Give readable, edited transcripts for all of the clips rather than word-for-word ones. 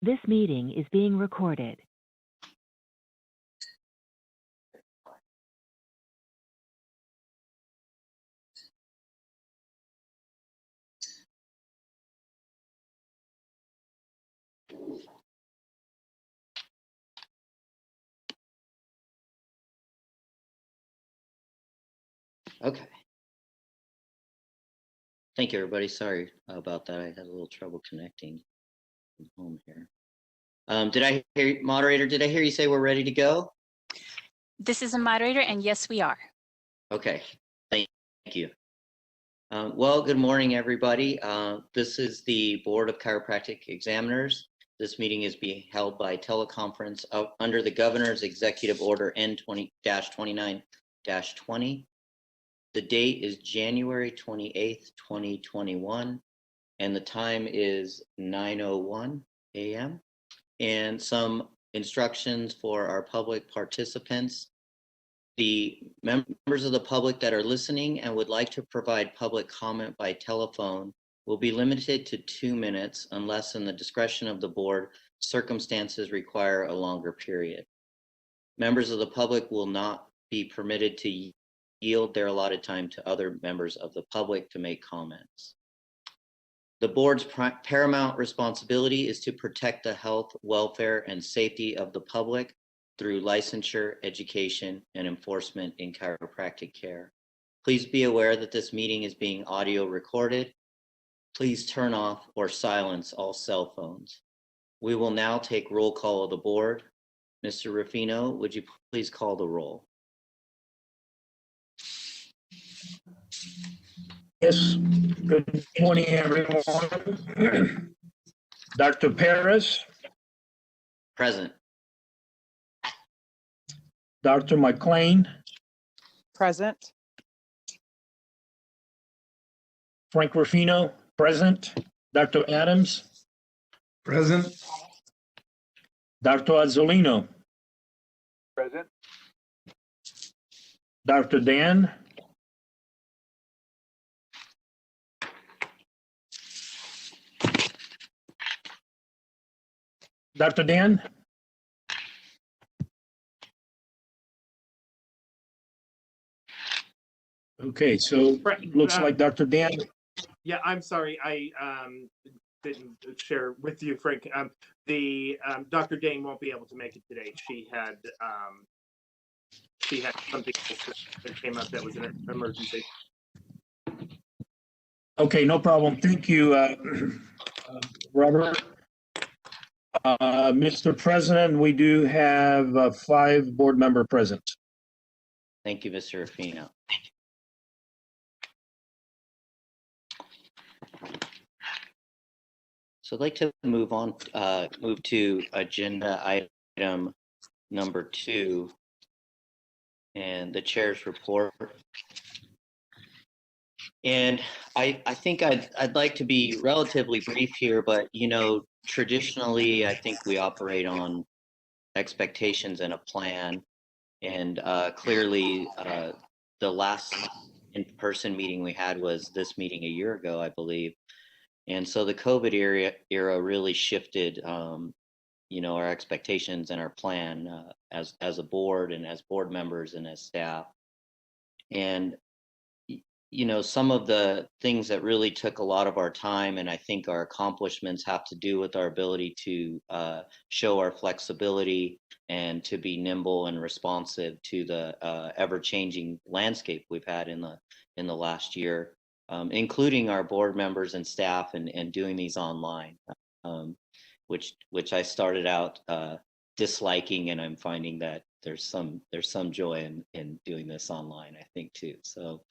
This meeting is being recorded. Okay. Thank you, everybody. Sorry about that. I had a little trouble connecting from home here. Did I hear, moderator, did I hear you say we're ready to go? This is a moderator, and yes, we are. Okay, thank you. Well, good morning, everybody. This is the Board of Chiropractic Examiners. This meeting is being held by teleconference under the Governor's Executive Order N-29-20. The date is January 28th, 2021, and the time is 9:01 a.m. And some instructions for our public participants. The members of the public that are listening and would like to provide public comment by telephone will be limited to 2 minutes unless in the discretion of the board, circumstances require a longer period. Members of the public will not be permitted to yield their allotted time to other members of the public to make comments. The board's paramount responsibility is to protect the health, welfare, and safety of the public through licensure, education, and enforcement in chiropractic care. Please be aware that this meeting is being audio recorded. Please turn off or silence all cell phones. We will now take roll call of the board. Mr. Ruffino, would you please call the roll? Yes, good morning, everyone. Dr. Perez, Present. Dr. McLean, Present. Frank Ruffino, present. Dr. Adams, Present. Dr. Azzolino, Present. Dr. Dan, Dr. Dan? Okay, so looks like Dr. Dan. Yeah, I'm sorry, I didn't share with you, Frank. Dr. Dane won't be able to make it today. She had something that came up that was an emergency. Okay, no problem. Thank you, Robert. Mr. President, we do have 5 board member present. Thank you, Mr. Ruffino. So I'd like to move to agenda item number 2 and the chair's report. And I think I'd like to be relatively brief here, but traditionally I think we operate on expectations and a plan. And clearly the last in-person meeting we had was this meeting a year ago, I believe. And so the COVID era really shifted, our expectations and our plan as a board and as board members and as staff. And, some of the things that really took a lot of our time and I think our accomplishments have to do with our ability to show our flexibility and to be nimble and responsive to the ever-changing landscape we've had in the last year. Including our board members and staff and doing these online, which I started out disliking, and I'm finding that there's some joy in doing this online, I think too. So,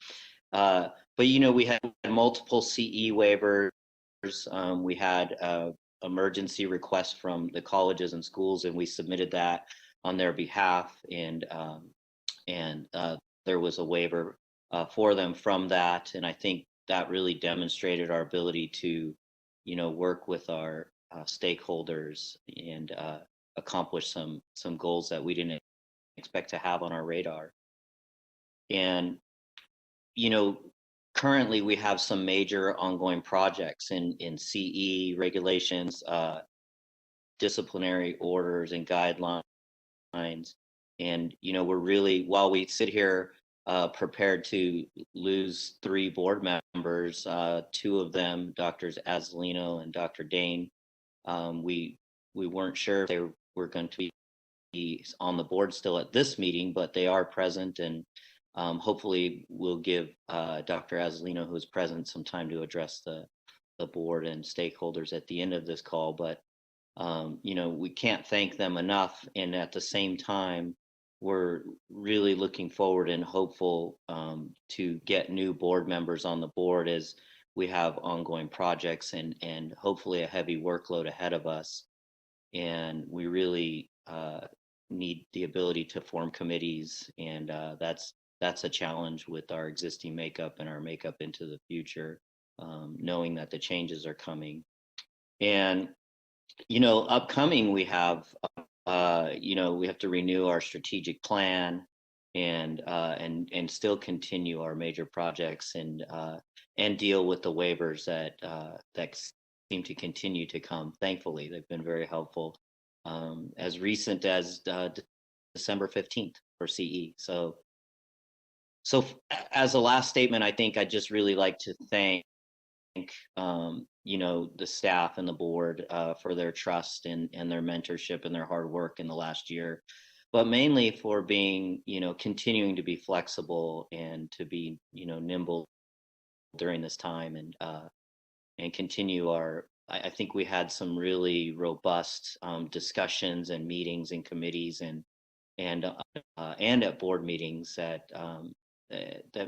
but we had multiple CE waivers. We had emergency requests from the colleges and schools, and we submitted that on their behalf, and there was a waiver for them from that, and I think that really demonstrated our ability to, work with our stakeholders and accomplish some goals that we didn't expect to have on our radar. And, currently we have some major ongoing projects in CE regulations. disciplinary orders and guidelines. And, we're really, while we sit here prepared to lose 3 board members, 2 of them, Drs. Azzolino and Dr. Dane, we weren't sure if they were going to be on the board still at this meeting, but they are present, and hopefully we'll give Dr. Azzolino, who is present, some time to address the board and stakeholders at the end of this call. But we can't thank them enough, and at the same time, we're really looking forward and hopeful to get new board members on the board as we have ongoing projects and hopefully a heavy workload ahead of us. And we really need the ability to form committees, and that's a challenge with our existing makeup and our makeup into the future, knowing that the changes are coming. And upcoming, we have we have to renew our strategic plan and still continue our major projects and deal with the waivers that seem to continue to come. Thankfully, they've been very helpful, as recent as December 15th for CE. So as a last statement, I think I'd just really like to thank the staff and the board for their trust and their mentorship and their hard work in the last year, but mainly for being, continuing to be flexible and to be, nimble during this time, and continue I think we had some really robust discussions and meetings and committees and at board meetings that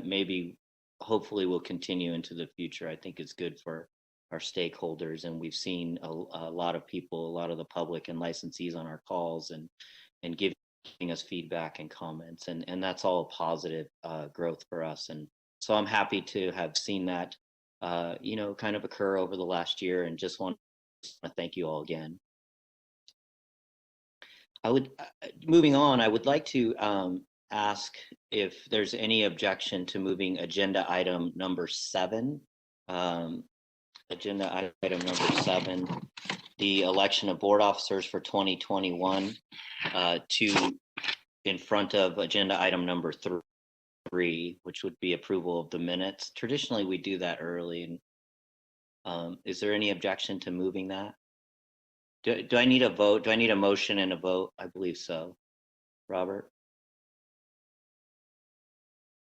maybe hopefully will continue into the future. I think it's good for our stakeholders, and we've seen a lot of people, a lot of the public and licensees on our calls and giving us feedback and comments, and that's all positive growth for us. And so I'm happy to have seen that kind of occur over the last year, and just want to thank you all again. Moving on, I would like to ask if there's any objection to moving agenda item number 7. Agenda item number 7, the election of board officers for 2021, to in front of agenda item number 3, which would be approval of the minutes. Traditionally, we do that early. And is there any objection to moving that? Do I need a vote? Do I need a motion and a vote? I believe so. Robert?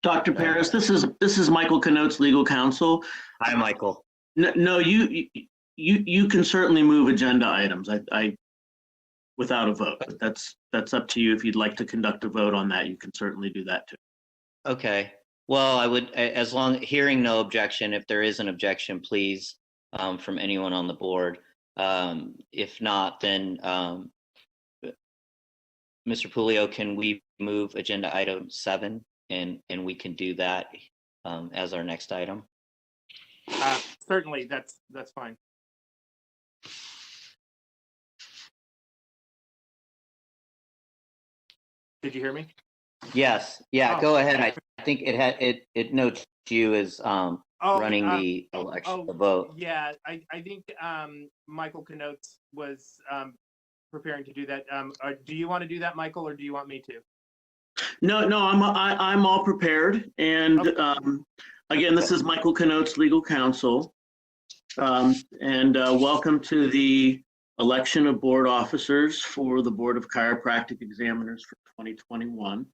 Dr. Paris, this is Michael Connotes, legal counsel. Hi, Michael. No, you can certainly move agenda items. I without a vote. But that's up to you. If you'd like to conduct a vote on that, you can certainly do that too. Okay. Well, I would, as long hearing no objection. If there is an objection, please, from anyone on the board. If not, then Mr. Pulio, can we move agenda item 7? And we can do that as our next item. Certainly, that's fine. Did you hear me? Yes. Yeah. Oh. Go ahead. I think it notes you as running the election, the vote. Yeah, I think Michael Connotes was preparing to do that. Do you want to do that, Michael, or do you want me to? No, I'm all prepared. And Okay. Again, this is Michael Connotes, legal counsel. And welcome to the election of board officers for the Board of Chiropractic Examiners for 2021.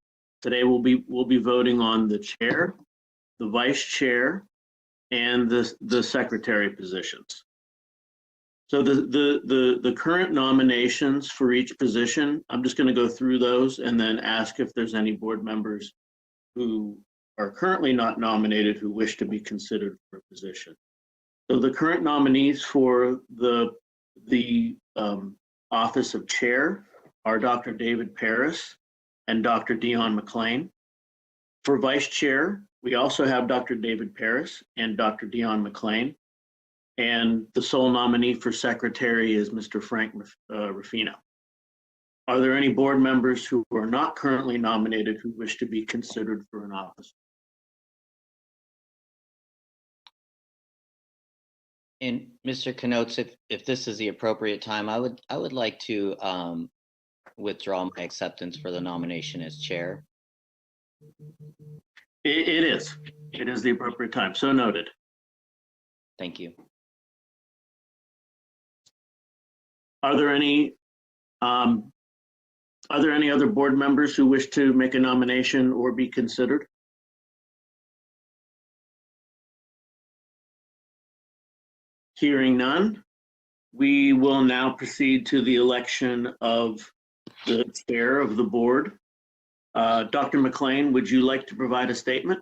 Today we'll be voting on the chair, the vice chair, and the secretary positions. So the current nominations for each position, I'm just going to go through those and then ask if there's any board members who are currently not nominated who wish to be considered for a position. So the current nominees for the office of chair are Dr. David Paris and Dr. Dion McLean. For vice chair, we also have Dr. David Paris and Dr. Dion McLean. And the sole nominee for secretary is Mr. Frank Ruffino. Are there any board members who are not currently nominated who wish to be considered for an office? And Mr. Knotes, if this is the appropriate time, I would like to withdraw my acceptance for the nomination as chair. It is. It is the appropriate time. So noted. Thank you. Are there any other board members who wish to make a nomination or be considered? Hearing none, we will now proceed to the election of the chair of the board. Dr. McLean, would you like to provide a statement?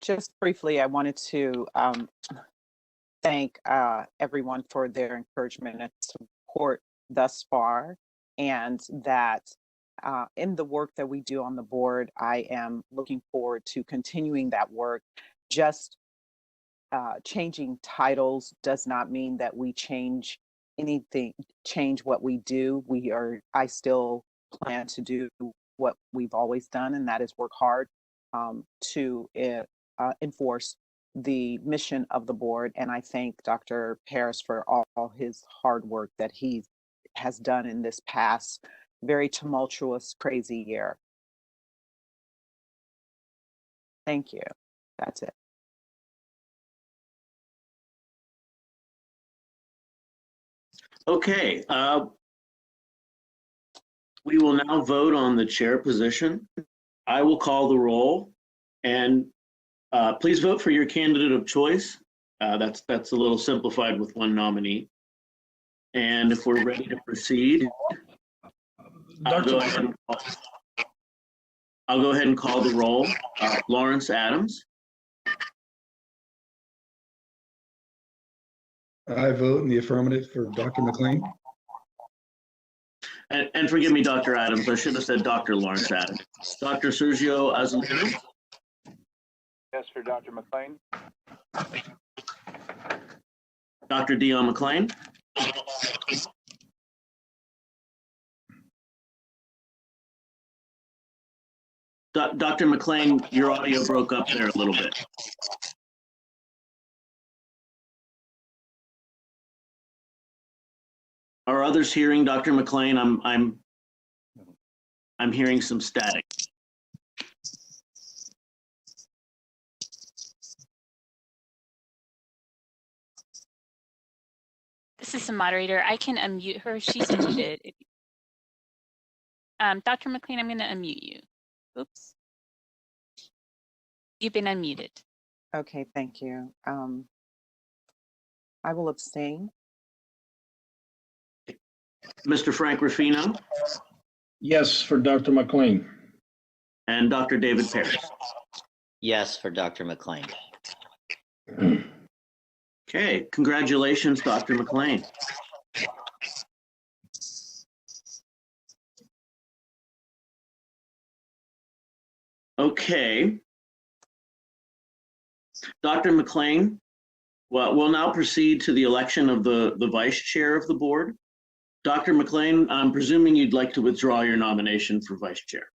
Just briefly, I wanted to thank everyone for their encouragement and support thus far, and that in the work that we do on the board, I am looking forward to continuing that work. Just changing titles does not mean that we change anything, change what we do. I still plan to do what we've always done, and that is work hard to enforce the mission of the board. And I thank Dr. Paris for all his hard work that he has done in this past very tumultuous, crazy year. Thank you. That's it. Okay. We will now vote on the chair position. I will call the roll, and please vote for your candidate of choice. That's a little simplified with one nominee. And if we're ready to proceed, I'll go ahead and call the roll. Lawrence Adams. I vote in the affirmative for Dr. McLean. And forgive me, Dr. Adams, I should have said Dr. Lawrence Adams. Dr. Sergio Azuliano. Yes, for Dr. McLean. Dr. Dion McLean. Dr. McLean, your audio broke up there a little bit. Are others hearing Dr. McLean? I'm hearing some static. This is the moderator. I can unmute her. She's muted. Dr. McLean, I'm going to unmute you. Oops. You've been unmuted. Okay, thank you. I will abstain. Mr. Frank Ruffino Yes, for Dr. McLean. and Dr. David Paris. Yes, for Dr. McLean. Okay, congratulations, Dr. McLean. Okay. Dr. McLean, well, we'll now proceed to the election of the vice chair of the board. Dr. McLean, I'm presuming you'd like to withdraw your nomination for vice chair.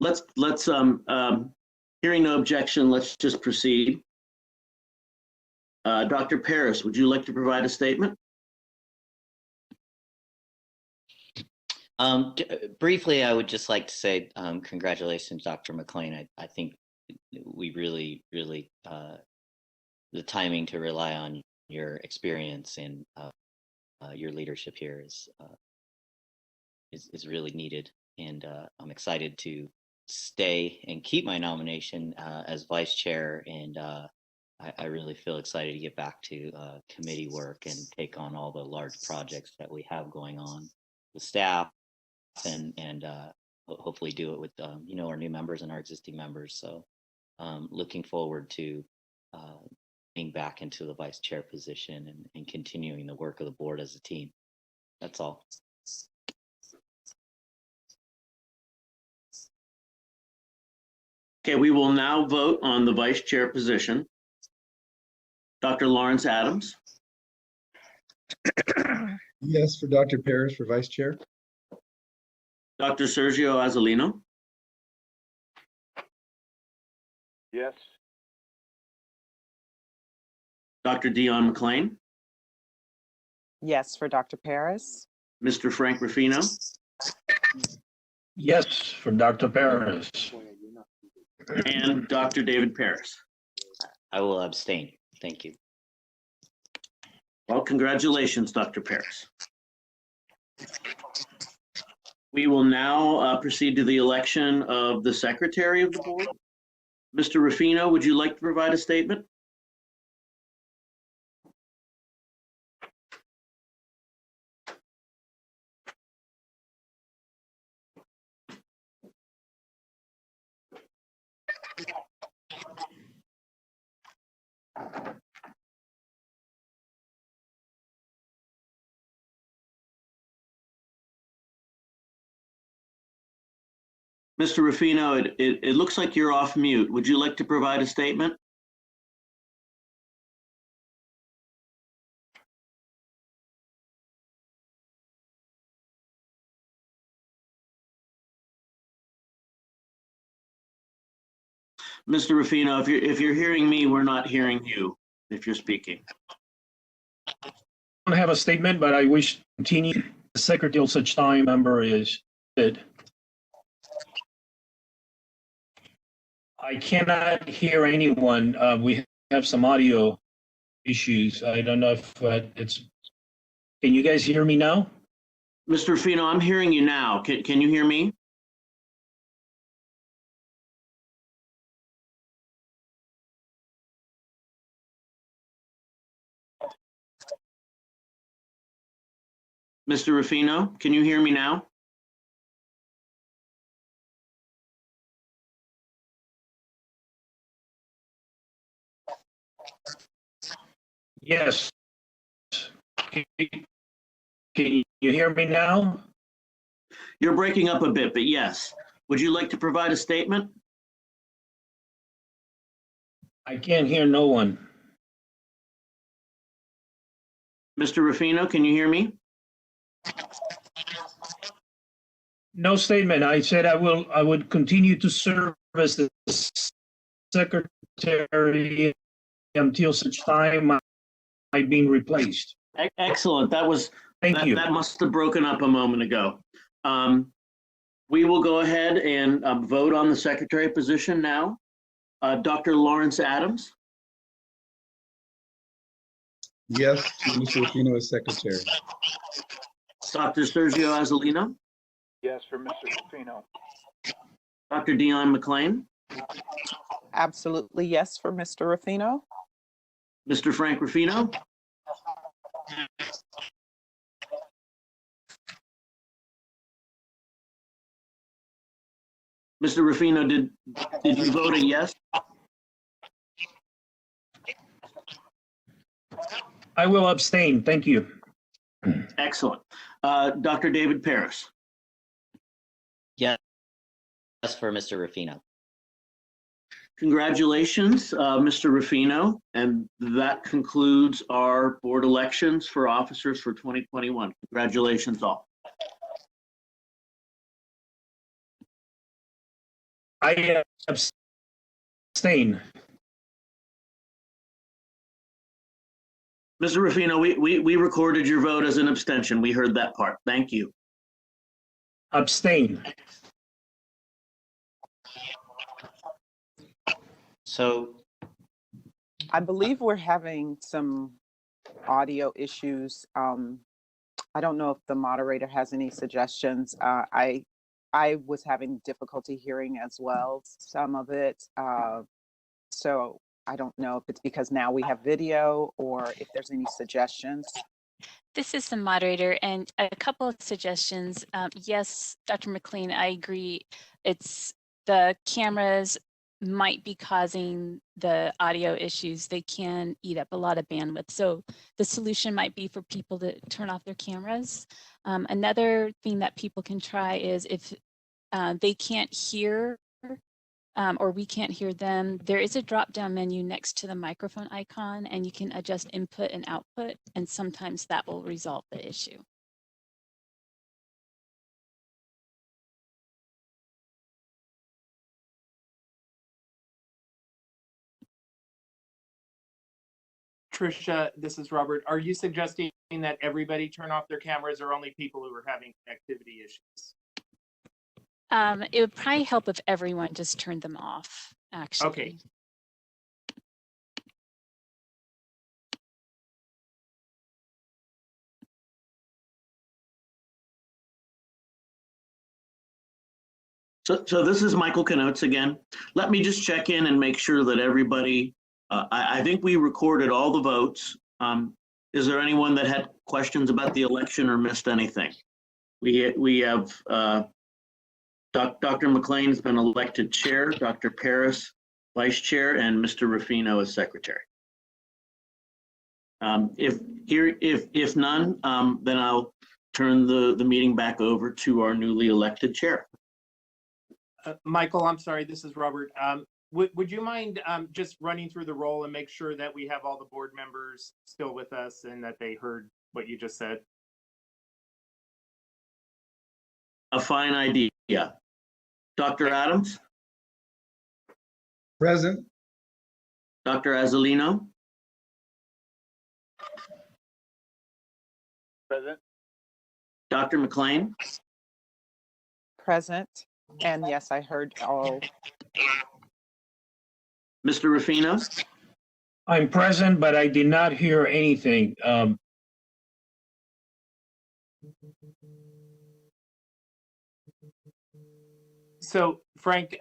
Let's hearing no objection, let's just proceed. Dr. Paris, would you like to provide a statement? Briefly, I would just like to say congratulations, Dr. McLean. I think we really, the timing to rely on your experience and your leadership here is really needed. And I'm excited to stay and keep my nomination as vice chair. And I really feel excited to get back to committee work and take on all the large projects that we have going on with staff and hopefully do it with our new members and our existing members. So looking forward to being back into the vice chair position and continuing the work of the board as a team. That's all. Okay, we will now vote on the vice chair position. Dr. Lawrence Adams, Yes for Dr. Paris for vice chair. Dr. Sergio Azzolino, Yes. Dr. Dion McLean, Yes for Dr. Paris. Mr. Frank Ruffino, Yes for Dr. Paris. and Dr. David Paris. I will abstain. Thank you. Well, congratulations, Dr. Paris. We will now proceed to the election of the secretary of the board. Mr. Ruffino, would you like to provide a statement? Mr. Ruffino, it looks like you're off mute. Would you like to provide a statement? Mr. Ruffino, if you're hearing me, we're not hearing you if you're speaking. I don't have a statement, but I wish to continue. The secretary till such time member is dead. I cannot hear anyone. We have some audio issues. I don't know if it's. Can you guys hear me now? Mr. Ruffino, I'm hearing you now. Can you hear me? Mr. Ruffino, can you hear me now? Yes. Can you hear me now? You're breaking up a bit, but yes. Would you like to provide a statement? I can't hear no one. Mr. Ruffino, can you hear me? No statement. I said I would continue to serve as the secretary until such time I'm being replaced. Excellent. Thank you. That must have broken up a moment ago. We will go ahead and vote on the secretary position now. Dr. Lawrence Adams, Yes to Mr. Ruffino as secretary. Dr. Sergio Azzolino, Yes for Mr. Ruffino. Dr. Dion McLean, Absolutely yes for Mr. Ruffino. Mr. Frank Ruffino, Mr. Ruffino, did you vote a yes? I will abstain. Thank you. Excellent. Dr. David Paris. Yes for Mr. Ruffino. Congratulations, Mr. Ruffino, and that concludes our board elections for officers for 2021. Congratulations all. I abstain. Mr. Ruffino, we recorded your vote as an abstention. We heard that part. Thank you. Abstain. So I believe we're having some audio issues. I don't know if the moderator has any suggestions. I was having difficulty hearing as well, some of it. So I don't know if it's because now we have video or if there's any suggestions. This is the moderator, and a couple of suggestions. Yes, Dr. McLean, I agree. It's the cameras might be causing the audio issues. They can eat up a lot of bandwidth. So the solution might be for people to turn off their cameras. Another thing that people can try is if they can't hear or we can't hear them, there is a drop-down menu next to the microphone icon, and you can adjust input and output, and sometimes that will resolve the issue. Trisha, this is Robert. Are you suggesting that everybody turn off their cameras or only people who are having connectivity issues? It would probably help if everyone just turned them off, actually. Okay. So this is Michael Kanotes again. Let me just check in and make sure that everybody, I think we recorded all the votes. Is there anyone that had questions about the election or missed anything? We have Dr. McLean has been elected chair, Dr. Paris vice chair, and Mr. Ruffino as secretary. If none, then I'll turn the meeting back over to our newly elected chair. Michael, I'm sorry, this is Robert. Would you mind just running through the roll and make sure that we have all the board members still with us and that they heard what you just said? A fine idea. Dr. Adams, Present. Dr. Azzolino, Present. Dr. McLean, Present. And yes, I heard all. Mr. Ruffino, I'm present, but I did not hear anything. So Frank,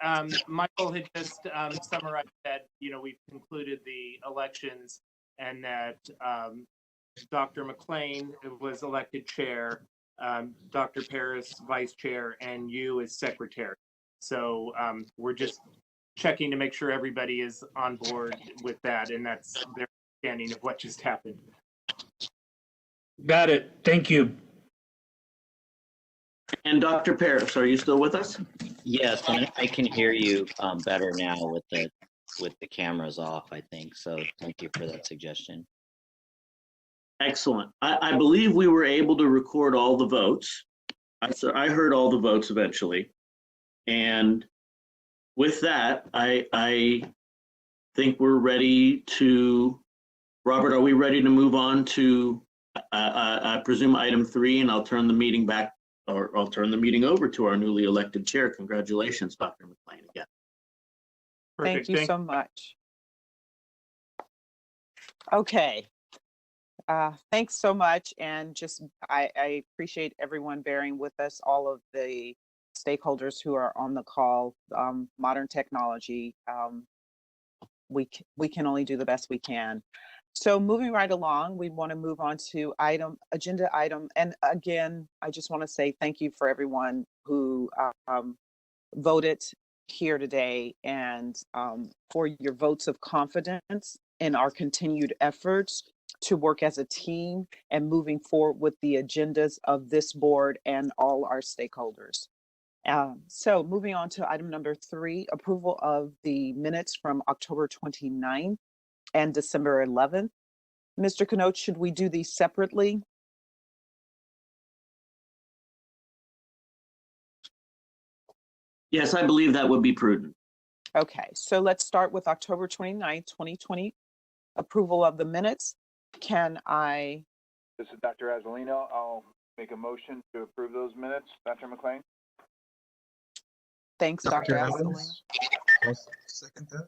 Michael had just summarized that, we've concluded the elections and that Dr. McLean was elected chair, Dr. Paris vice chair, and you as secretary. So we're just checking to make sure everybody is on board with that, and that's their understanding of what just happened. Got it. Thank you. and Dr. Paris, are you still with us? Yes, and I can hear you better now with the cameras off, I think. So thank you for that suggestion. Excellent. I believe we were able to record all the votes. I heard all the votes eventually. And with that, I think we're ready to, Robert, are we ready to move on to, I presume, item 3, and I'll turn the meeting back, or I'll turn the meeting over to our newly elected chair. Congratulations, Dr. McLean, again. Thank you so much. Okay. Thanks so much. And just, I appreciate everyone bearing with us, all of the stakeholders who are on the call. Modern technology, we can only do the best we can. So moving right along, we want to move on to agenda item. And again, I just want to say thank you for everyone who voted here today, and for your votes of confidence in our continued efforts to work as a team and moving forward with the agendas of this board and all our stakeholders. So moving on to item number 3, approval of the minutes from October 29th and December 11th. Mr. Kanotes, should we do these separately? Yes, I believe that would be prudent. Okay, so let's start with October 29th, 2020, approval of the minutes. Can I? This is Dr. Azzolino. I'll make a motion to approve those minutes. Dr. McLean? Thanks, Dr. Azzolino. Adams. I'll second that.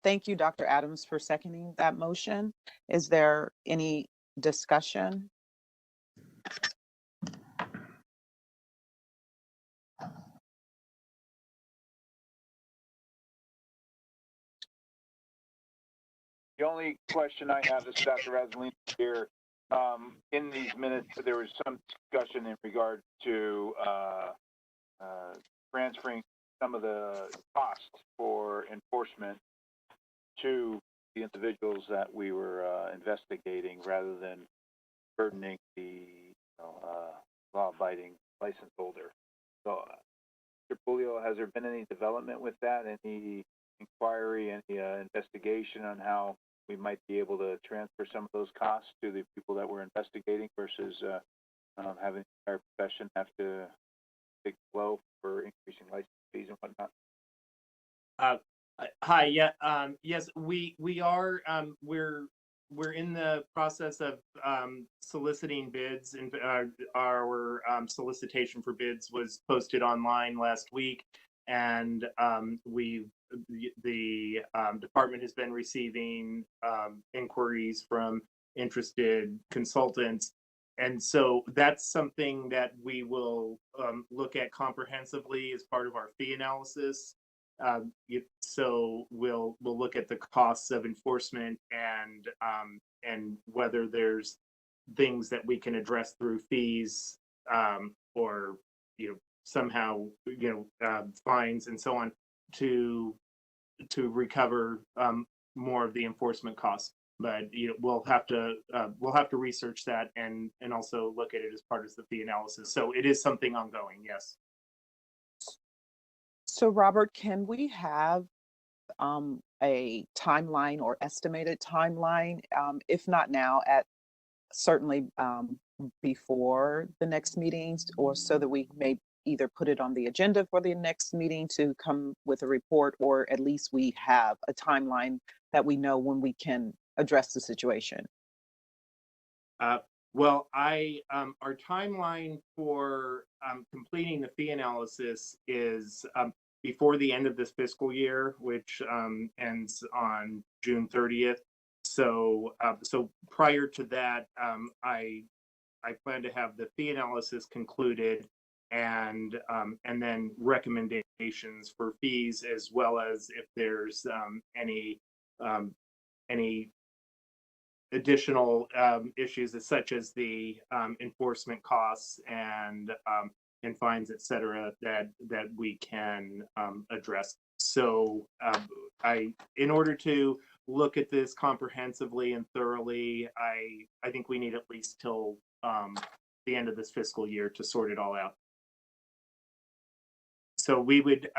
Thank you, Dr. Adams, for seconding that motion. Is there any discussion? The only question I have is Dr. Azzolino here. In these minutes, there was some discussion in regard to transferring some of the costs for enforcement to the individuals that we were investigating, rather than burdening the law-abiding license holder. So Mr. Pulio, has there been any development with that? Any inquiry, any investigation on how we might be able to transfer some of those costs to the people that we're investigating versus having the entire profession have to take the blow for increasing license fees and whatnot? Hi, yeah, yes, we are, we're in the process of soliciting bids, and our solicitation for bids was posted online last week, and the department has been receiving inquiries from interested consultants. And so that's something that we will look at comprehensively as part of our fee analysis. So we'll look at the costs of enforcement and whether there's things that we can address through fees, or somehow fines and so on to recover more of the enforcement costs. But we'll have to research that and also look at it as part of the fee analysis. So it is something ongoing. Yes. So Robert, can we have a timeline or estimated timeline, if not now, at certainly before the next meetings, or so that we may either put it on the agenda for the next meeting to come with a report, or at least we have a timeline that we know when we can address the situation? Well, our timeline for completing the fee analysis is before the end of this fiscal year, which ends on June 30th. So prior to that, I plan to have the fee analysis concluded, and then recommendations for fees, as well as if there's any additional issues such as the enforcement costs and fines, et cetera, that we can address. So in order to look at this comprehensively and thoroughly, I think we need at least till the end of this fiscal year to sort it all out. So we would,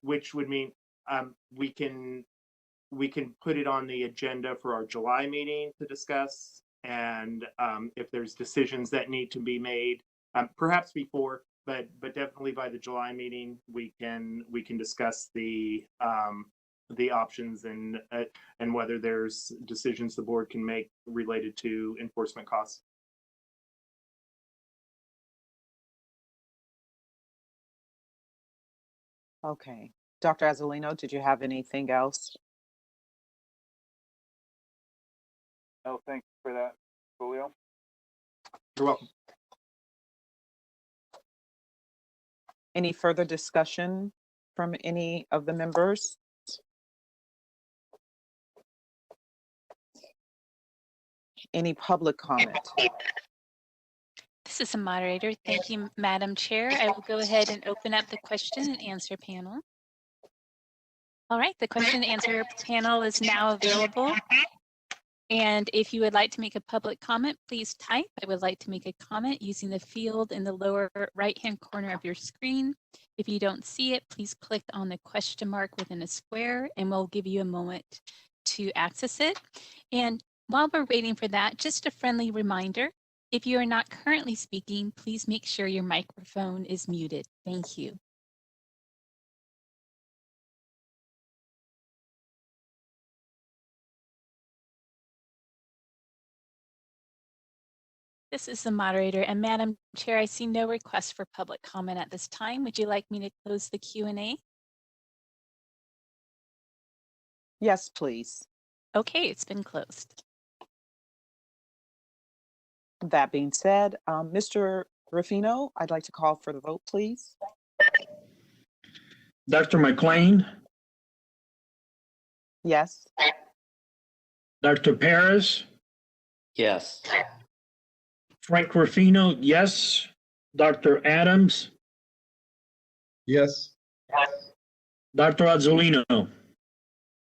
which would mean we can put it on the agenda for our July meeting to discuss, and if there's decisions that need to be made, perhaps before, but definitely by the July meeting, we can discuss the options and whether there's decisions the board can make related to enforcement costs. Okay. Dr. Azzolino, did you have anything else? No, thank you for that, Julio. You're welcome. Any further discussion from any of the members? Any public comment? This is the moderator. Thank you, Madam Chair. I will go ahead and open up the question and answer panel. All right, the question and answer panel is now available. And if you would like to make a public comment, please type, "I would like to make a comment," using the field in the lower right-hand corner of your screen. If you don't see it, please click on the question mark within a square, and we'll give you a moment to access it. And while we're waiting for that, just a friendly reminder, if you are not currently speaking, please make sure your microphone is muted. Thank you. This is the moderator, and Madam Chair, I see no request for public comment at this time. Would you like me to close the Q&A? Yes, please. Okay, it's been closed. That being said, Mr. Ruffino, I'd like to call for the vote, please. Dr. McLean, Yes. Dr. Perez, Yes. Frank Ruffino, yes. Dr. Adams, Yes. Dr. Azzolino.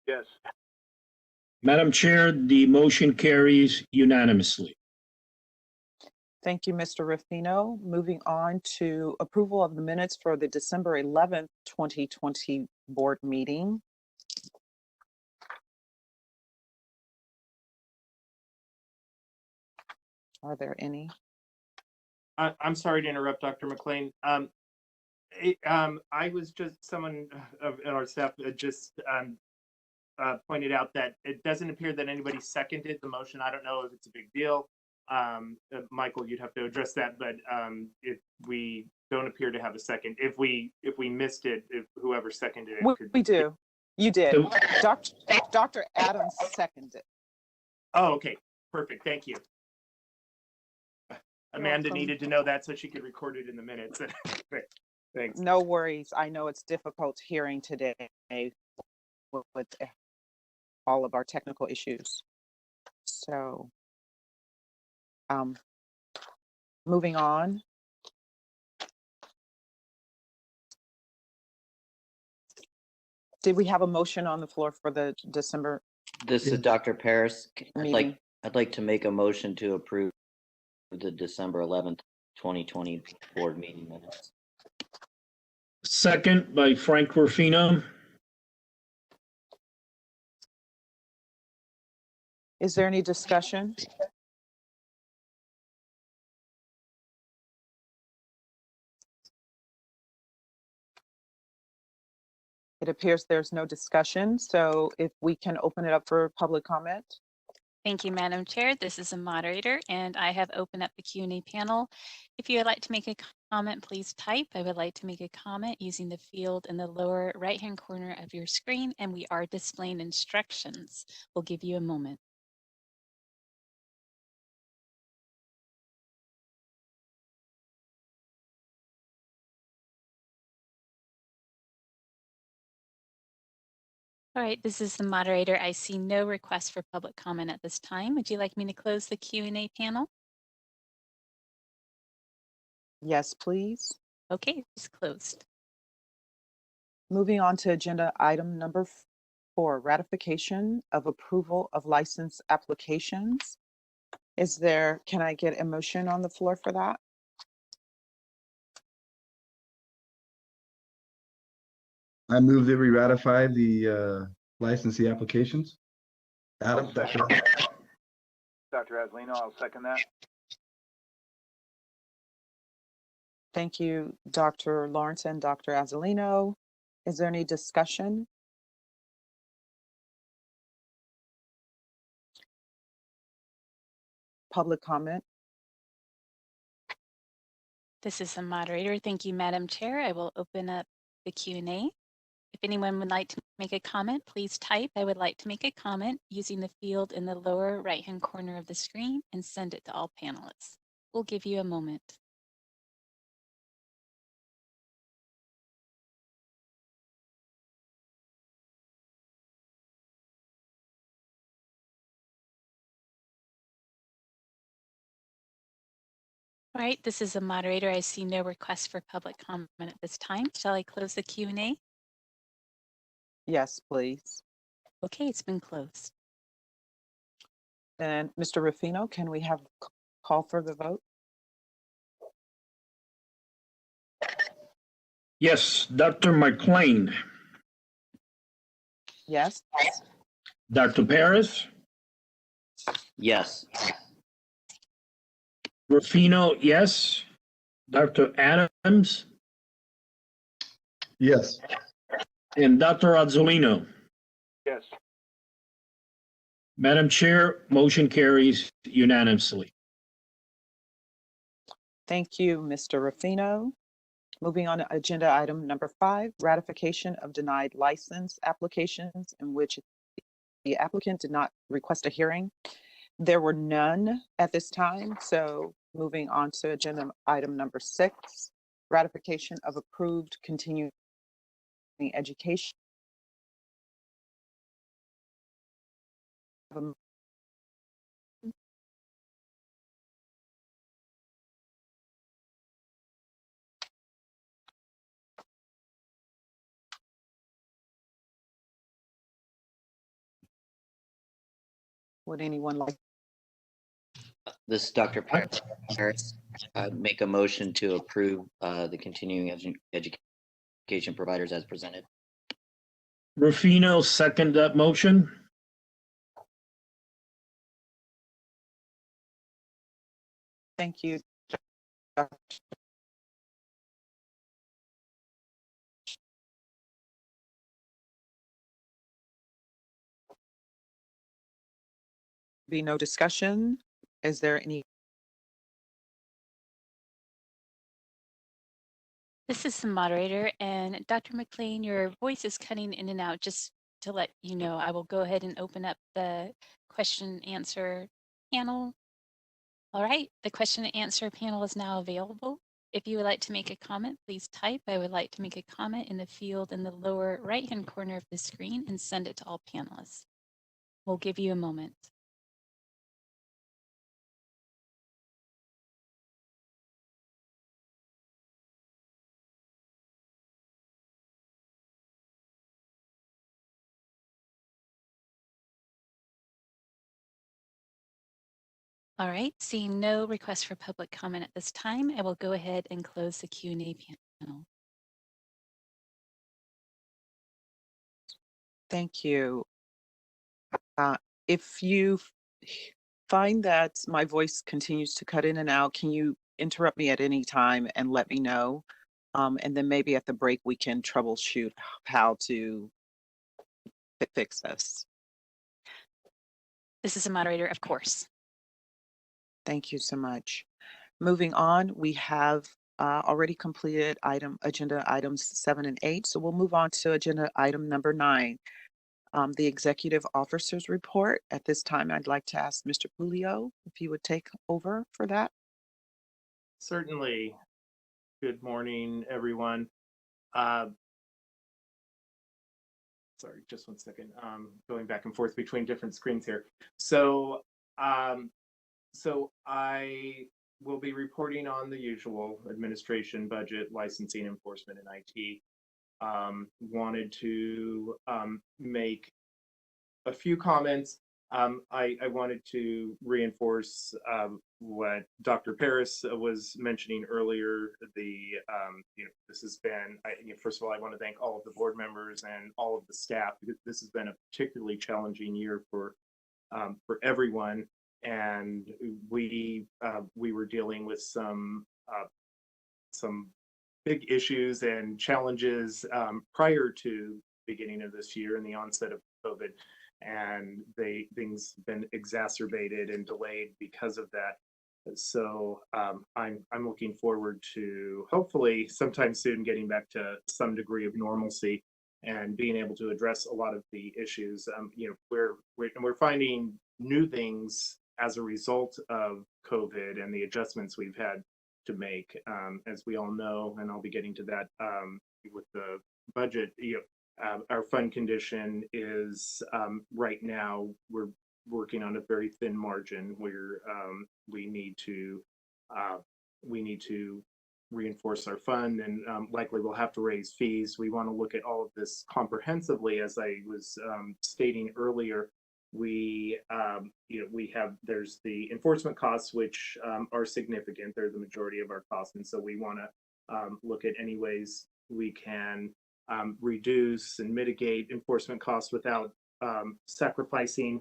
Yes. Madam Chair, the motion carries unanimously. Thank you, Mr. Ruffino. Moving on to approval of the minutes for the December 11th, 2020 board meeting. Are there any? I'm sorry to interrupt, Dr. McLean. I was just someone of our staff just pointed out that it doesn't appear that anybody seconded the motion. I don't know if it's a big deal. Michael, you'd have to address that, but if we don't appear to have a second, if we missed it, if whoever seconded it could. We do. You did. So- Dr. Adams seconded. Oh, okay, perfect. Thank you. Amanda welcome. needed to know that so she could record it in the minutes. Thanks. No worries. I know it's difficult hearing today with all of our technical issues. So, moving on. Did we have a motion on the floor for the December This is Dr. Paris. meeting? I'd like to make a motion to approve the December 11th, 2020 board meeting minutes. Second by Frank Ruffino. Is there any discussion? It appears there's no discussion, so if we can open it up for public comment. Thank you, Madam Chair. This is a moderator, and I have opened up the Q&A panel. If you would like to make a comment, please type. I would like to make a comment using the field in the lower right-hand corner of your screen, and we are displaying instructions. We'll give you a moment. All right, this is the moderator. I see no request for public comment at this time. Would you like me to close the Q&A panel? Yes, please. Okay, it's closed. Moving on to agenda item number 4, ratification of approval of license applications. Can I get a motion on the floor for that? I move that we ratify the licensee applications. Adam, Dr. Azzolino, I'll second that. Thank you, Dr. Lawrence and Dr. Azzolino. Is there any discussion? Public comment? This is the moderator. Thank you, Madam Chair. I will open up the Q&A. If anyone would like to make a comment, please type. I would like to make a comment using the field in the lower right-hand corner of the screen and send it to all panelists. We'll give you a moment. All right, this is the moderator. I see no request for public comment at this time. Shall I close the Q&A? Yes, please. Okay, it's been closed. And Mr. Ruffino, can we have call for the vote? Yes, Dr. McLean. Yes. Dr. Paris. Yes. Ruffino, yes. Dr. Adams Yes. and Dr. Azzolino. Yes. Madam Chair, motion carries unanimously. Thank you, Mr. Ruffino. Moving on to agenda item number 5, ratification of denied license applications in which the applicant did not request a hearing. There were none at this time, so moving on to agenda item number 6, ratification of approved continuing education. Would anyone like? This is Dr. Paris. Make a motion to approve the continuing education providers as presented. Rufino, second that motion. Thank you. Dr. Be no discussion. Is there any? This is the moderator, and Dr. McLean, your voice is cutting in and out. Just to let you know, I will go ahead and open up the question and answer panel. All right, the question and answer panel is now available. If you would like to make a comment, please type "I would like to make a comment" in the field in the lower right-hand corner of the screen and send it to all panelists. We'll give you a moment. All right, seeing no requests for public comment at this time, I will go ahead and close the Q&A panel. Thank you. If you find that my voice continues to cut in and out, can you interrupt me at any time and let me know? And then maybe at the break, we can troubleshoot how to fix this. This is a moderator, of course. Thank you so much. Moving on, we have already completed agenda items 7 and 8. So we'll move on to agenda item number 9, the executive officer's report. At this time, I'd like to ask Mr. Pulio if he would take over for that. Certainly. Good morning, everyone. Sorry, just one second. Going back and forth between different screens here. So I will be reporting on the usual administration, budget, licensing, enforcement, and IT. Wanted to make a few comments. I wanted to reinforce what Dr. Paris was mentioning earlier. This has been, first of all, I want to thank all of the board members and all of the staff, because this has been a particularly challenging year for everyone. And we were dealing with some big issues and challenges prior to the beginning of this year and the onset of COVID, and things have been exacerbated and delayed because of that. So I'm looking forward to hopefully sometime soon getting back to some degree of normalcy and being able to address a lot of the issues. We're finding new things as a result of COVID and the adjustments we've had to make, as we all know, and I'll be getting to that with the budget. Our fund condition is right now we're working on a very thin margin where we need to reinforce our fund, and likely we'll have to raise fees. We want to look at all of this comprehensively. As I was stating earlier, there's the enforcement costs, which are significant. They're the majority of our costs, and so we want to look at any ways we can reduce and mitigate enforcement costs without sacrificing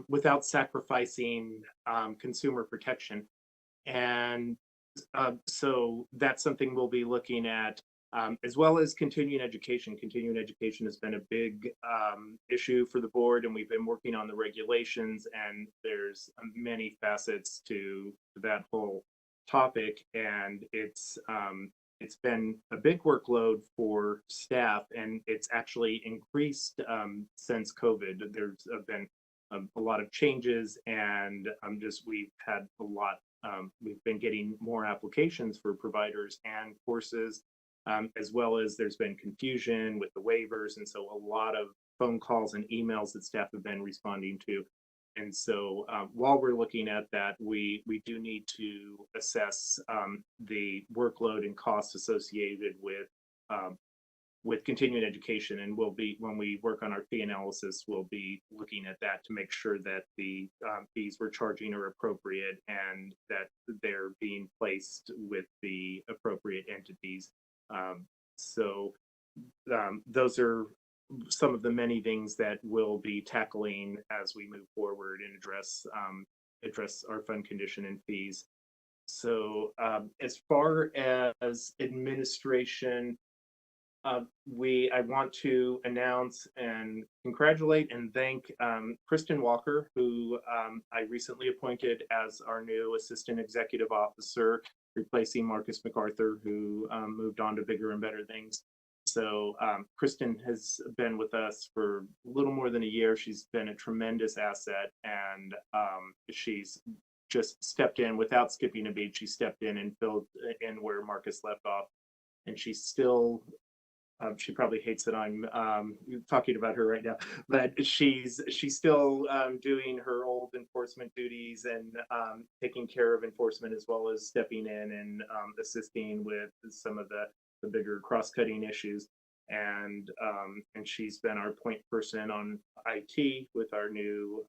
without sacrificing consumer protection. And so that's something we'll be looking at, as well as continuing education. Continuing education has been a big issue for the board, and we've been working on the regulations, and there's many facets to that whole topic, and it's been a big workload for staff, and it's actually increased since COVID. There's been a lot of changes, and we've had a lot. We've been getting more applications for providers and courses, as well as there's been confusion with the waivers, and so a lot of phone calls and emails that staff have been responding to. And so while we're looking at that, we do need to assess the workload and costs associated with with continuing education, and we'll be, when we work on our fee analysis, we'll be looking at that to make sure that the fees we're charging are appropriate and that they're being placed with the appropriate entities. Those are some of the many things that we'll be tackling as we move forward and address our fund condition and fees. So as far as administration, I want to announce and congratulate and thank Kristen Walker, who I recently appointed as our new Assistant Executive Officer, replacing Marcus MacArthur, who moved on to bigger and better things. So Kristen has been with us for a little more than a year. She's been a tremendous asset, and she's just stepped in without skipping a beat. She stepped in and filled in where Marcus left off. And she's still, she probably hates that I'm talking about her right now, but she's still doing her old enforcement duties and taking care of enforcement, as well as stepping in and assisting with some of the bigger cross-cutting issues. And she's been our point person on IT with our new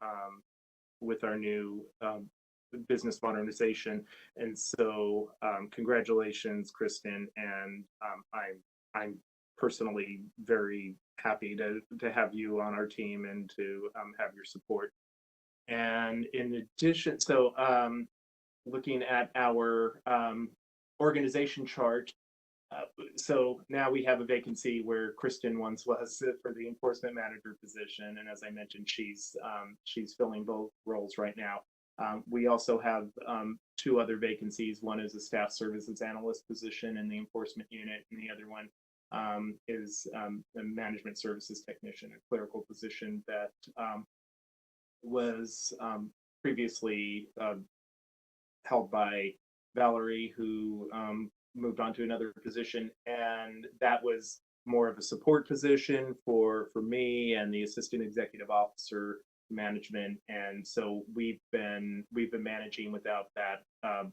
business modernization. And so congratulations, Kristen, and I'm personally very happy to have you on our team and to have your support. And in addition, so looking at our organization chart, so now we have a vacancy where Kristen once was for the enforcement manager position, and as I mentioned, she's filling both roles right now. We also have two other vacancies. One is a staff services analyst position in the enforcement unit, and the other one is a management services technician, a clerical position that was previously held by Valerie, who moved on to another position, and that was more of a support position for me and the assistant executive officer management. And so we've been managing without that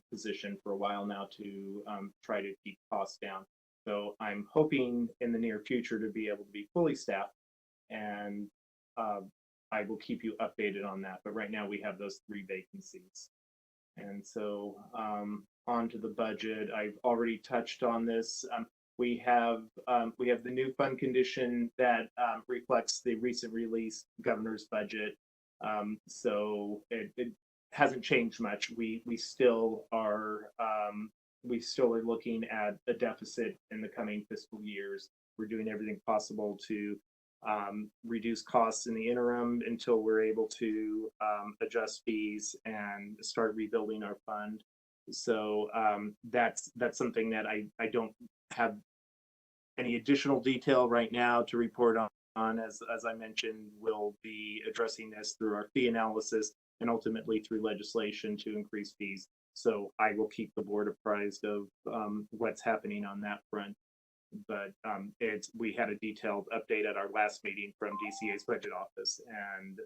position for a while now to try to keep costs down. So I'm hoping in the near future to be able to be fully staffed, and I will keep you updated on that. But right now we have those 3 vacancies. And so on to the budget. I've already touched on this. We have the new fund condition that reflects the recent released governor's budget. So it hasn't changed much. We still are looking at a deficit in the coming fiscal years. We're doing everything possible to reduce costs in the interim until we're able to adjust fees and start rebuilding our fund. So that's something that I don't have any additional detail right now to report on. As I mentioned, we'll be addressing this through our fee analysis and ultimately through legislation to increase fees. So I will keep the board apprised of what's happening on that front. But we had a detailed update at our last meeting from DCA's budget office, and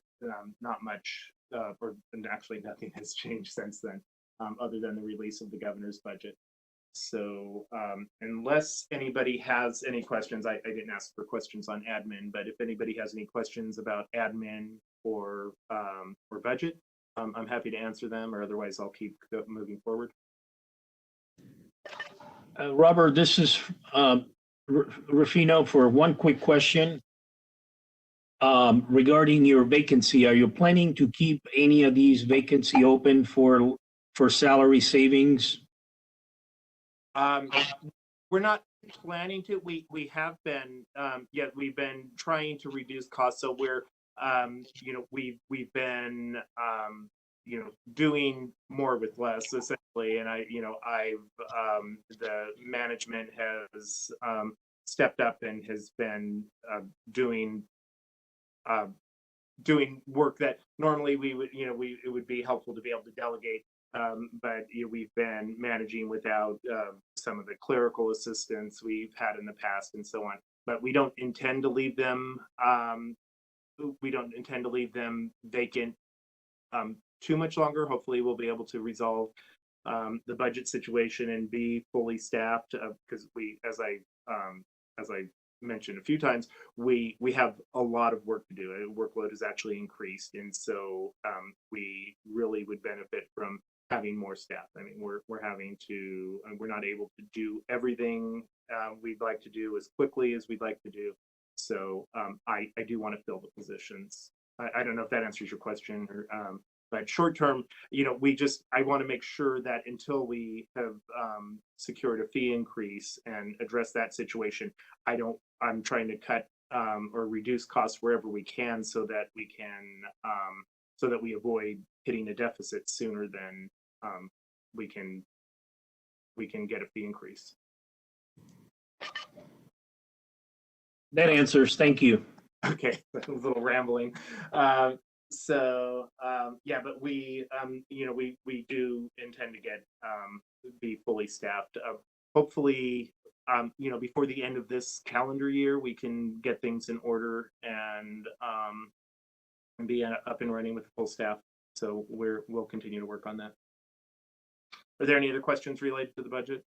not much, or actually nothing has changed since then, other than the release of the governor's budget. So unless anybody has any questions, I didn't ask for questions on admin, but if anybody has any questions about admin or budget, I'm happy to answer them, or otherwise I'll keep moving forward. Robert, this is Rufino for one quick question. Regarding your vacancy, are you planning to keep any of these vacancy open for salary savings? We're not planning to. We have been we've been trying to reduce costs. So we're we've been doing more with less, essentially. And the management has stepped up and has been doing work that normally we would, it would be helpful to be able to delegate. But we've been managing without some of the clerical assistance we've had in the past and so on. But we don't intend to leave them. We don't intend to leave them vacant too much longer. Hopefully, we'll be able to resolve the budget situation and be fully staffed. Because as I mentioned a few times, we have a lot of work to do. Workload has actually increased, and so we really would benefit from having more staff. I mean, we're having to, we're not able to do everything we'd like to do as quickly as we'd like to do. So I do want to fill the positions. I don't know if that answers your question, or, but short term, I want to make sure that until we have secured a fee increase and address that situation, I'm trying to cut or reduce costs wherever we can, so that we can, so that we avoid hitting a deficit sooner than we can get a fee increase. That answers, thank you. Okay, that was a little rambling. Yeah, but we do intend to be fully staffed. Hopefully, before the end of this calendar year, we can get things in order and be up and running with full staff. So we'll continue to work on that. Are there any other questions related to the budget?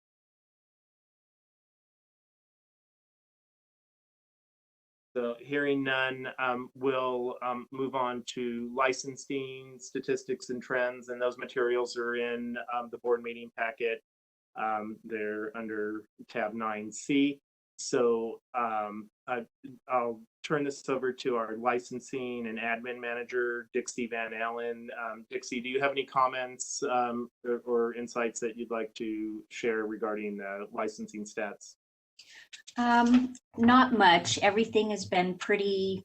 So hearing none, we'll move on to licensing, statistics, and trends, and those materials are in the board meeting packet. They're under tab 9C. So I'll turn this over to our licensing and admin manager, Dixie Van Allen. Dixie, do you have any comments or insights that you'd like to share regarding the licensing stats? Not much. Everything has been pretty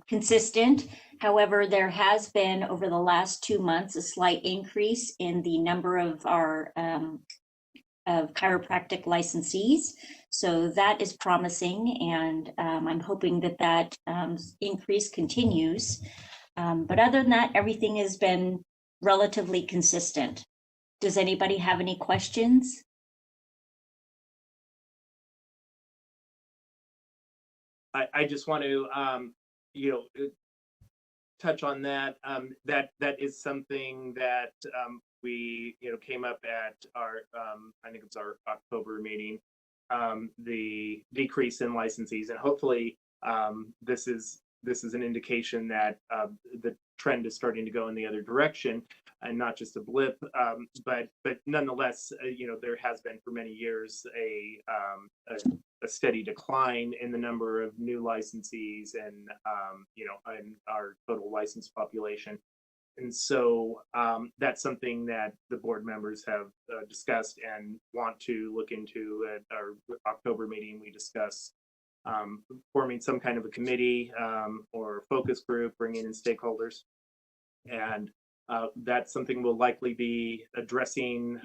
consistent. However, there has been over the last 2 months a slight increase in the number of our of chiropractic licensees. So that is promising, and I'm hoping that increase continues. But other than that, everything has been relatively consistent. Does anybody have any questions? I just want to, touch on that. That is something that we, came up at our, I think it's our October meeting, the decrease in licensees, and hopefully this is an indication that the trend is starting to go in the other direction and not just a blip. But nonetheless, there has been for many years a steady decline in the number of new licensees and in our total license population. And so that's something that the board members have discussed and want to look into. At our October meeting, we discussed forming some kind of a committee or focus group, bringing in stakeholders. And that's something we'll likely be addressing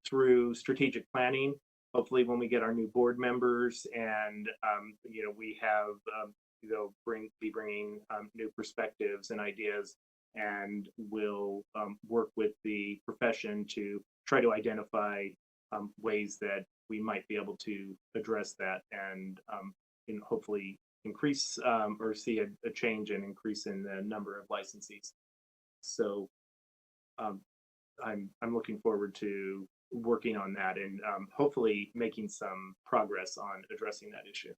through strategic planning. Hopefully when we get our new board members and, we have, they'll be bringing new perspectives and ideas, and we'll work with the profession to try to identify ways that we might be able to address that and hopefully increase or see a change and increase in the number of licensees. So I'm looking forward to working on that and hopefully making some progress on addressing that issue.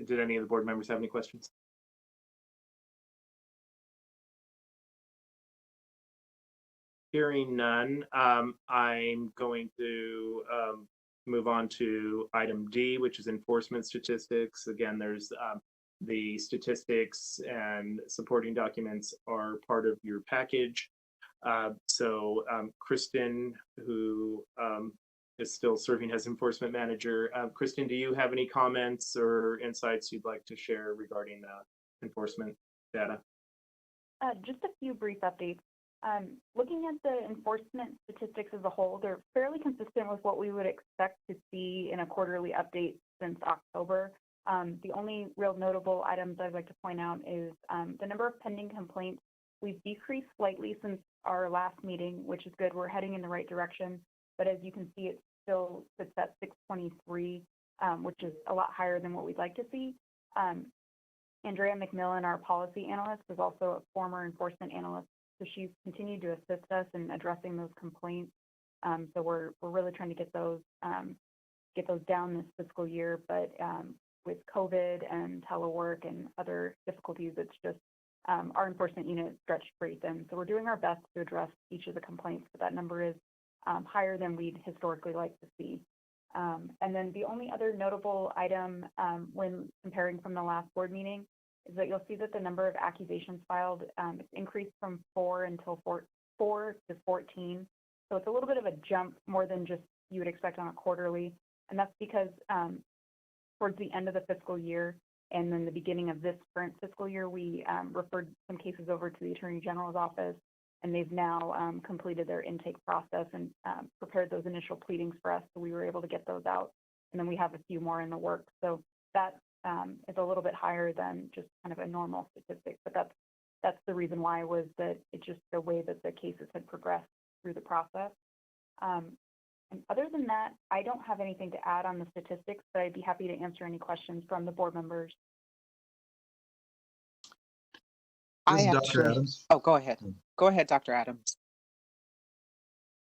Did any of the board members have any questions? Hearing none, I'm going to move on to item D, which is enforcement statistics. Again, there's the statistics and supporting documents are part of your package. So Kristen, who is still serving as enforcement manager. Kristen, do you have any comments or insights you'd like to share regarding enforcement data? Just a few brief updates. Looking at the enforcement statistics as a whole, they're fairly consistent with what we would expect to see in a quarterly update since October. The only real notable items I'd like to point out is the number of pending complaints. We've decreased slightly since our last meeting, which is good. We're heading in the right direction. But as you can see, it still sits at 623, which is a lot higher than what we'd like to see. Andrea McMillan, our policy analyst, is also a former enforcement analyst. So she's continued to assist us in addressing those complaints. So we're really trying to get those down this fiscal year. But with COVID and telework and other difficulties, it's just our enforcement unit stretched pretty thin. So we're doing our best to address each of the complaints, but that number is higher than we'd historically like to see. And then the only other notable item when comparing from the last board meeting is that you'll see that the number of accusations filed it's increased from 4 to 14. So it's a little bit of a jump more than just you would expect on a quarterly. And that's because towards the end of the fiscal year and then the beginning of this current fiscal year, we referred some cases over to the Attorney General's office, and they've now completed their intake process and prepared those initial pleadings for us. So we were able to get those out. And then we have a few more in the works. So that is a little bit higher than just kind of a normal statistic. But that's the reason why, was that it's just the way that the cases had progressed through the process. And other than that, I don't have anything to add on the statistics, but I'd be happy to answer any questions from the board members. This is Dr. Adams. Oh, go ahead. Go ahead, Dr. Adams.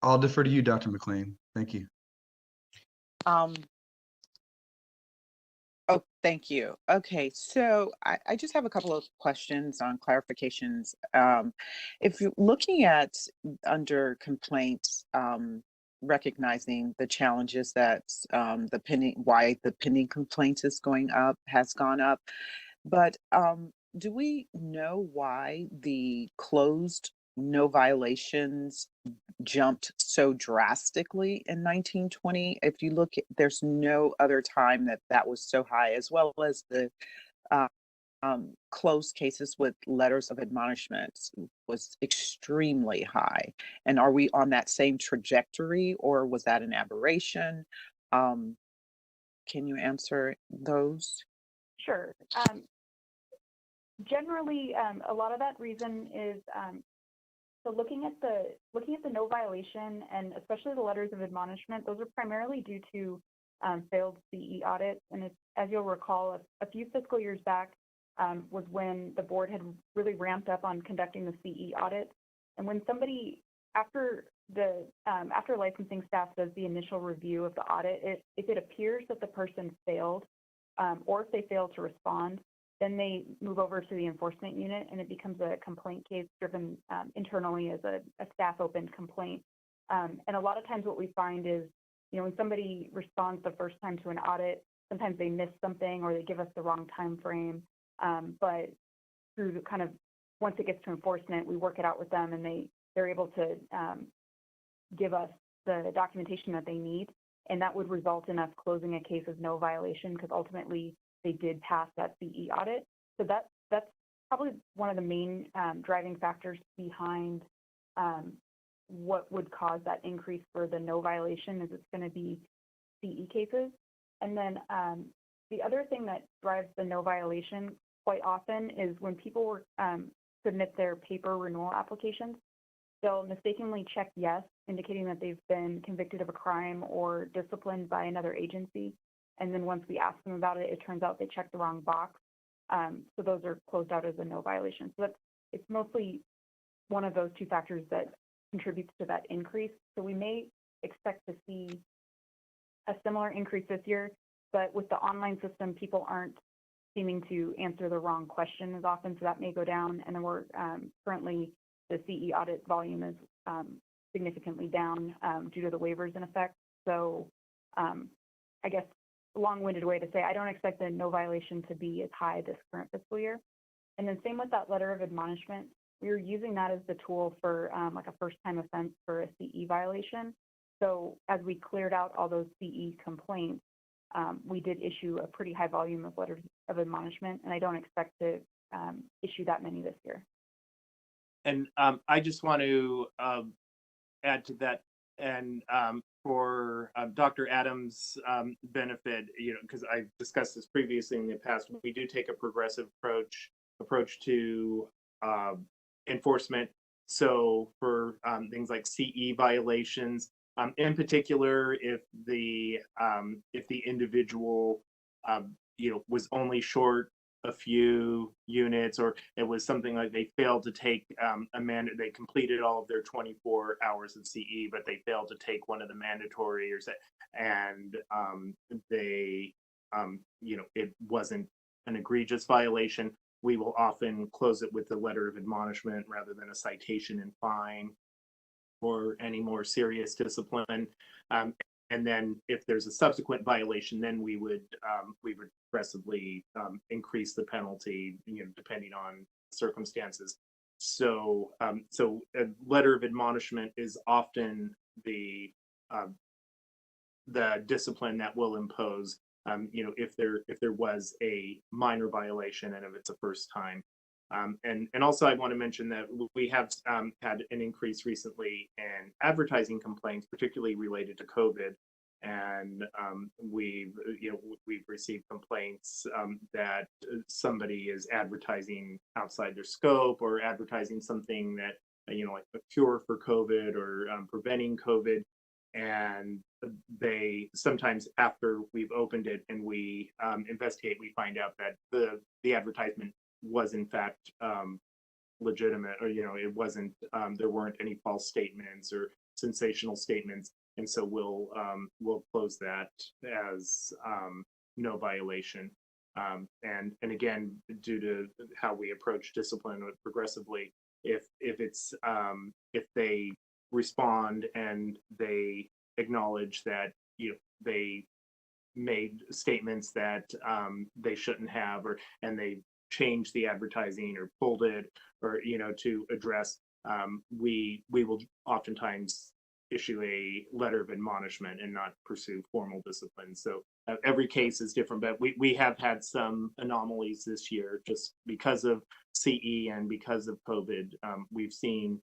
I'll defer to you, Dr. McLean. Thank you. Oh, thank you. Okay, so I just have a couple of questions on clarifications. If you're looking at under complaints, recognizing the challenges that why the pending complaints has gone up, but do we know why the closed no violations jumped so drastically in 1920? If you look, there's no other time that was so high, as well as the closed cases with letters of admonishment was extremely high. And are we on that same trajectory, or was that an aberration? Can you answer those? Sure. Generally, a lot of that reason is so looking at the no violation, and especially the letters of admonishment, those are primarily due to failed CE audits. And it's, as you'll recall, a few fiscal years back was when the board had really ramped up on conducting the CE audit. And when somebody, after licensing staff does the initial review of the audit, if it appears that the person failed, or if they fail to respond, then they move over to the enforcement unit, and it becomes a complaint case driven internally as a staff opened complaint. And a lot of times what we find is, when somebody responds the first time to an audit, sometimes they miss something or they give us the wrong time frame. But through the kind of, once it gets to enforcement, we work it out with them, and they're able to give us the documentation that they need. And that would result in us closing a case as no violation, because ultimately they did pass that CE audit. So that's probably one of the main driving factors behind what would cause that increase for the no violation, is it's going to be CE cases. And then the other thing that drives the no violation quite often is when people submit their paper renewal applications, they'll mistakenly check yes, indicating that they've been convicted of a crime or disciplined by another agency. And then once we ask them about it, it turns out they checked the wrong box. So those are closed out as a no violation. So it's mostly one of those two factors that contributes to that increase. So we may expect to see a similar increase this year, but with the online system, people aren't seeming to answer the wrong question as often, so that may go down. And then we're currently, the CE audit volume is significantly down due to the waivers in effect. So I guess long-winded way to say, I don't expect the no violation to be as high this current fiscal year. And then same with that letter of admonishment, we were using that as the tool for like a first-time offense for a CE violation. So as we cleared out all those CE complaints, we did issue a pretty high volume of letters of admonishment, and I don't expect to issue that many this year. And I just want to add to that, and for Dr. Adams' benefit, because I've discussed this previously in the past, we do take a progressive approach to enforcement. So for things like CE violations, in particular, if the individual was only short a few units, or it was something like they failed to take they completed all of their 24 hours of CE, but they failed to take one of the mandatory, and they, it wasn't an egregious violation. We will often close it with a letter of admonishment rather than a citation and fine or any more serious discipline. And then if there's a subsequent violation, then we would progressively increase the penalty, depending on circumstances. So a letter of admonishment is often the discipline that will impose, if there was a minor violation and if it's a first time. And also I want to mention that we have had an increase recently in advertising complaints, particularly related to COVID. And we've received complaints that somebody is advertising outside their scope, or advertising something that, like a cure for COVID, or preventing COVID. And they sometimes, after we've opened it and we investigate, we find out that the advertisement was in fact legitimate, or it wasn't, there weren't any false statements or sensational statements, and so we'll close that as no violation. And again, due to how we approach discipline progressively, if they respond and they acknowledge that they made statements that they shouldn't have, and they changed the advertising or pulled it, or to address, we will oftentimes issue a letter of admonishment and not pursue formal discipline. So every case is different, but we have had some anomalies this year just because of CE and because of COVID. We've seen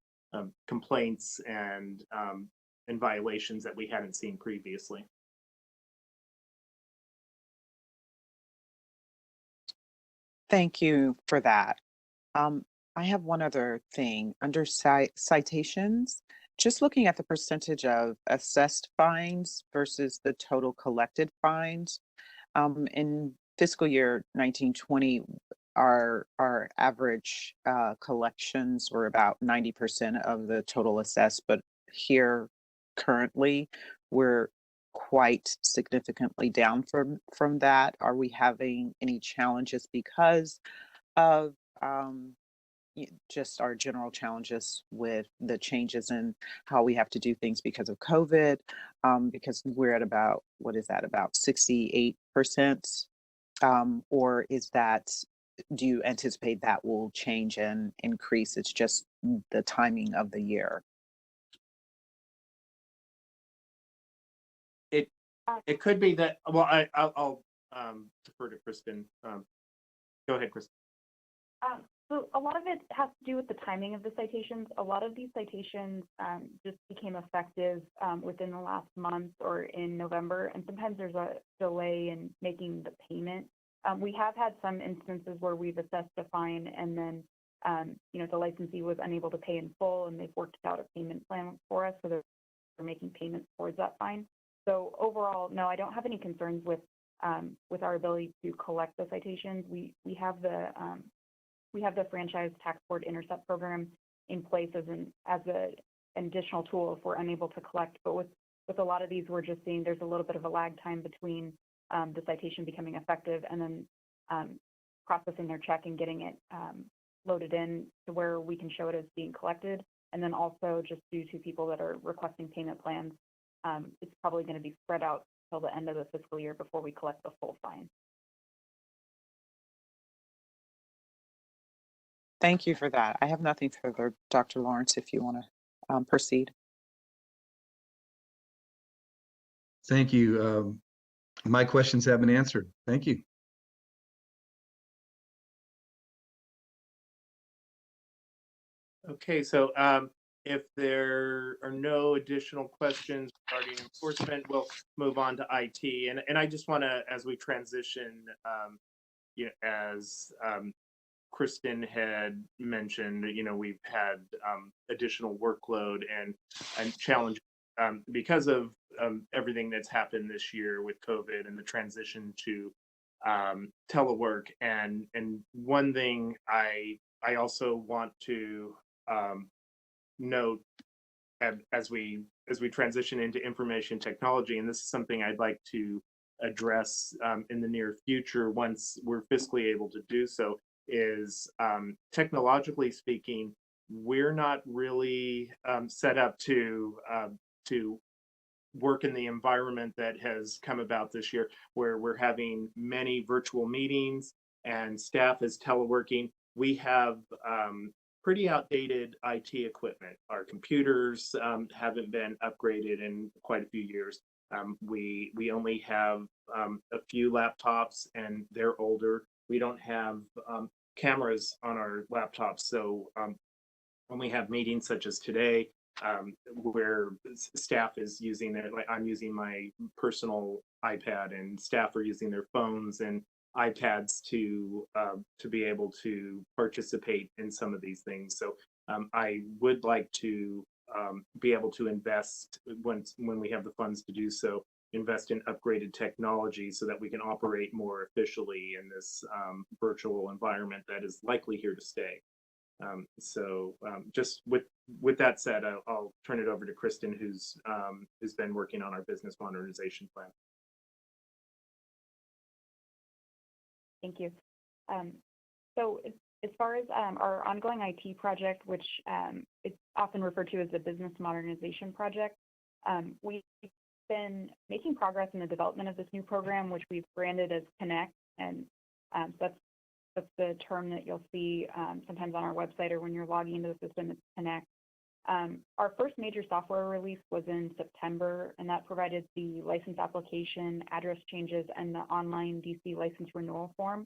complaints and violations that we hadn't seen previously. Thank you for that. I have one other thing under citations. Just looking at the percentage of assessed fines versus the total collected fines. In fiscal year 1920, our average collections were about 90% of the total assessed, but here currently we're quite significantly down from that. Are we having any challenges because of just our general challenges with the changes in how we have to do things because of COVID? Because we're at about, what is that, about 68%? Or is that, do you anticipate that will change and increase? It's just the timing of the year. It could be that, well, I'll defer to Kristen. Go ahead, Kristen. So a lot of it has to do with the timing of the citations. A lot of these citations just became effective within the last month or in November, and sometimes there's a delay in making the payment. We have had some instances where we've assessed a fine and then the licensee was unable to pay in full, and they've worked out a payment plan for us, so they're making payments towards that fine. So overall, no, I don't have any concerns with our ability to collect the citations. We have the franchise tax board intercept program in place as an additional tool if we're unable to collect. But with a lot of these, we're just seeing there's a little bit of a lag time between the citation becoming effective and then processing their check and getting it loaded in to where we can show it as being collected. And then also just due to people that are requesting payment plans, it's probably going to be spread out till the end of the fiscal year before we collect the full fine. Thank you for that. I have nothing further, Dr. Lawrence, if you want to proceed. Thank you. My questions have been answered. Thank you. Okay, so if there are no additional questions regarding enforcement, we'll move on to IT. And I just want to, as we transition, as Kristen had mentioned, we've had additional workload and challenge because of everything that's happened this year with COVID and the transition to telework. And one thing I also want to note as we transition into information technology, and this is something I'd like to address in the near future once we're fiscally able to do so, is technologically speaking, we're not really set up to work in the environment that has come about this year, where we're having many virtual meetings and staff is teleworking. We have pretty outdated IT equipment. Our computers haven't been upgraded in quite a few years. We only have a few laptops and they're older. We don't have cameras on our laptops. So when we have meetings such as today, where staff is using their, like I'm using my personal iPad and staff are using their phones and iPads to be able to participate in some of these things. So I would like to be able to invest when we have the funds to do so, invest in upgraded technology so that we can operate more efficiently in this virtual environment that is likely here to stay. Just with that said, I'll turn it over to Kristen, who's been working on our business modernization plan. Thank you. So as far as our ongoing IT project, which it's often referred to as the business modernization project, we've been making progress in the development of this new program, which we've branded as Connect, and that's the term that you'll see sometimes on our website or when you're logging into the system. It's Connect. Our first major software release was in September, and that provided the license application, address changes, and the online DC license renewal form.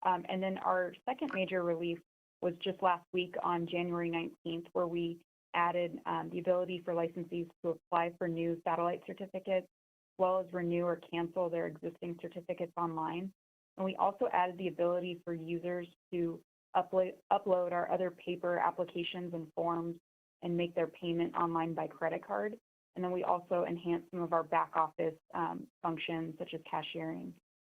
And then our second major release was just last week on January 19th, where we added the ability for licensees to apply for new satellite certificates, as well as renew or cancel their existing certificates online. And we also added the ability for users to upload our other paper applications and forms and make their payment online by credit card. And then we also enhanced some of our back office functions, such as cashiering.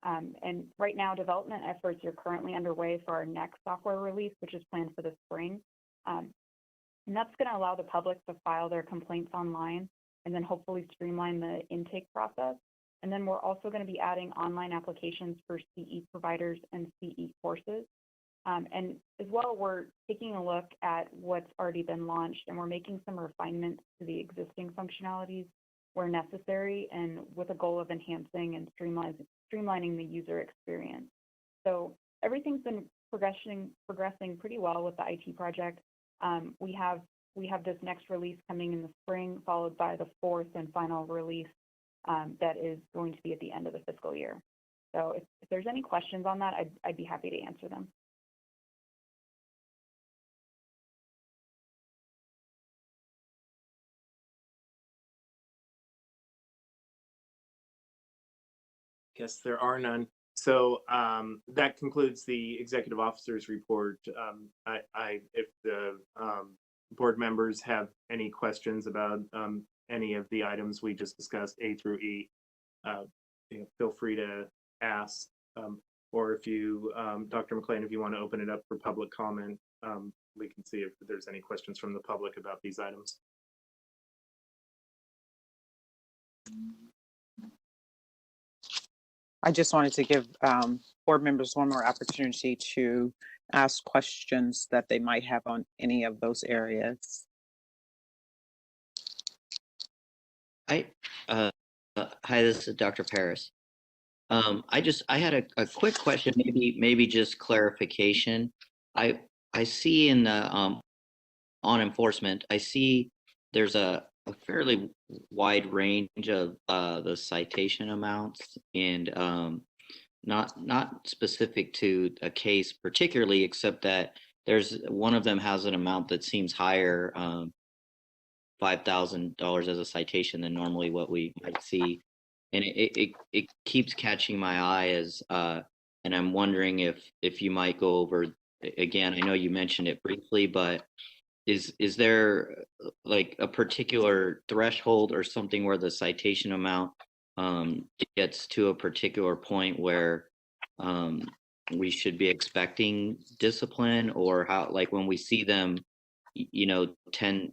And right now, development efforts are currently underway for our next software release, which is planned for the spring. And that's going to allow the public to file their complaints online and then hopefully streamline the intake process. And then we're also going to be adding online applications for CE providers and CE courses. And as well, we're taking a look at what's already been launched, and we're making some refinements to the existing functionalities where necessary, and with a goal of enhancing and streamlining the user experience. So everything's been progressing pretty well with the IT project. We have this next release coming in the spring, followed by the fourth and final release that is going to be at the end of the fiscal year. So if there's any questions on that, I'd be happy to answer them. Guess there are none. So that concludes the executive officer's report. If the board members have any questions about any of the items we just discussed, A through E, feel free to ask. Or if you, Dr. McLean, if you want to open it up for public comment, we can see if there's any questions from the public about these items. I just wanted to give board members one more opportunity to ask questions that they might have on any of those areas. Hi, this is Dr. Paris. I had a quick question, maybe just clarification. I see in the on enforcement, I see there's a fairly wide range of the citation amounts, and not specific to a case particularly, except that there's one of them has an amount that seems higher, $5,000 as a citation than normally what we might see, and it keeps catching my eye as and I'm wondering if you might go over again. I know you mentioned it briefly, but is there like a particular threshold or something where the citation amount gets to a particular point where we should be expecting discipline, or how, like when we see them, 10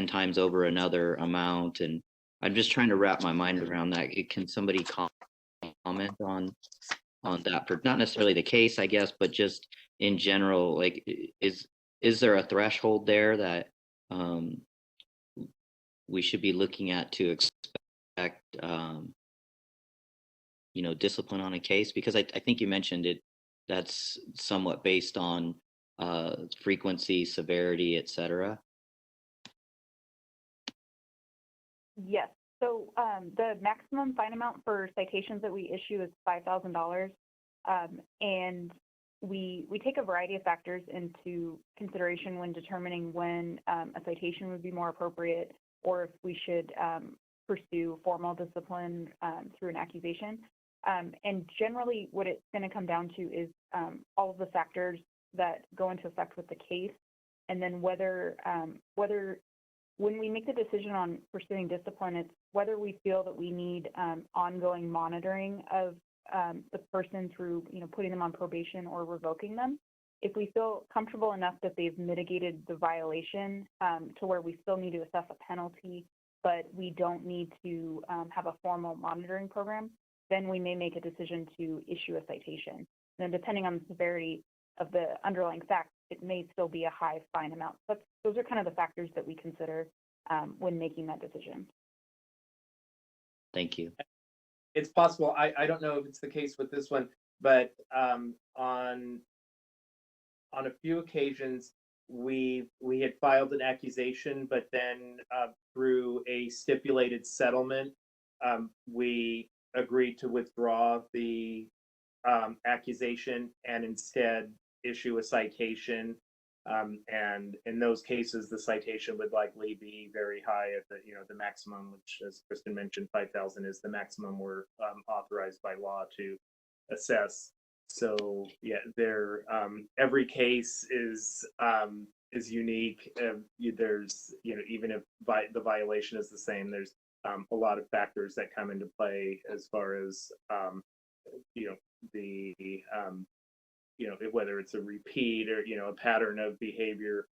times over another amount. And I'm just trying to wrap my mind around that. Can somebody comment on that, for not necessarily the case, I guess, but just in general, like, is there a threshold there that we should be looking at to expect discipline on a case? Because I think you mentioned it, that's somewhat based on frequency, severity, etc. Yes. So the maximum fine amount for citations that we issue is $5,000, and we take a variety of factors into consideration when determining when a citation would be more appropriate, or if we should pursue formal discipline through an accusation. And generally, what it's going to come down to is all of the factors that go into effect with the case, and then whether when we make the decision on pursuing discipline, it's whether we feel that we need ongoing monitoring of the person through, putting them on probation or revoking them. If we feel comfortable enough that they've mitigated the violation to where we still need to assess a penalty, but we don't need to have a formal monitoring program, then we may make a decision to issue a citation. And depending on the severity of the underlying facts, it may still be a high fine amount. But those are kind of the factors that we consider when making that decision. Thank you. It's possible. I don't know if it's the case with this one, but on a few occasions we had filed an accusation, but then through a stipulated settlement, we agreed to withdraw the accusation and instead issue a citation. And in those cases, the citation would likely be very high at the maximum, which, as Kristen mentioned, 5,000 is the maximum we're authorized by law to assess. So yeah, every case is unique. There's even if the violation is the same, there's a lot of factors that come into play as far as whether it's a repeat or a pattern of behavior,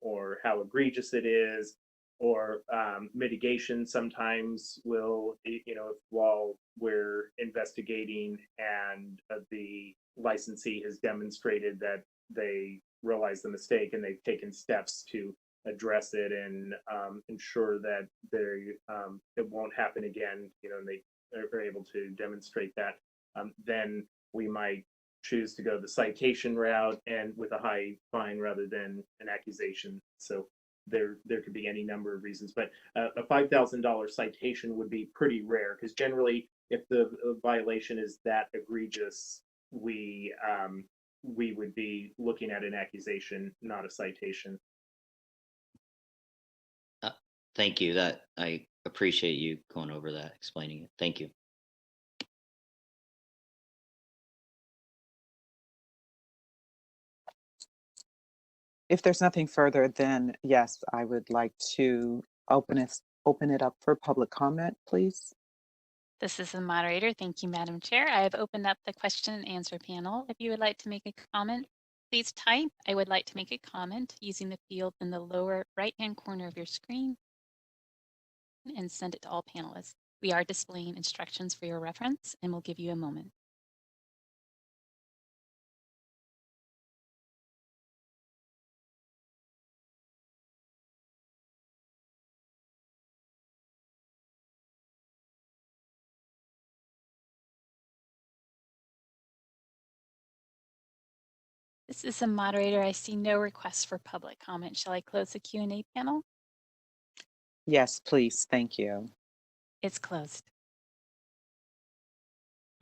or how egregious it is, or mitigation sometimes will, while we're investigating and the licensee has demonstrated that they realize the mistake and they've taken steps to address it and ensure that it won't happen again, and they are able to demonstrate that, then we might choose to go the citation route and with a high fine rather than an accusation. So there could be any number of reasons, but a $5,000 citation would be pretty rare, because generally if the violation is that egregious, we would be looking at an accusation, not a citation. Thank you. That I appreciate you going over that, explaining it. Thank you. If there's nothing further, then yes, I would like to open it up for public comment, please. This is the moderator. Thank you, Madam Chair. I have opened up the question and answer panel. If you would like to make a comment, please type "I would like to make a comment" using the field in the lower right-hand corner of your screen and send it to all panelists. We are displaying instructions for your reference, and we'll give you a moment. This is the moderator. I see no requests for public comment. Shall I close the Q&A panel? Yes, please. Thank you. It's closed.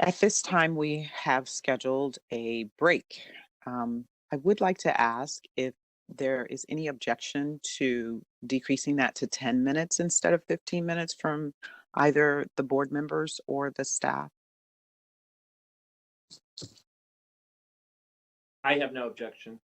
At this time, we have scheduled a break. I would like to ask if there is any objection to decreasing that to 10 minutes instead of 15 minutes from either the board members or the staff. I have no objection.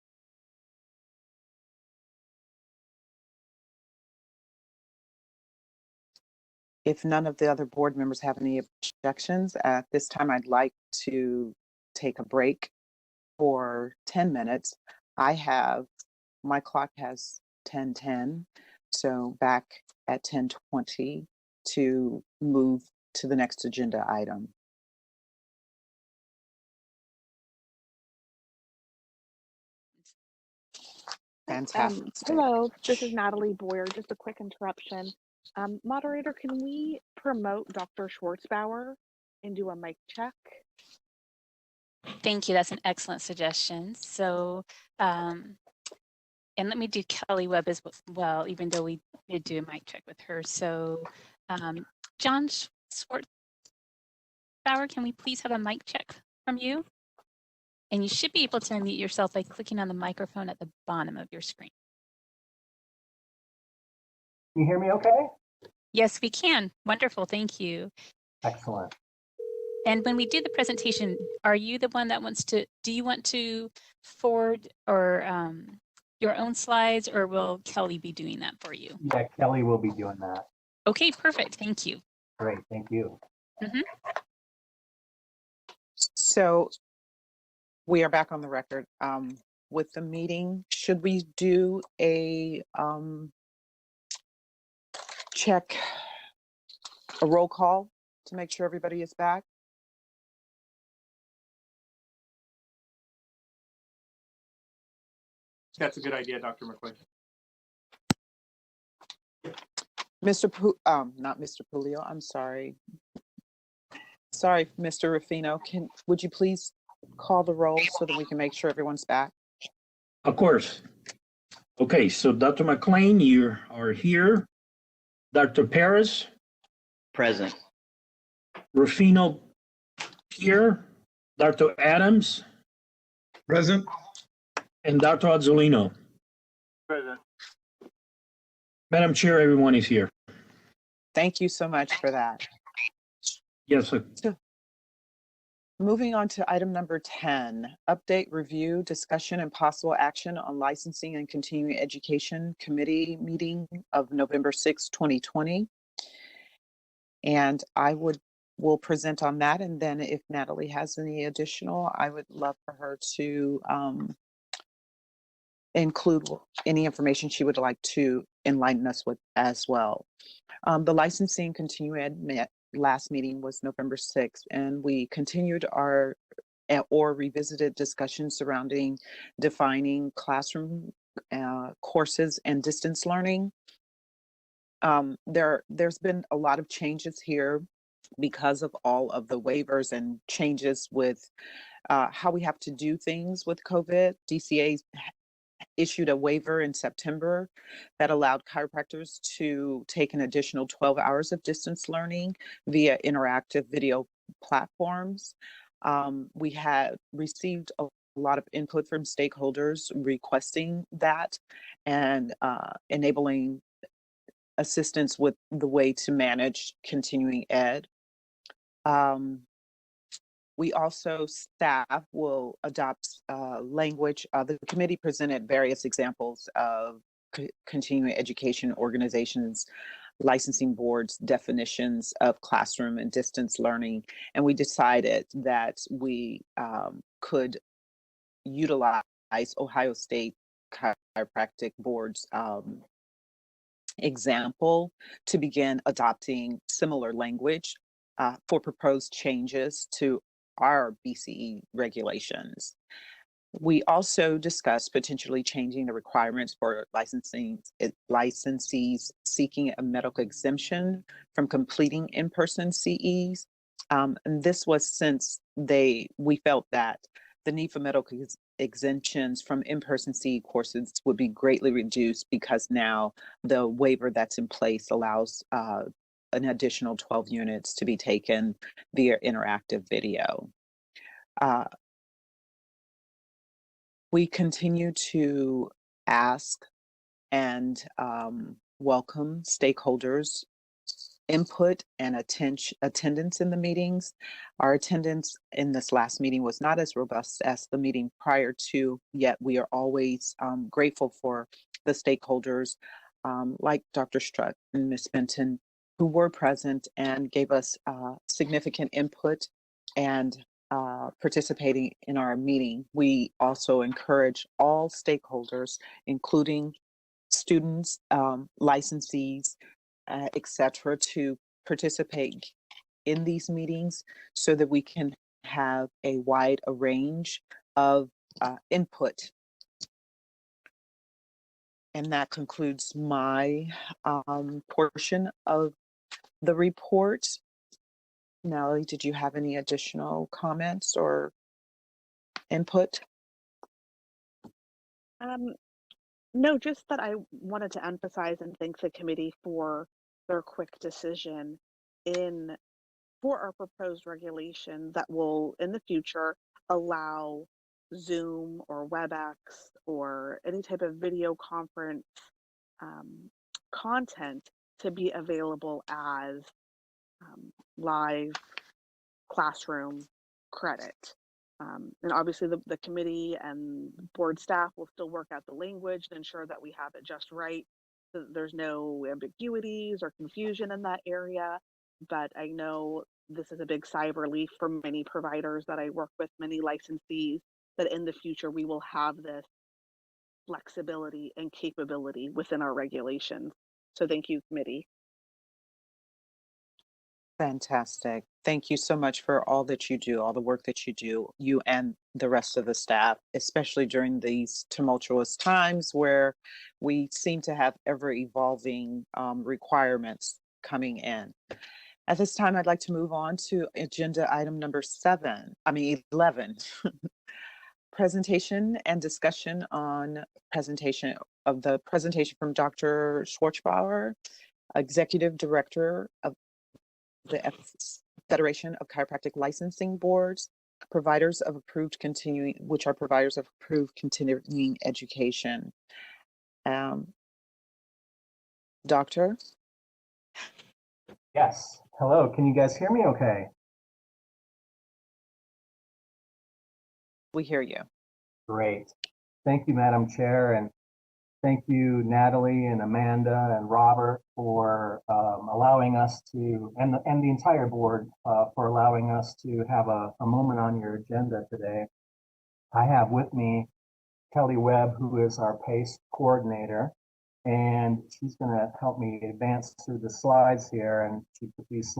If none of the other board members have any objections, at this time, I'd like to take a break for 10 minutes. My clock has 10:10, so back at 10:20 to move to the next agenda item. Fantastic. Hello, this is Natalie Boyer. Just a quick interruption. Moderator, can we promote Dr. Schwartzbauer and do a mic check? Thank you. That's an excellent suggestion. So, and let me do Kelly Webb as well, even though we did do a mic check with her. So, John Schwartzbauer, can we please have a mic check from you? And you should be able to unmute yourself by clicking on the microphone at the bottom of your screen. Can you hear me okay? Yes, we can. Wonderful. Thank you. Excellent. And when we do the presentation, are you the one that do you want to forward or your own slides, or will Kelly be doing that for you? Yeah, Kelly will be doing that. Okay, perfect. Thank you. Great, thank you. Mm-hmm. So we are back on the record with the meeting. Should we do a roll call to make sure everybody is back? That's a good idea, Dr. McClain. Not Mr. Pulio, I'm sorry. Sorry, Mr. Ruffino. Would you please call the roll so that we can make sure everyone's back? Of course. Okay, so Dr. McClain, you are here. Dr. Paris, Present. Rufino here, Dr. Adams, Present. and Dr. Azzolino. Present. Madam Chair, everyone is here. Thank you so much for that. Yes, sir. So, moving on to item number 10, update, review, discussion, and possible action on licensing and continuing education committee meeting of November 6, 2020. And I will present on that. And then if Natalie has any additional, I would love for her to include any information she would like to enlighten us with as well. The licensing continuing ed last meeting was November 6th, and we continued or revisited discussions surrounding defining classroom courses and distance learning. There's been a lot of changes here because of all of the waivers and changes with how we have to do things with COVID. DCA issued a waiver in September that allowed chiropractors to take an additional 12 hours of distance learning via interactive video platforms. We had received a lot of input from stakeholders requesting that and enabling assistance with the way to manage continuing ed. We also, staff will adopt language. The committee presented various examples of continuing education organizations, licensing boards, definitions of classroom and distance learning. And we decided that we could utilize Ohio State Chiropractic Board's example to begin adopting similar language for proposed changes to our BCE regulations. We also discussed potentially changing the requirements for licensees seeking a medical exemption from completing in-person CEs. And this was since we felt that the need for medical exemptions from in-person CE courses would be greatly reduced because now the waiver that's in place allows an additional 12 units to be taken via interactive video. We continue to ask and welcome stakeholders' input and attendance in the meetings. Our attendance in this last meeting was not as robust as the meeting prior to, yet we are always grateful for the stakeholders like Dr. Strutt and Ms. Benton, who were present and gave us significant input and participating in our meeting. We also encourage all stakeholders, including students, licensees, etc., to participate in these meetings so that we can have a wide range of input. And that concludes my portion of the report. Natalie, did you have any additional comments or input? No, just that I wanted to emphasize and thank the committee for their quick decision for our proposed regulation that will in the future allow Zoom or WebEx or any type of video conference content to be available as live classroom credit. And obviously the committee and board staff will still work out the language to ensure that we have it just right, so that there's no ambiguities or confusion in that area. But I know this is a big sigh of relief for many providers that I work with, many licensees, that in the future we will have this flexibility and capability within our regulations. So thank you, committee. Fantastic. Thank you so much for all that you do, all the work that you do, you and the rest of the staff, especially during these tumultuous times where we seem to have ever evolving requirements coming in. At this time, I'd like to move on to agenda item number 11. Presentation and discussion on presentation from Dr. Schwartzbauer, Executive Director of the Federation of Chiropractic Licensing Boards, providers of approved continuing education. Doctor? Yes. Hello. Can you guys hear me okay? We hear you. Great. Thank you, Madam Chair, and thank you, Natalie and Amanda and Robert, for allowing us to, and the entire board, for allowing us to have a moment on your agenda today. I have with me Kelly Webb, who is our PACE coordinator, and she's going to help me advance through the slides here, and she put these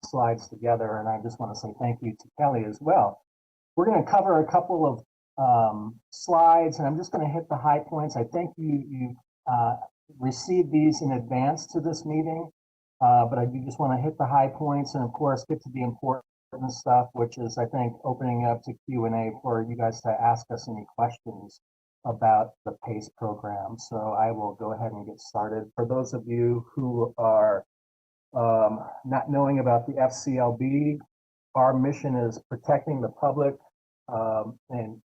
slides together, and I just want to say thank you to Kelly as well. We're going to cover a couple of slides, and I'm just going to hit the high points. I think you received these in advance to this meeting, but I do just want to hit the high points and, of course, get to the important stuff, which is, I think, opening up to Q&A for you guys to ask us any questions about the PACE program. So I will go ahead and get started. For those of you who are not knowing about the FCLB, our mission is protecting the public and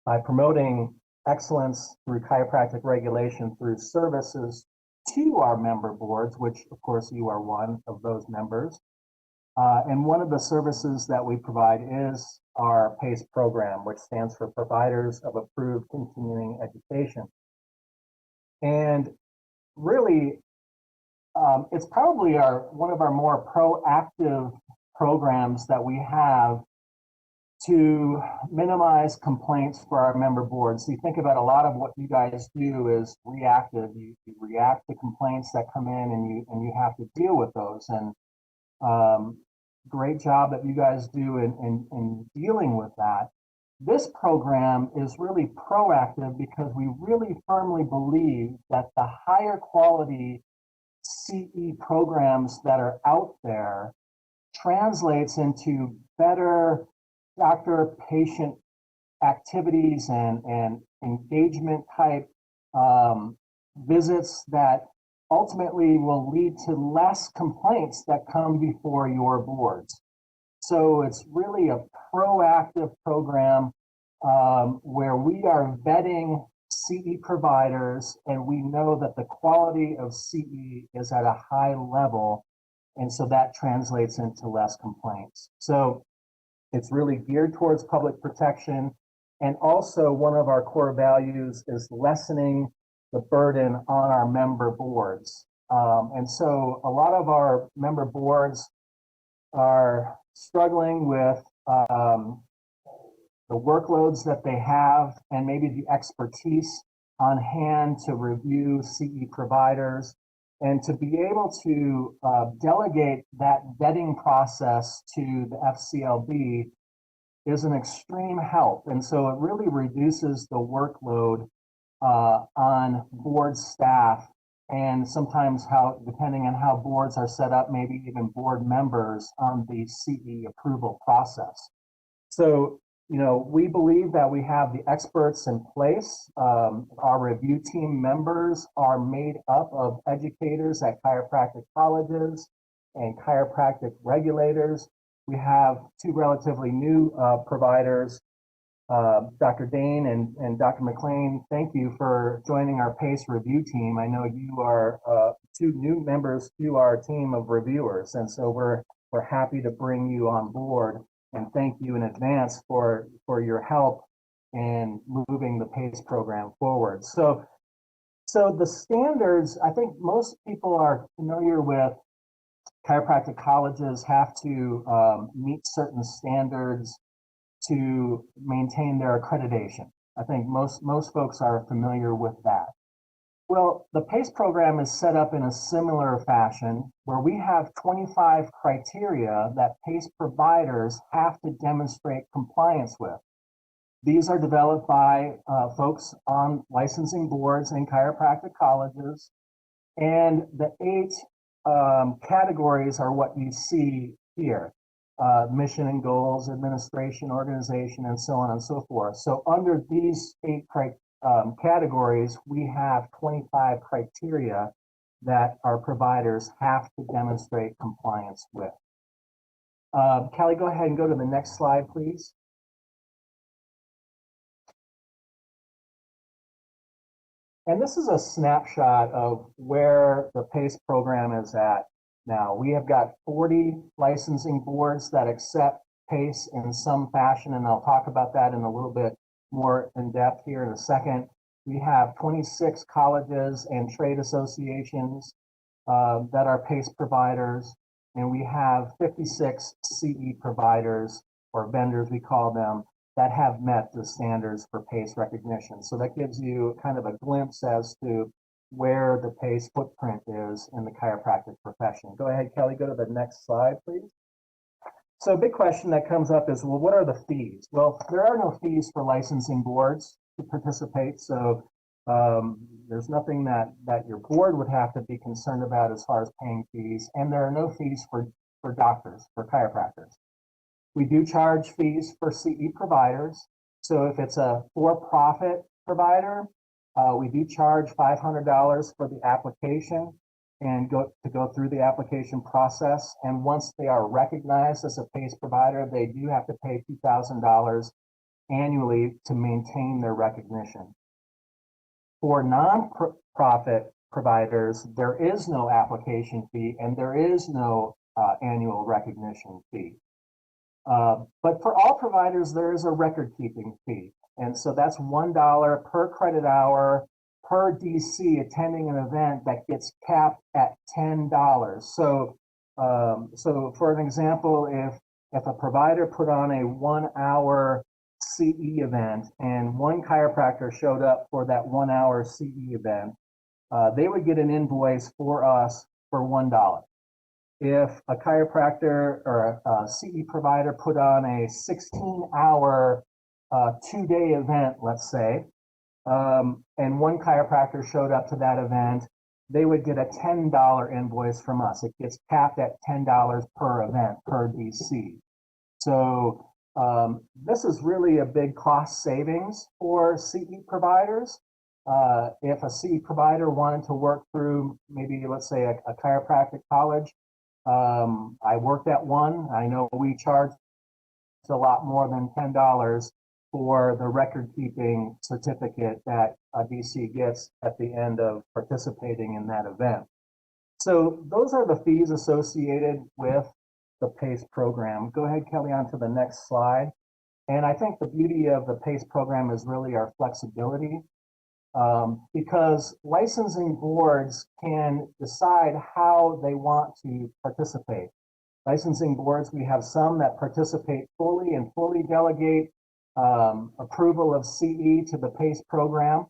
by promoting excellence through chiropractic regulation through services to our member boards, which of course you are one of those members. And one of the services that we provide is our PACE program, which stands for Providers of Approved Continuing Education. And really, it's probably one of our more proactive programs that we have to minimize complaints for our member boards. So you think about a lot of what you guys do is reactive. You react to complaints that come in, and you have to deal with those. And great job that you guys do in dealing with that. This program is really proactive because we really firmly believe that the higher quality CE programs that are out there translates into better doctor-patient activities and engagement type visits that ultimately will lead to less complaints that come before your boards. So it's really a proactive program where we are vetting CE providers, and we know that the quality of CE is at a high level, and so that translates into less complaints. So it's really geared towards public protection, and also one of our core values is lessening the burden on our member boards. And so a lot of our member boards are struggling with the workloads that they have, and maybe the expertise on hand to review CE providers, and to be able to delegate that vetting process to the FCLB is an extreme help. And so it really reduces the workload on board staff, and sometimes how, depending on how boards are set up, maybe even board members on the CE approval process. So, you know, we believe that we have the experts in place. Our review team members are made up of educators at chiropractic colleges and chiropractic regulators. We have two relatively new providers, Dr. Dane and Dr. McLean. Thank you for joining our PACE review team. I know you are two new members to our team of reviewers, and so we're happy to bring you on board. And thank you in advance for your help in moving the PACE program forward. So the standards, I think most people are familiar with. Chiropractic colleges have to meet certain standards to maintain their accreditation. I think most folks are familiar with that. Well, the PACE program is set up in a similar fashion where we have 25 criteria that PACE providers have to demonstrate compliance with. These are developed by folks on licensing boards and chiropractic colleges. And the 8 categories are what you see here. Mission and goals, administration, organization, and so on and so forth. So under these 8 categories, we have 25 criteria that our providers have to demonstrate compliance with. Kelly, go ahead and go to the next slide, please. And this is a snapshot of where the PACE program is at now. We have got 40 licensing boards that accept PACE in some fashion, and I'll talk about that in a little bit more in depth here in a second. We have 26 colleges and trade associations that are PACE providers, and we have 56 CE providers, or vendors we call them, that have met the standards for PACE recognition. So that gives you kind of a glimpse as to where the PACE footprint is in the chiropractic profession. Go ahead, Kelly, go to the next slide, please. So a big question that comes up is, well, what are the fees? Well, there are no fees for licensing boards to participate. So there's nothing that your board would have to be concerned about as far as paying fees. And there are no fees for doctors, for chiropractors. We do charge fees for CE providers. So if it's a for-profit provider, we do charge $500 for the application and go through the application process. And once they are recognized as a PACE provider, they do have to pay $2,000 annually to maintain their recognition. For non-profit providers, there is no application fee and there is no annual recognition fee. But for all providers, there is a record-keeping fee. And so that's $1 per credit hour per DC attending an event that gets capped at $10. So for an example, if a provider put on a 1-hour CE event and one chiropractor showed up for that 1-hour CE event, they would get an invoice for us for $1. If a chiropractor or a CE provider put on a 16-hour 2-day event, let's say, and one chiropractor showed up to that event, they would get a $10 invoice from us. It gets capped at $10 per event, per DC. So this is really a big cost savings for CE providers. If a CE provider wanted to work through maybe, let's say, a chiropractic college, I worked at one. I know we charge a lot more than $10 for the record-keeping certificate that a DC gets at the end of participating in that event. So those are the fees associated with the PACE program. Go ahead, Kelly, on to the next slide. And I think the beauty of the PACE program is really our flexibility, because licensing boards can decide how they want to participate. licensing boards. We have some that participate fully and fully delegate approval of CE to the PACE program,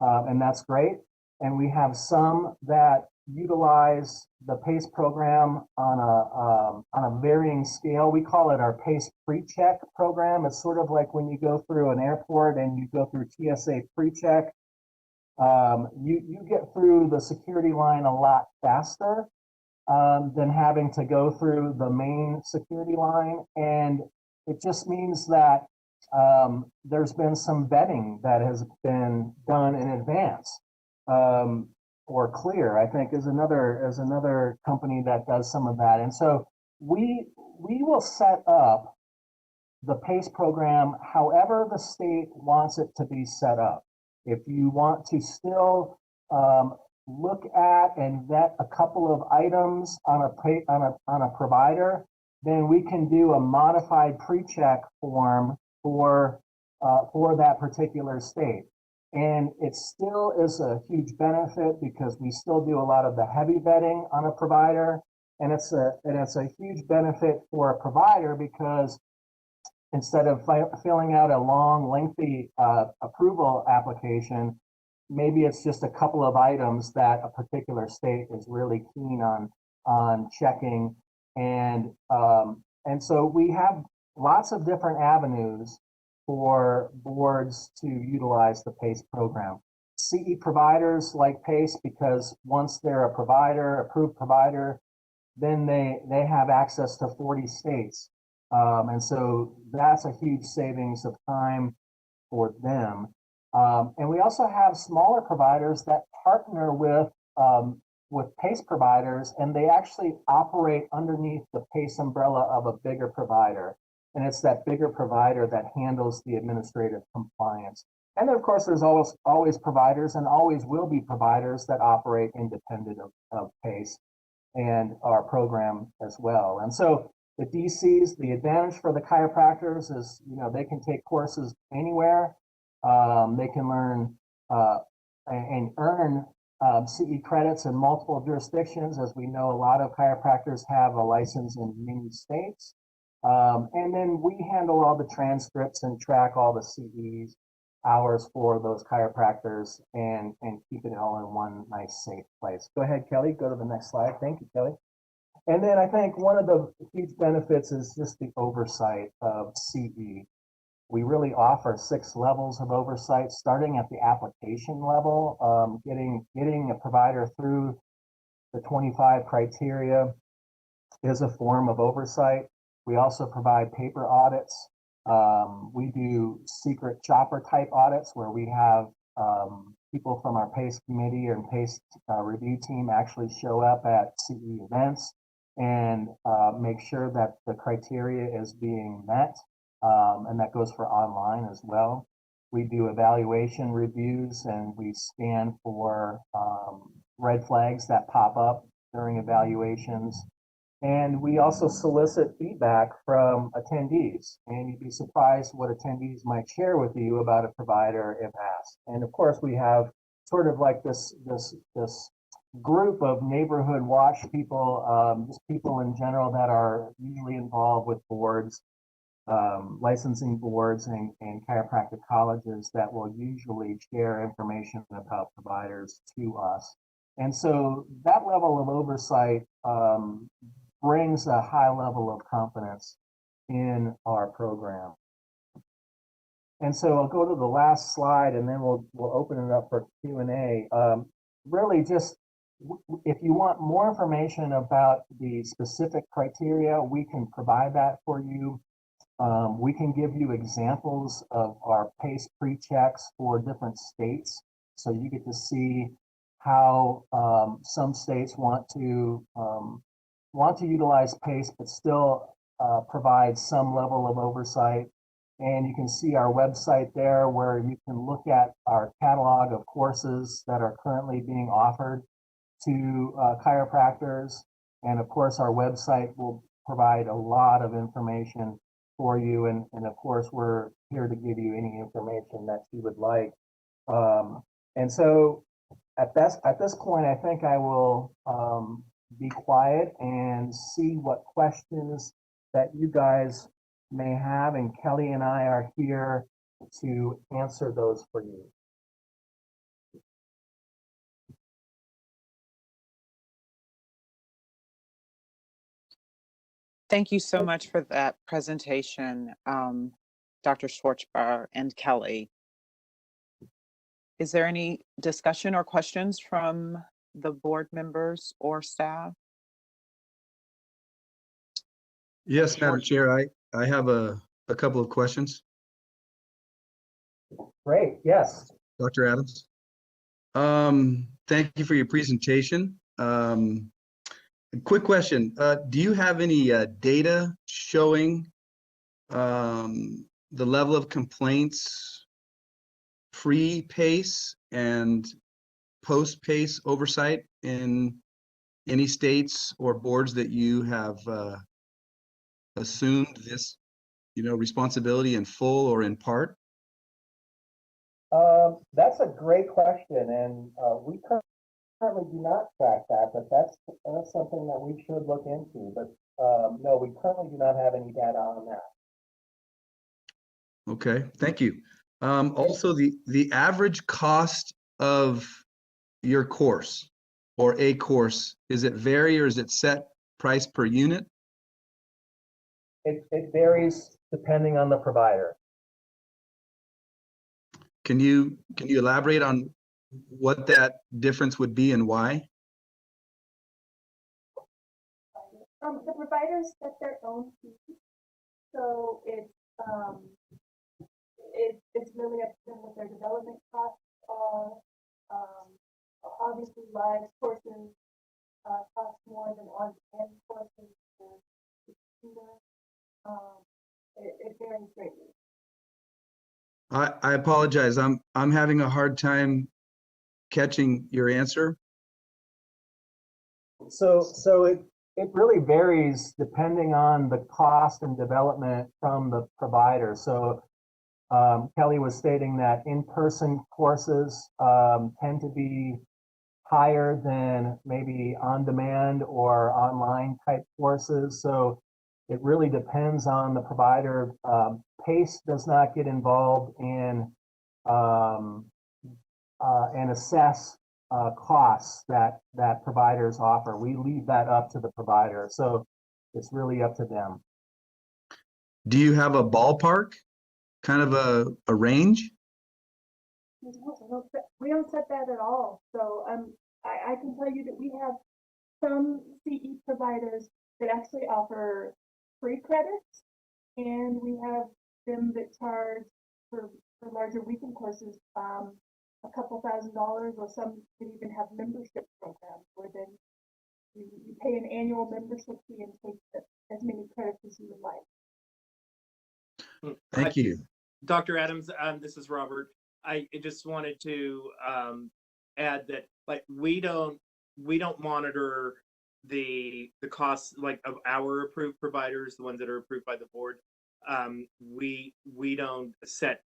and that's great. And we have some that utilize the PACE program on a varying scale. We call it our PACE pre-check program. It's sort of like when you go through an airport and you go through TSA pre-check. You get through the security line a lot faster than having to go through the main security line. And it just means that there's been some vetting that has been done in advance. Or Clear, I think, is another company that does some of that. And so we will set up the PACE program however the state wants it to be set up. If you want to still look at and vet a couple of items on a provider, then we can do a modified pre-check form for that particular state. And it still is a huge benefit because we still do a lot of the heavy vetting on a provider, and it's a huge benefit for a provider because instead of filling out a long, lengthy approval application, maybe it's just a couple of items that a particular state is really keen on checking, and so we have lots of different avenues for boards to utilize the PACE program. CE providers like PACE because once they're a provider, approved provider, then they have access to 40 states. And so that's a huge savings of time for them. And we also have smaller providers that partner with PACE providers, and they actually operate underneath the PACE umbrella of a bigger provider. And it's that bigger provider that handles the administrative compliance. And then, of course, there's always providers and always will be providers that operate independent of PACE and our program as well. And so the DCs, the advantage for the chiropractors is, they can take courses anywhere. They can learn and earn CE credits in multiple jurisdictions. As we know, a lot of chiropractors have a license in many states. And then we handle all the transcripts and track all the CEs hours for those chiropractors and keep it all in one nice, safe place. Go ahead, Kelly. Go to the next slide. Thank you, Kelly. And then I think one of the huge benefits is just the oversight of CE. We really offer 6 levels of oversight, starting at the application level, getting a provider through the 25 criteria is a form of oversight. We also provide paper audits. We do secret shopper type audits where we have people from our PACE committee and PACE review team actually show up at CE events and make sure that the criteria is being met. And that goes for online as well. We do evaluation reviews and we scan for red flags that pop up during evaluations. And we also solicit feedback from attendees, and you'd be surprised what attendees might share with you about a provider if asked. And of course, we have sort of like this group of neighborhood watch people, just people in general that are usually involved with boards, licensing boards and chiropractic colleges that will usually share information about providers to us. And so that level of oversight brings a high level of confidence in our program. And so I'll go to the last slide and then we'll open it up for Q&A. Really just, if you want more information about the specific criteria, we can provide that for you. We can give you examples of our PACE pre-checks for different states. So you get to see how some states want to utilize PACE, but still provide some level of oversight. And you can see our website there where you can look at our catalog of courses that are currently being offered to chiropractors. And of course, our website will provide a lot of information for you. And of course, we're here to give you any information that you would like. And so at this point, I think I will be quiet and see what questions that you guys may have, and Kelly and I are here to answer those for you. Thank you so much for that presentation, Dr. Schwartzbar and Kelly. Is there any discussion or questions from the board members or staff? Yes, Madam Chair, I have a couple of questions. Great, yes. Dr. Adams. Thank you for your presentation. Quick question. Do you have any data showing the level of complaints pre-PACE and post-PACE oversight in any states or boards that you have assumed this, responsibility in full or in part? That's a great question, and we currently do not track that, but that's something that we should look into. But no, we currently do not have any data on that. Okay, thank you. Also, the average cost of your course or a course, is it vary or is it set price per unit? It varies depending on the provider. Can you elaborate on what that difference would be and why? The providers set their own fees, so it's really up to them what their development costs are. Obviously, live courses cost more than on-demand courses. It varies greatly. I apologize. I'm having a hard time catching your answer. So it really varies depending on the cost and development from the provider. So Kelly was stating that in-person courses tend to be higher than maybe on-demand or online type courses. So it really depends on the provider. PACE does not get involved in and assess costs that providers offer. We leave that up to the provider. So it's really up to them. Do you have a ballpark, kind of a range? We don't set that at all. So I can tell you that we have some CE providers that actually offer free credits, and we have them that charge for larger weekend courses a couple $1,000s, or some that even have membership programs where then you pay an annual membership fee and take as many credits as you would like. Thank you. Dr. Adams, this is Robert. I just wanted to add that we don't monitor the costs of our approved providers, the ones that are approved by the board. We don't set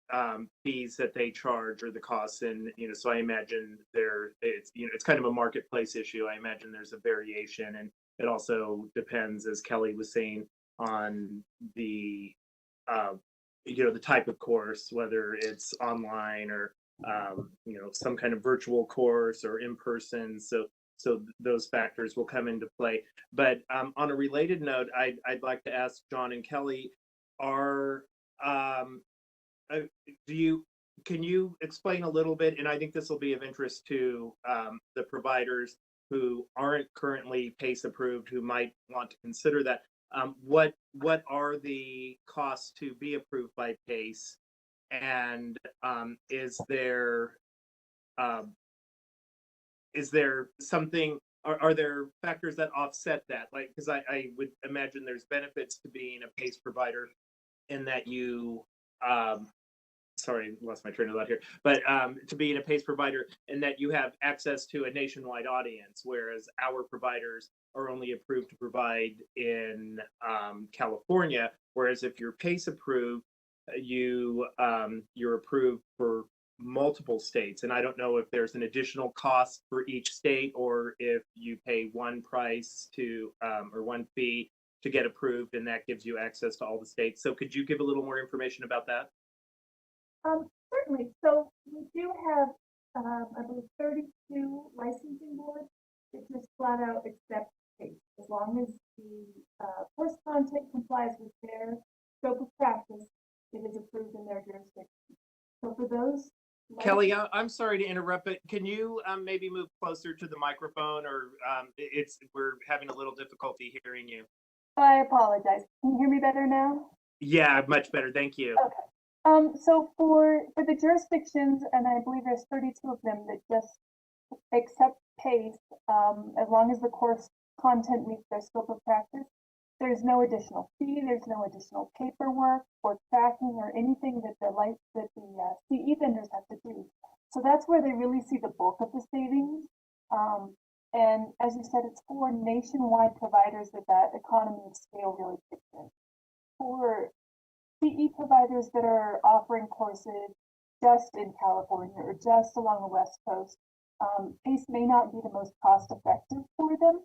fees that they charge or the costs, and so I imagine it's kind of a marketplace issue. I imagine there's a variation, and it also depends, as Kelly was saying, on the the type of course, whether it's online or some kind of virtual course or in person. So those factors will come into play. But on a related note, I'd like to ask John and Kelly, can you explain a little bit, and I think this will be of interest to the providers who aren't currently PACE approved, who might want to consider that. What are the costs to be approved by PACE, and is there something? Are there factors that offset that? Because I would imagine there's benefits to being a PACE provider, in that you sorry, lost my train of thought here. But to being a PACE provider, in that you have access to a nationwide audience, whereas our providers are only approved to provide in California. Whereas if you're PACE approved, you're approved for multiple states, and I don't know if there's an additional cost for each state or if you pay one price to or one fee to get approved, and that gives you access to all the states. So could you give a little more information about that? Certainly. So we do have, I believe, 32 licensing boards that just flat out accept PACE as long as the course content complies with their scope of practice. It is approved in their jurisdiction. So for those, Kelly, I'm sorry to interrupt, but can you maybe move closer to the microphone, or we're having a little difficulty hearing you. I apologize. Can you hear me better now? Yeah, much better. Thank you. Okay. So for the jurisdictions, and I believe there's 32 of them that just accept PACE, as long as the course content meets their scope of practice, there's no additional fee, there's no additional paperwork or tracking or anything that the CE vendors have to do. So that's where they really see the bulk of the savings. And as you said, it's for nationwide providers that economy of scale really kicks in. For CE providers that are offering courses just in California or just along the West Coast, PACE may not be the most cost effective for them,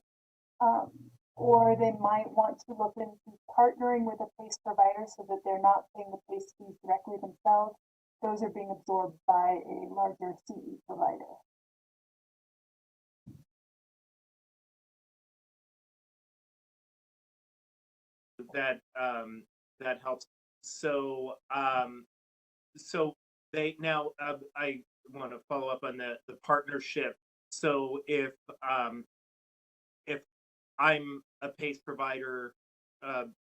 or they might want to look into partnering with a PACE provider so that they're not paying the PACE fees directly themselves. Those are being absorbed by a larger CE provider. That helps. So so they now I want to follow up on the partnership. So if I'm a PACE provider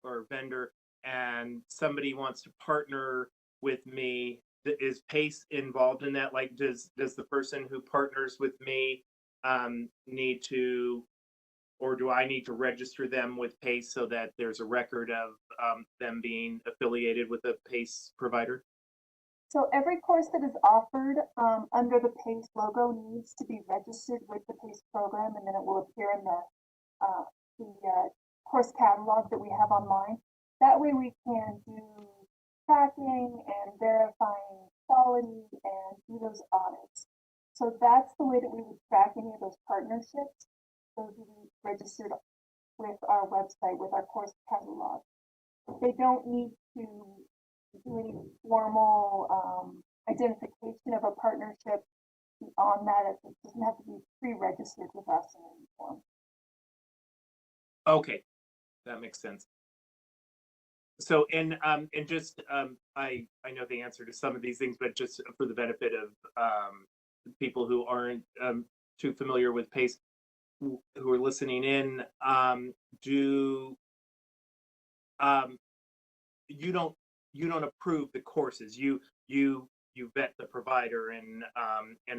or vendor and somebody wants to partner with me, is PACE involved in that? Like, does the person who partners with me need to, or do I need to register them with PACE so that there's a record of them being affiliated with a PACE provider? So every course that is offered under the PACE logo needs to be registered with the PACE program, and then it will appear in the course catalog that we have online. That way we can do tracking and verifying quality and do those audits. So that's the way that we would track any of those partnerships. Those will be registered with our website, with our course catalog. They don't need to do any formal identification of a partnership beyond that. It doesn't have to be pre-registered with us in any form. Okay, that makes sense. So, and just I know the answer to some of these things, but just for the benefit of people who aren't too familiar with PACE, who are listening in, you don't approve the courses. You vet the provider and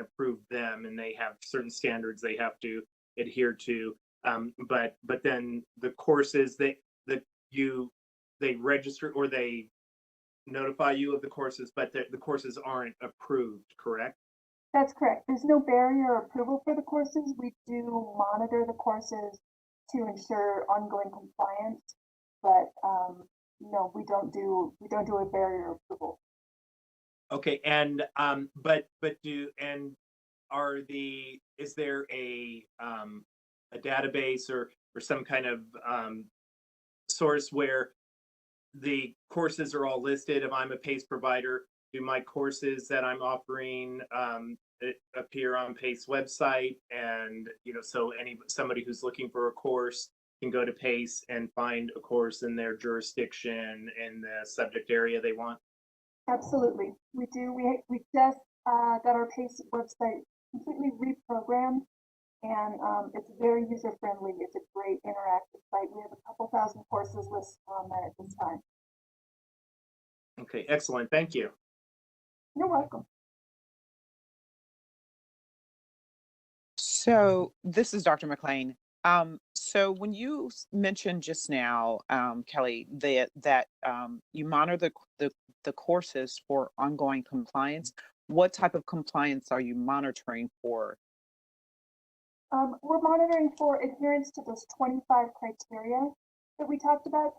approve them, and they have certain standards they have to adhere to. But then the courses they register or they notify you of the courses, but the courses aren't approved, correct? That's correct. There's no barrier or approval for the courses. We do monitor the courses to ensure ongoing compliance, but no, we don't do a barrier approval. Okay, and is there a database or some kind of source where the courses are all listed? If I'm a PACE provider, do my courses that I'm offering appear on PACE website? And so somebody who's looking for a course can go to PACE and find a course in their jurisdiction in the subject area they want? Absolutely, we do. We just got our PACE website completely reprogrammed, and it's very user friendly. It's a great interactive site. We have a couple thousand courses listed on there at this time. Okay, excellent. Thank you. You're welcome. So this is Dr. McLean. So when you mentioned just now, Kelly, that you monitor the courses for ongoing compliance, what type of compliance are you monitoring for? We're monitoring for adherence to those 25 criteria that we talked about.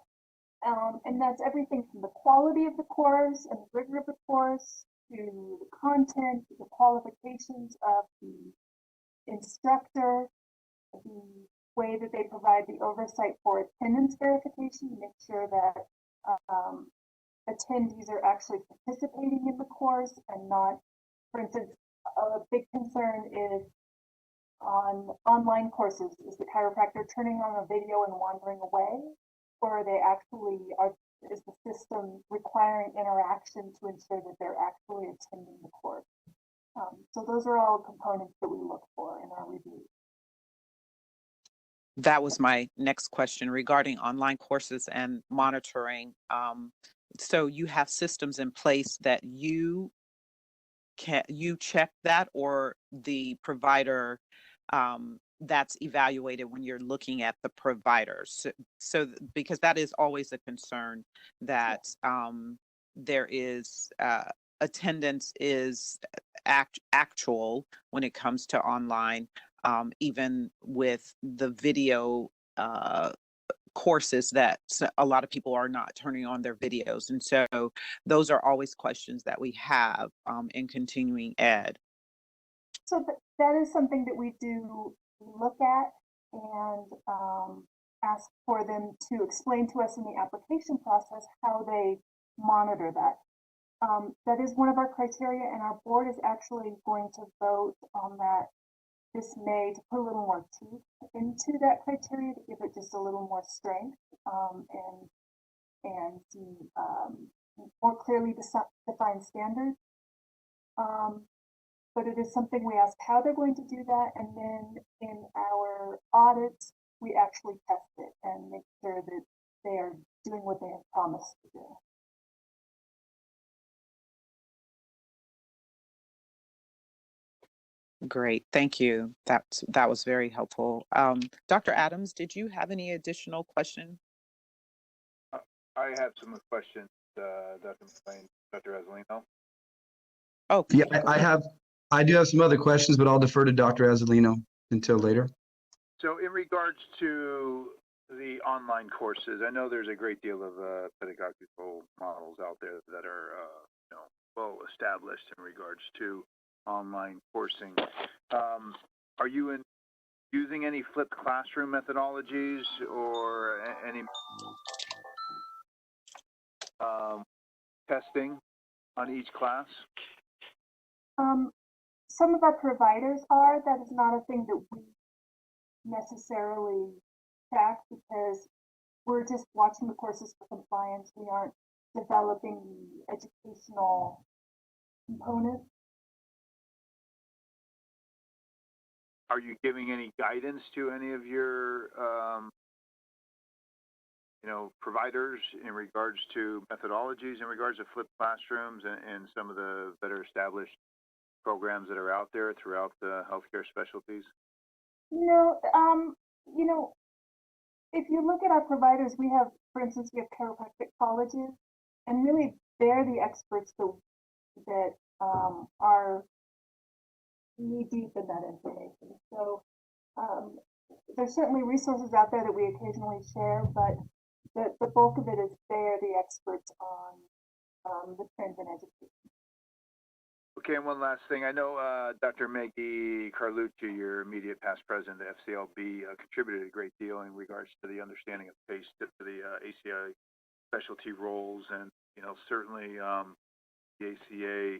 And that's everything from the quality of the course and the rigor of the course to the content, the qualifications of the instructor, the way that they provide the oversight for attendance verification to make sure that attendees are actually participating in the course and not, for instance, a big concern is on online courses. Is the chiropractor turning on a video and wandering away? Or are they actually, is the system requiring interaction to ensure that they're actually attending the course? So those are all components that we look for in our review. That was my next question regarding online courses and monitoring. So you have systems in place that you check that, or the provider that's evaluated when you're looking at the providers. So because that is always a concern, that there is attendance is actual when it comes to online, even with the video courses that a lot of people are not turning on their videos. And so those are always questions that we have in continuing ed. So that is something that we do look at and ask for them to explain to us in the application process how they monitor that. That is one of our criteria, and our board is actually going to vote on that this May to put a little more teeth into that criteria, to give it just a little more strength and more clearly defined standards. But it is something we ask how they're going to do that, and then in our audits, we actually test it and make sure that they are doing what they have promised to do. Great, thank you. That was very helpful. Dr. Adams, did you have any additional questions? I have some questions, Dr. McLean, Dr. Azzolino. Oh, yeah, I do have some other questions, but I'll defer to Dr. Azzolino until later. So in regards to the online courses, I know there's a great deal of pedagogical models out there that are well established in regards to online coursing. Are you using any flipped classroom methodologies or any testing on each class? Some of our providers are. That is not a thing that we necessarily track because we're just watching the courses for compliance. We aren't developing the educational component. Are you giving any guidance to any of your providers in regards to methodologies, in regards to flipped classrooms and some of the better established programs that are out there throughout the healthcare specialties? No, if you look at our providers, we have, for instance, we have chiropractic colleges, and really they're the experts that are knee deep in that information. So there's certainly resources out there that we occasionally share, but the bulk of it is they're the experts on the trends in education. Okay, and one last thing. I know Dr. Maggie Carlucci, your immediate past president of the FCLB, contributed a great deal in regards to the understanding of the ACI specialty roles, and certainly the ACA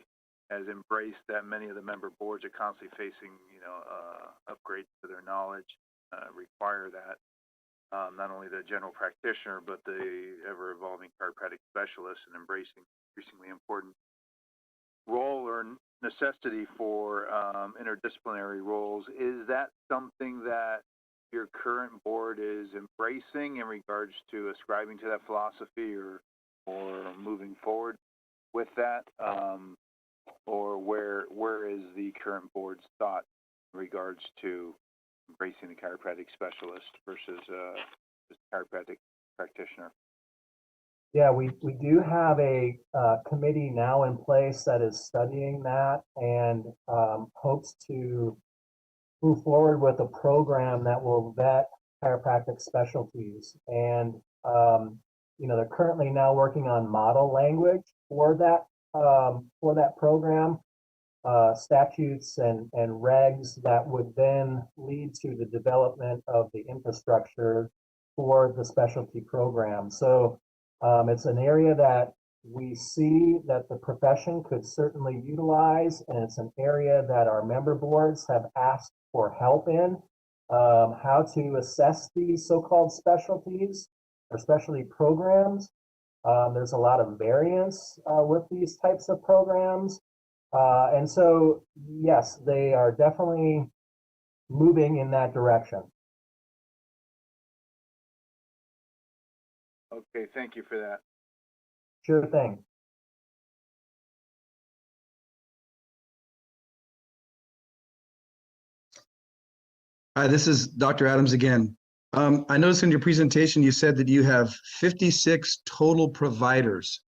has embraced that. Many of the member boards are constantly facing upgrades to their knowledge, require that not only the general practitioner but the ever-evolving chiropractic specialist, and embracing increasingly important role or necessity for interdisciplinary roles. Is that something that your current board is embracing in regards to ascribing to that philosophy, or moving forward with that, or where is the current board's thought in regards to embracing the chiropractic specialist versus the chiropractic practitioner? Yeah, we do have a committee now in place that is studying that and hopes to move forward with a program that will vet chiropractic specialties. And, they're currently now working on model language for that for that program, statutes and regs that would then lead to the development of the infrastructure for the specialty program. So it's an area that we see that the profession could certainly utilize, and it's an area that our member boards have asked for help in, how to assess these so-called specialties or specialty programs. There's a lot of variance with these types of programs. And so, yes, they are definitely moving in that direction. Okay, thank you for that. Sure thing. Hi, this is Dr. Adams again. I noticed in your presentation, you said that you have 56 total providers.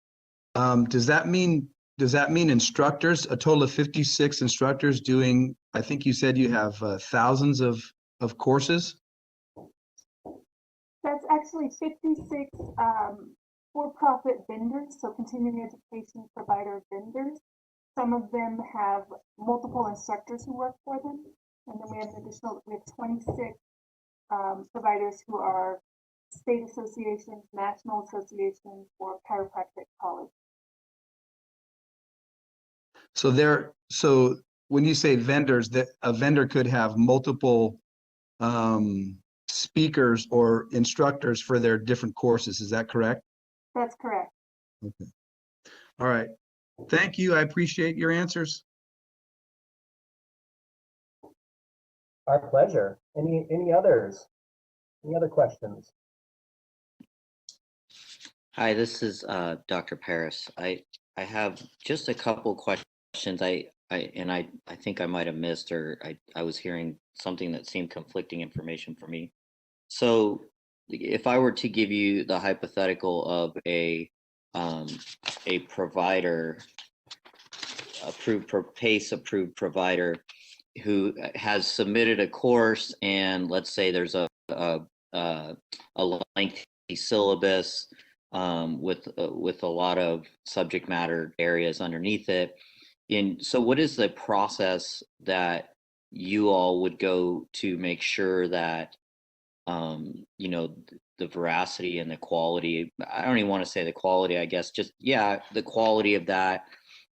Does that mean instructors, a total of 56 instructors doing, I think you said you have thousands of courses? That's actually 56 for-profit vendors, so continuing education provider vendors. Some of them have multiple instructors who work for them. And then we have 26 providers who are state associations, national associations, or chiropractic college. So when you say vendors, that a vendor could have multiple speakers or instructors for their different courses. Is that correct? That's correct. Okay. All right. Thank you. I appreciate your answers. Our pleasure. Any others? Any other questions? Hi, this is Dr. Paris. I have just a couple questions. I think I might have missed, or I was hearing something that seemed conflicting information for me. So if I were to give you the hypothetical of a provider, PACE approved provider who has submitted a course, and let's say there's a lengthy syllabus with a lot of subject matter areas underneath it. So what is the process that you all would go to make sure that the veracity and the quality, I don't even want to say the quality, I guess, just, the quality of that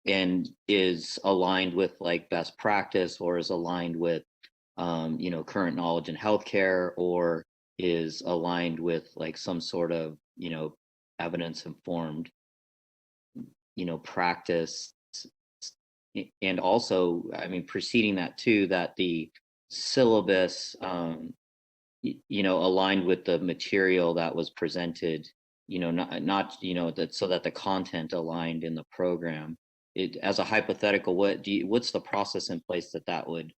and is aligned with like best practice, or is aligned with, current knowledge in healthcare, or is aligned with like some sort of, evidence informed, practice. And also, I mean, preceding that too, that the syllabus, aligned with the material that was presented, not that, so that the content aligned in the program. As a hypothetical, what's the process in place that would,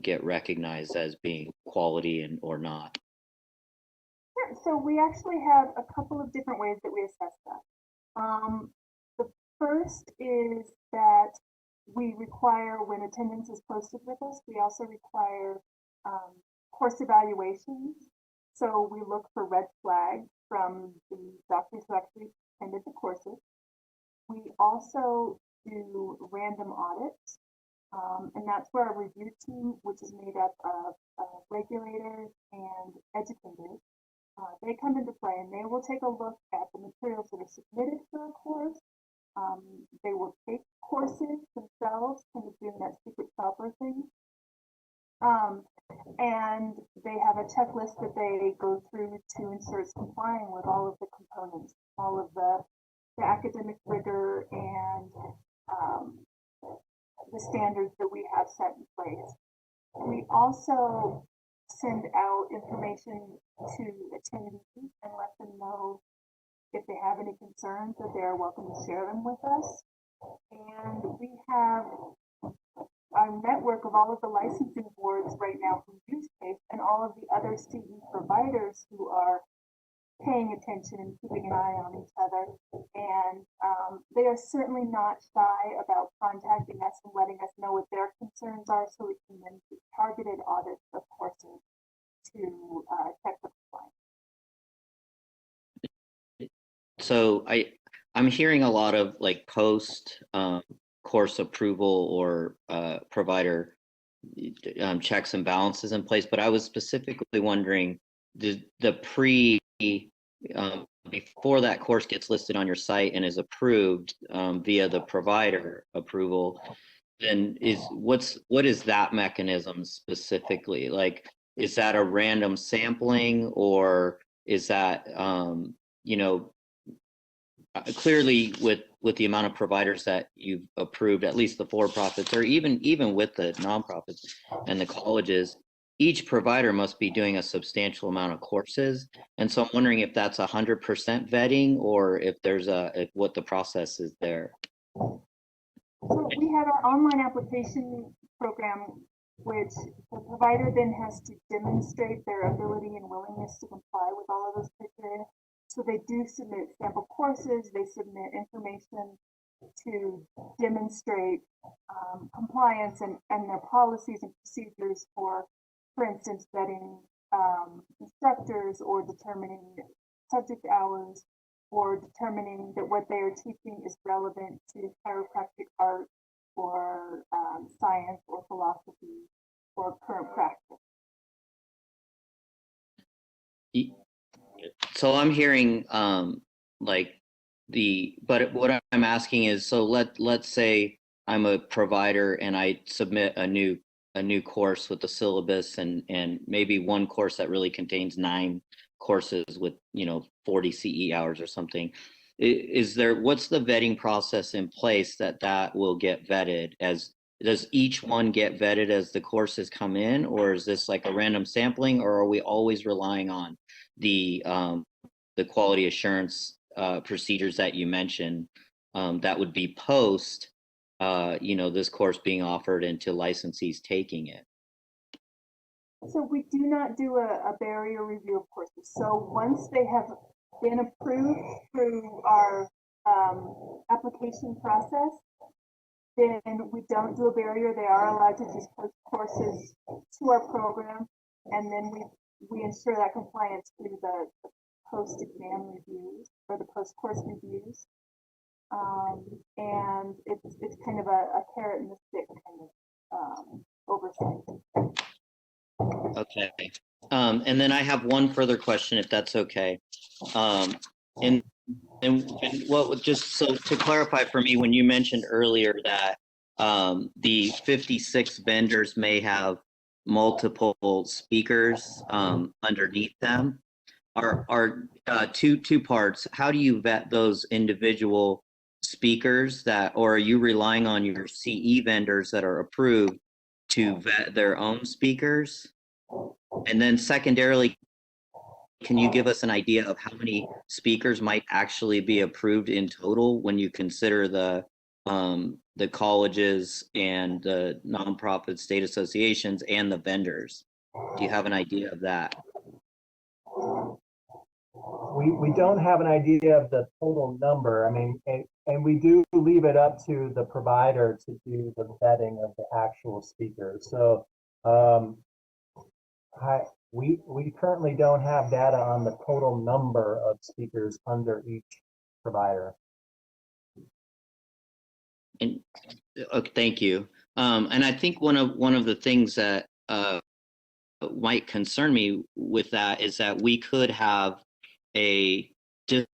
get recognized as being quality and or not? Sure. So we actually have a couple of different ways that we assess that. The first is that we require, when attendance is posted with us, we also require course evaluations. So we look for red flags from the doctors who actually attended the courses. We also do random audits, and that's where our review team, which is made up of regulators and educators, they come into play, and they will take a look at the materials that are submitted for a course. They will take courses themselves, kind of doing that secret shopper thing. And they have a checklist that they go through to ensure it's complying with all of the components, all of the academic rigor and the standards that we have set in place. We also send out information to attendees and let them know if they have any concerns, that they are welcome to share them with us. And we have our network of all of the licensing boards right now who use PACE, and all of the other CE providers who are paying attention and keeping an eye on each other. And they are certainly not shy about contacting us and letting us know what their concerns are, so we can then do targeted audits of courses to check the compliance. So I'm hearing a lot of like post course approval or provider checks and balances in place, but I was specifically wondering, the pre before that course gets listed on your site and is approved via the provider approval, then what is that mechanism specifically? Like, is that a random sampling, or is that you know, clearly with the amount of providers that you've approved, at least the for-profits, or even with the nonprofits and the colleges, each provider must be doing a substantial amount of courses. And so I'm wondering if that's 100% vetting, or if there's if what the process is there. So we have our online application program, which the provider then has to demonstrate their ability and willingness to comply with all of those criteria. So they do submit sample courses, they submit information to demonstrate compliance and their policies and procedures for instance, vetting instructors, or determining subject hours, or determining that what they are teaching is relevant to chiropractic art, or science, or philosophy, or current practice. So I'm hearing like but what I'm asking is, so let's say I'm a provider and I submit a new course with the syllabus and maybe one course that really contains 9 courses with 40 CE hours or something. What's the vetting process in place that will get vetted? Does each one get vetted as the courses come in, or is this like a random sampling, or are we always relying on the quality assurance procedures that you mentioned that would be post this course being offered and to licensees taking it? So we do not do a barrier review of courses. So once they have been approved through our application process, then we don't do a barrier. They are allowed to just post courses to our program, and then we ensure that compliance through the post-exam reviews or the post-course reviews. And it's kind of a carrot and the stick kind of oversight. Okay. And then I have one further question, if that's okay. And what, just so to clarify for me, when you mentioned earlier that the 56 vendors may have multiple speakers underneath them, are two parts. How do you vet those individual speakers or are you relying on your CE vendors that are approved to vet their own speakers? And then secondarily, can you give us an idea of how many speakers might actually be approved in total when you consider the colleges and the nonprofit state associations and the vendors? Do you have an idea of that? We don't have an idea of the total number. I mean, and we do leave it up to the provider to do the vetting of the actual speakers. So we currently don't have data on the total number of speakers under each provider. And okay, thank you. And I think one of the things that might concern me with that is that we could have a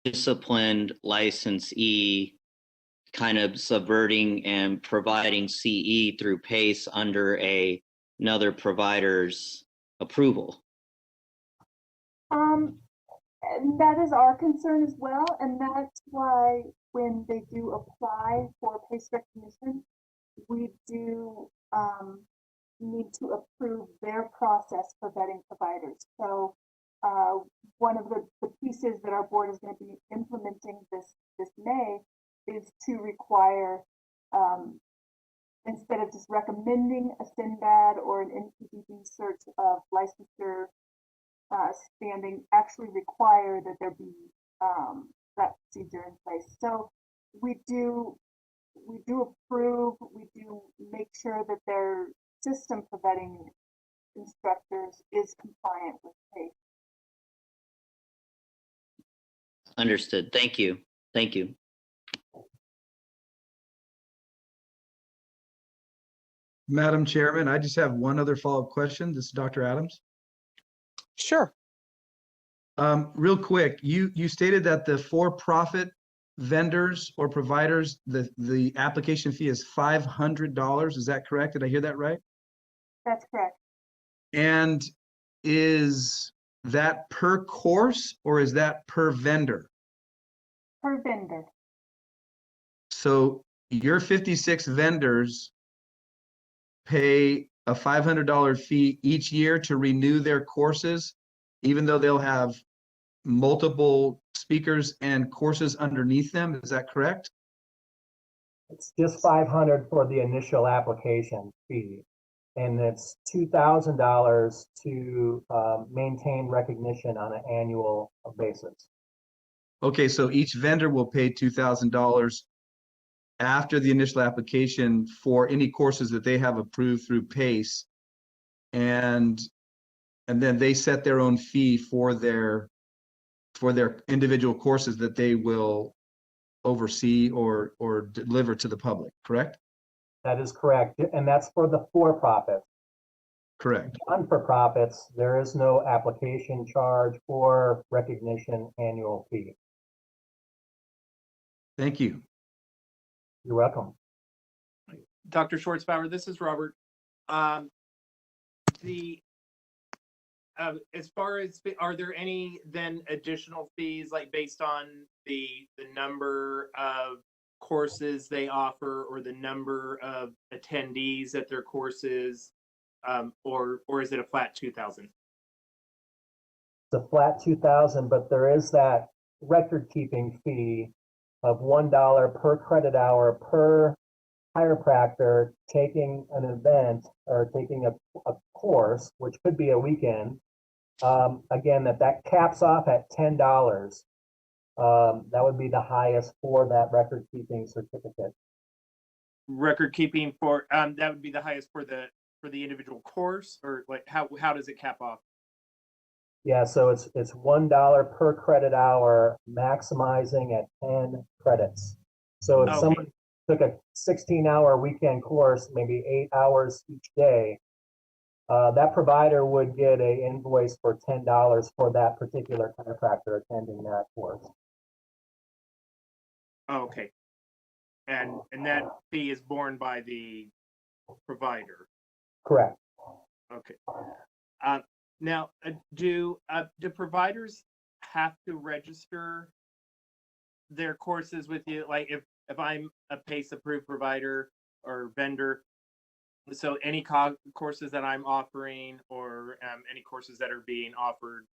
disciplined licensee kind of subverting and providing CE through PACE under another provider's approval. And that is our concern as well, and that's why when they do apply for PACE recognition, we do need to approve their process for vetting providers. So one of the pieces that our board is going to be implementing this May is to require, instead of just recommending a SINBAD or an NPDB search of licensure standing, actually require that there be that procedure in place. So we do approve, we do make sure that their system for vetting instructors is compliant with PACE. Understood. Thank you. Thank you. Madam Chairman, I just have one other follow-up question. This is Dr. Adams. Sure. Real quick, you stated that the for-profit vendors or providers, the application fee is $500. Is that correct? Did I hear that right? That's correct. And is that per course or is that per vendor? Per vendor. So your 56 vendors pay a $500 fee each year to renew their courses, even though they'll have multiple speakers and courses underneath them. Is that correct? It's just $500 for the initial application fee, and it's $2,000 to maintain recognition on an annual basis. Okay, so each vendor will pay $2,000 after the initial application for any courses that they have approved through PACE, and then they set their own fee for their individual courses that they will oversee or deliver to the public, correct? That is correct, and that's for the for-profit. Correct. Non-for-profits, there is no application charge or recognition annual fee. Thank you. You're welcome. Dr. Schwartzbauer, this is Robert. As far as, are there any then additional fees, like based on the number of courses they offer or the number of attendees at their courses, or is it a flat 2,000? It's a flat 2,000, but there is that record-keeping fee of $1 per credit hour per chiropractor taking an event or taking a course, which could be a weekend. Again, that caps off at $10. That would be the highest for that record-keeping certificate. Record keeping for that would be the highest for the individual course, or like how does it cap off? Yeah, so it's $1 per credit hour, maximizing at 10 credits. So if someone took a 16-hour weekend course, maybe 8 hours each day, that provider would get an invoice for $10 for that particular chiropractor attending that course. Oh, okay. And that fee is borne by the provider. Correct. Okay. Now, do providers have to register their courses with you? Like if I'm a PACE approved provider or vendor, so any courses that I'm offering or any courses that are being offered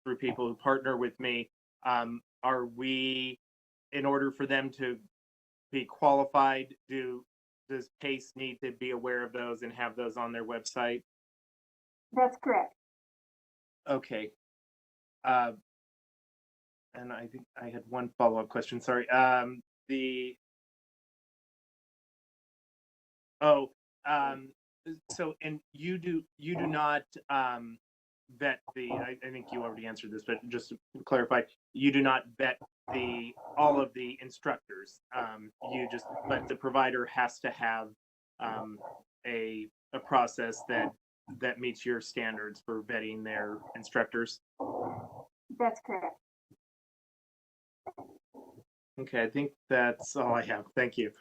through people who partner with me, are we, in order for them to be qualified, does PACE need to be aware of those and have those on their website? That's correct. Okay. And I think I had one follow-up question. Sorry. So, and you do not vet I think you already answered this, but just to clarify, you do not vet all of the instructors. But the provider has to have a process that meets your standards for vetting their instructors. That's correct. Okay, I think that's all I have. Thank you.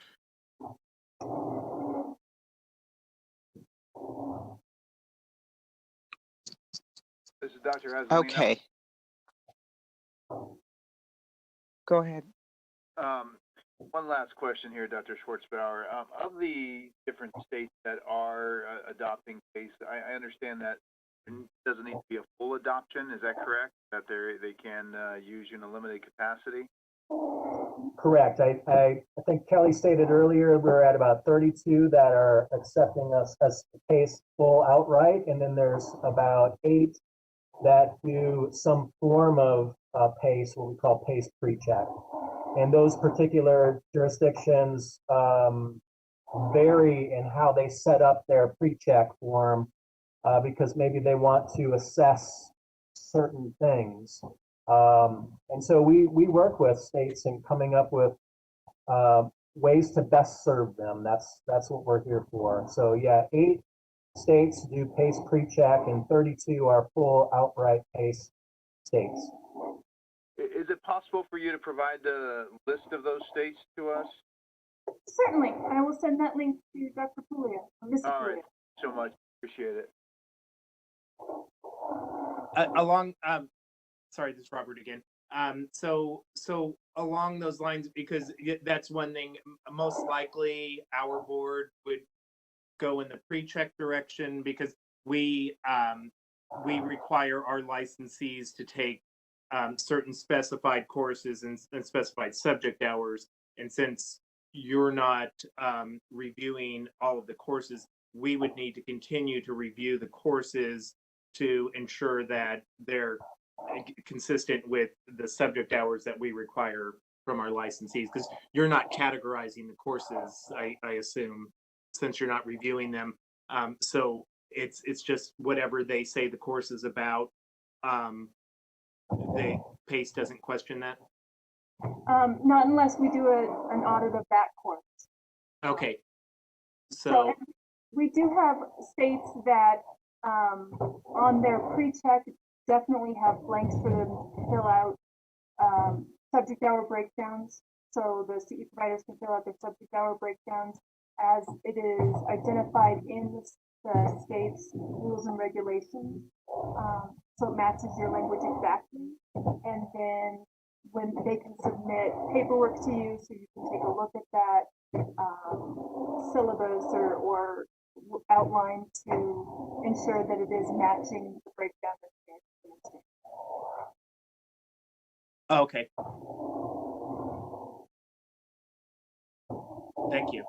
This is Dr. Azzolino. Okay. Go ahead. One last question here, Dr. Schwartzbauer. Of the different states that are adopting PACE, I understand that it doesn't need to be a full adoption. Is that correct? That they can use in a limited capacity? Correct. I think Kelly stated earlier we're at about 32 that are accepting us as PACE full outright, and then there's about 8 that do some form of PACE, what we call PACE pre-check. And those particular jurisdictions vary in how they set up their pre-check form because maybe they want to assess certain things. And so we work with states in coming up with ways to best serve them. That's what we're here for. So yeah, 8 states do PACE pre-check and 32 are full outright PACE states. Is it possible for you to provide the list of those states to us? Certainly, I will send that link to Dr. Puglia, Mr. All right, Puglia. so much. Appreciate it. Sorry, this is Robert again. So along those lines, because that's one thing, most likely our board would go in the pre-check direction, because we require our licensees to take certain specified courses and specified subject hours. And since you're not reviewing all of the courses, we would need to continue to review the courses to ensure that they're consistent with the subject hours that we require from our licensees, because you're not categorizing the courses, I assume, since you're not reviewing them. So it's just whatever they say the course is about. The PACE doesn't question that. Not unless we do an audit of that course. Okay. So we do have states that on their pre-check definitely have blanks for them to fill out subject hour breakdowns. So the CE providers can fill out their subject hour breakdowns as it is identified in the state's rules and regulations. So it matches your language exactly. And then when they can submit paperwork to you, so you can take a look at that syllabus or outline to ensure that it is matching the breakdown that's there. Okay. Thank you.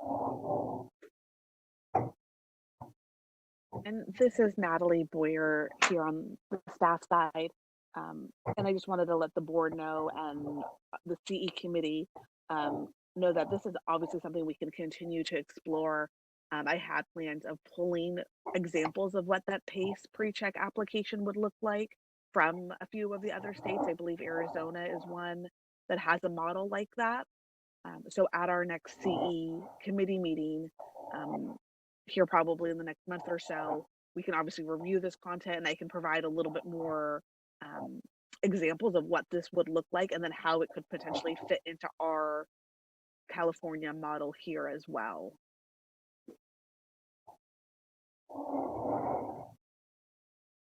And this is Natalie Boyer here on the staff side. And I just wanted to let the board know and the CE committee know that this is obviously something we can continue to explore. I had plans of pulling examples of what that PACE pre-check application would look like from a few of the other states. I believe Arizona is one that has a model like that. So at our next CE committee meeting, here probably in the next month or so, we can obviously review this content and I can provide a little bit more examples of what this would look like and then how it could potentially fit into our California model here as well.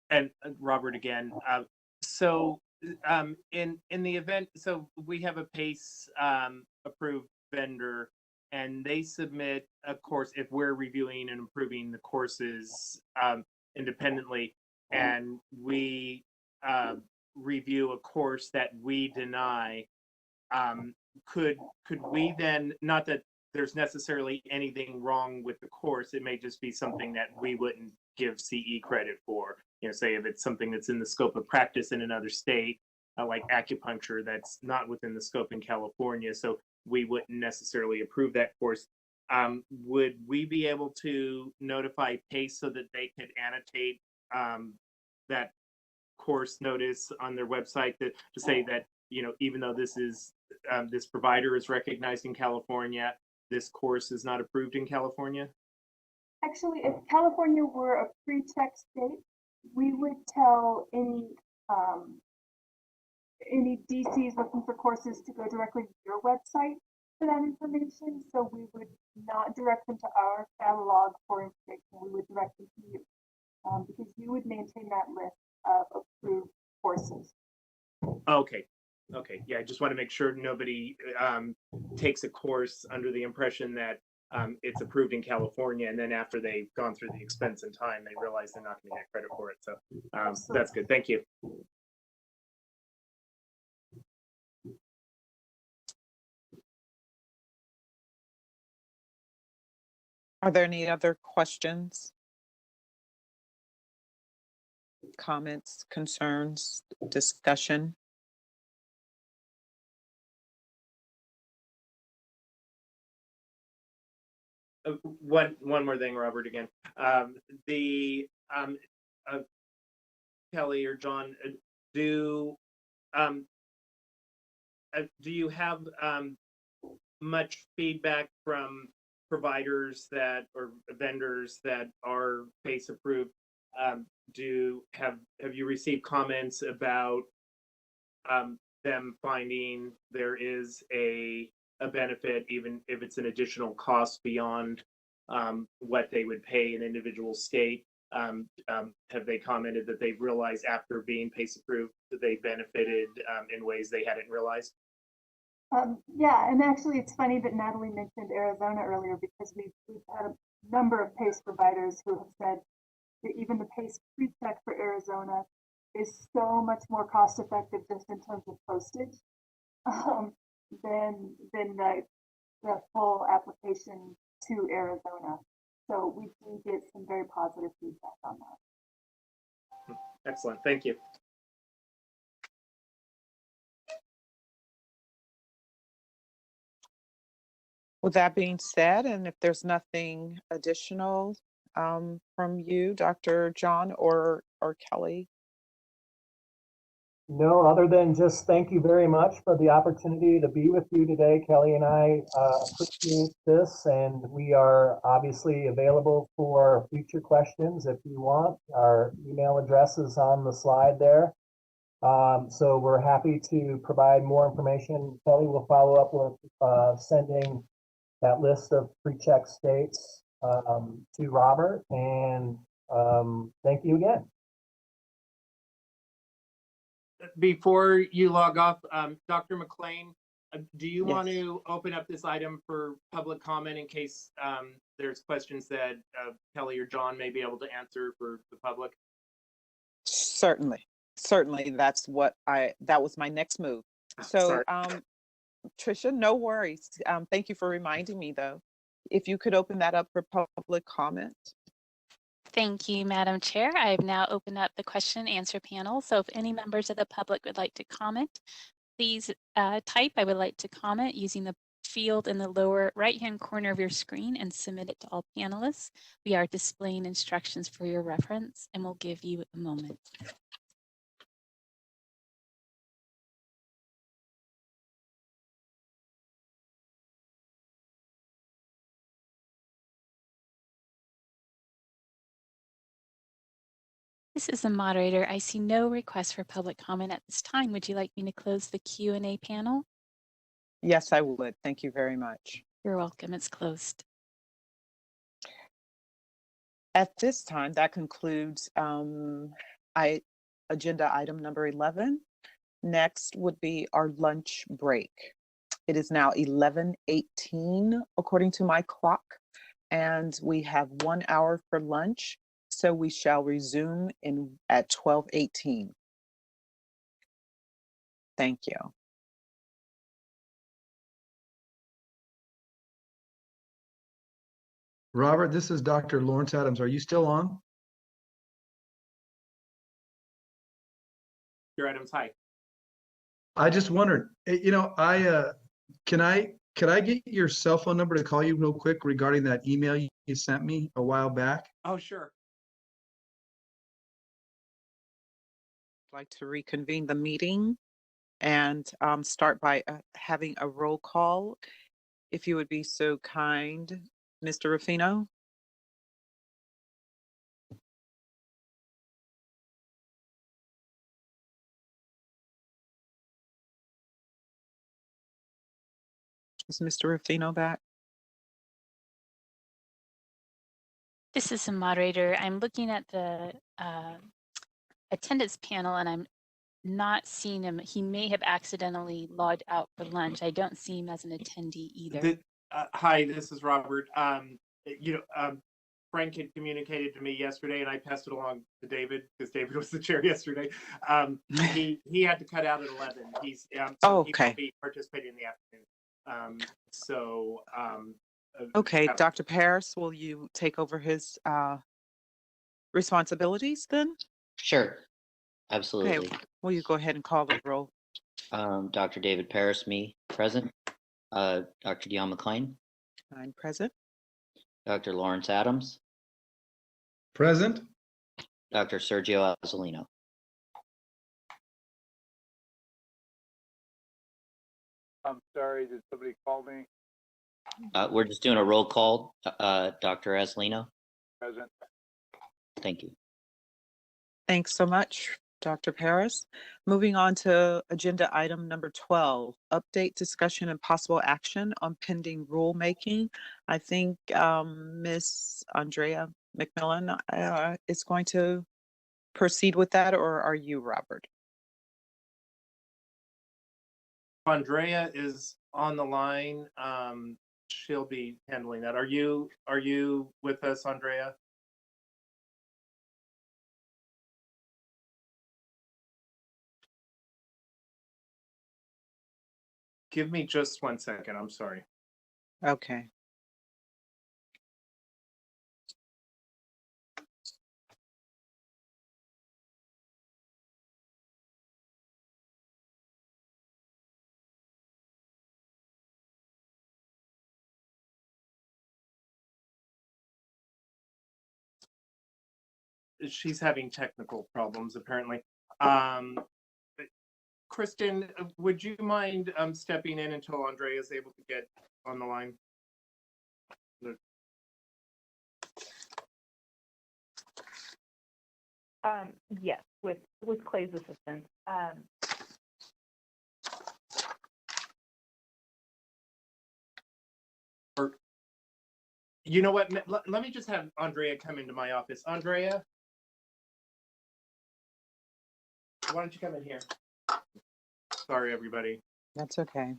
And Robert again. So in the event, so we have a PACE approved vendor, and they submit a course if we're reviewing and improving the courses independently, and we review a course that we deny. Could we then, not that there's necessarily anything wrong with the course, it may just be something that we wouldn't give CE credit for. You know, say if it's something that's in the scope of practice in another state, like acupuncture, that's not within the scope in California, so we wouldn't necessarily approve that course. Would we be able to notify PACE so that they could annotate that course notice on their website to say that, you know, even though this is this provider is recognized in California, this course is not approved in California? Actually, if California were a pre-check state, we would tell any DCs looking for courses to go directly to your website for that information. So we would not direct them to our catalog for information. We would direct them to you because you would maintain that list of approved courses. Okay. Okay. Yeah, I just want to make sure nobody takes a course under the impression that it's approved in California, and then after they've gone through the expense and time, they realize they're not going to get credit for it. So that's good. Thank you. Are there any other questions, comments, concerns, discussion? One more thing, Robert, again. Kelly or John, do you have much feedback from providers that or vendors that are PACE approved? Have you received comments about them finding there is a benefit, even if it's an additional cost beyond what they would pay an individual state? Have they commented that they've realized after being PACE approved that they benefited in ways they hadn't realized? Yeah, and actually it's funny that Natalie mentioned Arizona earlier because we've had a number of PACE providers who have said that even the PACE pre-check for Arizona is so much more cost effective just in terms of postage than the full application to Arizona. So we do get some very positive feedback on that. Excellent, thank you. With that being said, and if there's nothing additional from you, Dr. John or Kelly. No, other than just thank you very much for the opportunity to be with you today. Kelly and I appreciate this, and we are obviously available for future questions if you want. Our email address is on the slide there. So we're happy to provide more information. Kelly will follow up with sending that list of pre-check states to Robert, and thank you again. Before you log off, Dr. McLean, do you Yes. want to open up this item for public comment in case there's questions that Kelly or John may be able to answer for the public? Certainly, that was my next move. So Sorry. Tricia, no worries. Thank you for reminding me though. If you could open that up for public comment. Thank you, Madam Chair. I've now opened up the question and answer panel. So if any members of the public would like to comment, please type "I would like to comment" using the field in the lower right-hand corner of your screen and submit it to all panelists. We are displaying instructions for your reference, and we'll give you a moment. This is the moderator. I see no request for public comment at this time. Would you like me to close the Q&A panel? Yes, I would. Thank you very much. You're welcome. It's closed. At this time, that concludes agenda item number 11. Next would be our lunch break. It is now 11:18 according to my clock, and we have 1 hour for lunch. So we shall resume at 12:18. Thank you. Robert, this is Dr. Lawrence Adams. Are you still on? Your items, hi. I just wondered, could I get your cell phone number to call you real quick regarding that email you sent me a while back? Oh, sure. I'd like to reconvene the meeting and start by having a roll call. If you would be so kind, Mr. Ruffino. Is Mr. Ruffino back? This is the moderator. I'm looking at the attendance panel and I'm not seeing him. He may have accidentally logged out for lunch. I don't see him as an attendee either. Hi, this is Robert. Frank had communicated to me yesterday, and I passed it along to David because David was the chair yesterday. He had to cut out at 11. He's he won't be participating in the afternoon. Okay, Dr. Paris, will you take over his responsibilities then? Sure, absolutely. Okay, will you go ahead and call the roll? Dr. David Paris, me, present. Dr. Dion McLean. I'm present. Dr. Lawrence Adams. Present. Dr. Sergio Azzolino. I'm sorry, did somebody call me? We're just doing a roll call. Dr. Aslino, Present. thank you. Thanks so much, Dr. Paris. Moving on to agenda item number 12, update, discussion, and possible action on pending rulemaking. I think Ms. Andrea McMillan is going to proceed with that, or are you, Robert? Andrea is on the line. She'll be handling that. Are you with us, Andrea? Give me just 1 second. I'm sorry. Okay. She's having technical problems apparently. Kristen, would you mind stepping in until Andrea is able to get on the line? Yes, with Clay's assistance. Or, you know what? Let me just have Andrea come into my office. Andrea, why don't you come in here? Sorry, everybody. That's okay.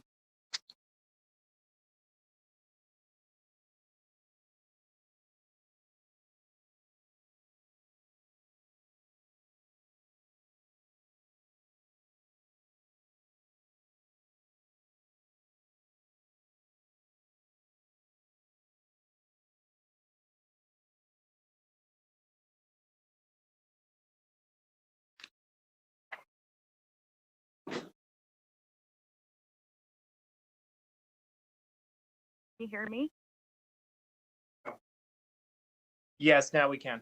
You hear me? Yes, now we can.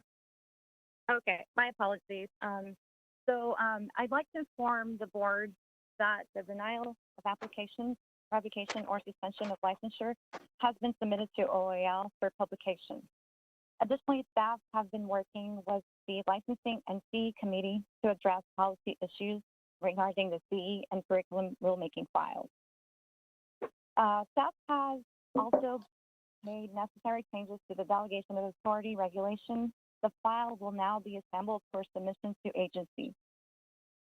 Okay, my apologies. I'd like to inform the board that the denial of application, revocation, or suspension of licensure has been submitted to OAL for publication. Additionally, staff have been working with the licensing and CE committee to address policy issues regarding the CE and curriculum rulemaking files. Staff has also made necessary changes to the delegation of authority regulation. The file will now be assembled for submission to agency.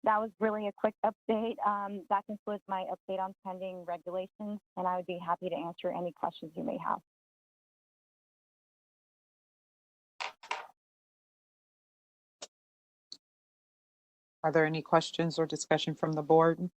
That was really a quick update. That concludes my update on pending regulations, and I would be happy to answer any questions you may have. Are there any questions or discussion from the board?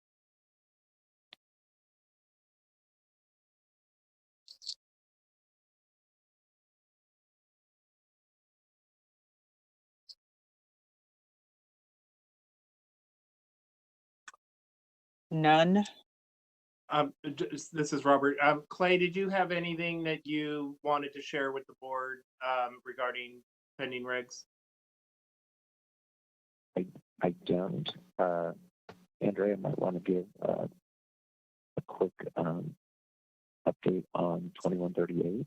None. This is Robert. Clay, did you have anything that you wanted to share with the board regarding pending regs? I don't. Andrea might want to give a quick update on 2138,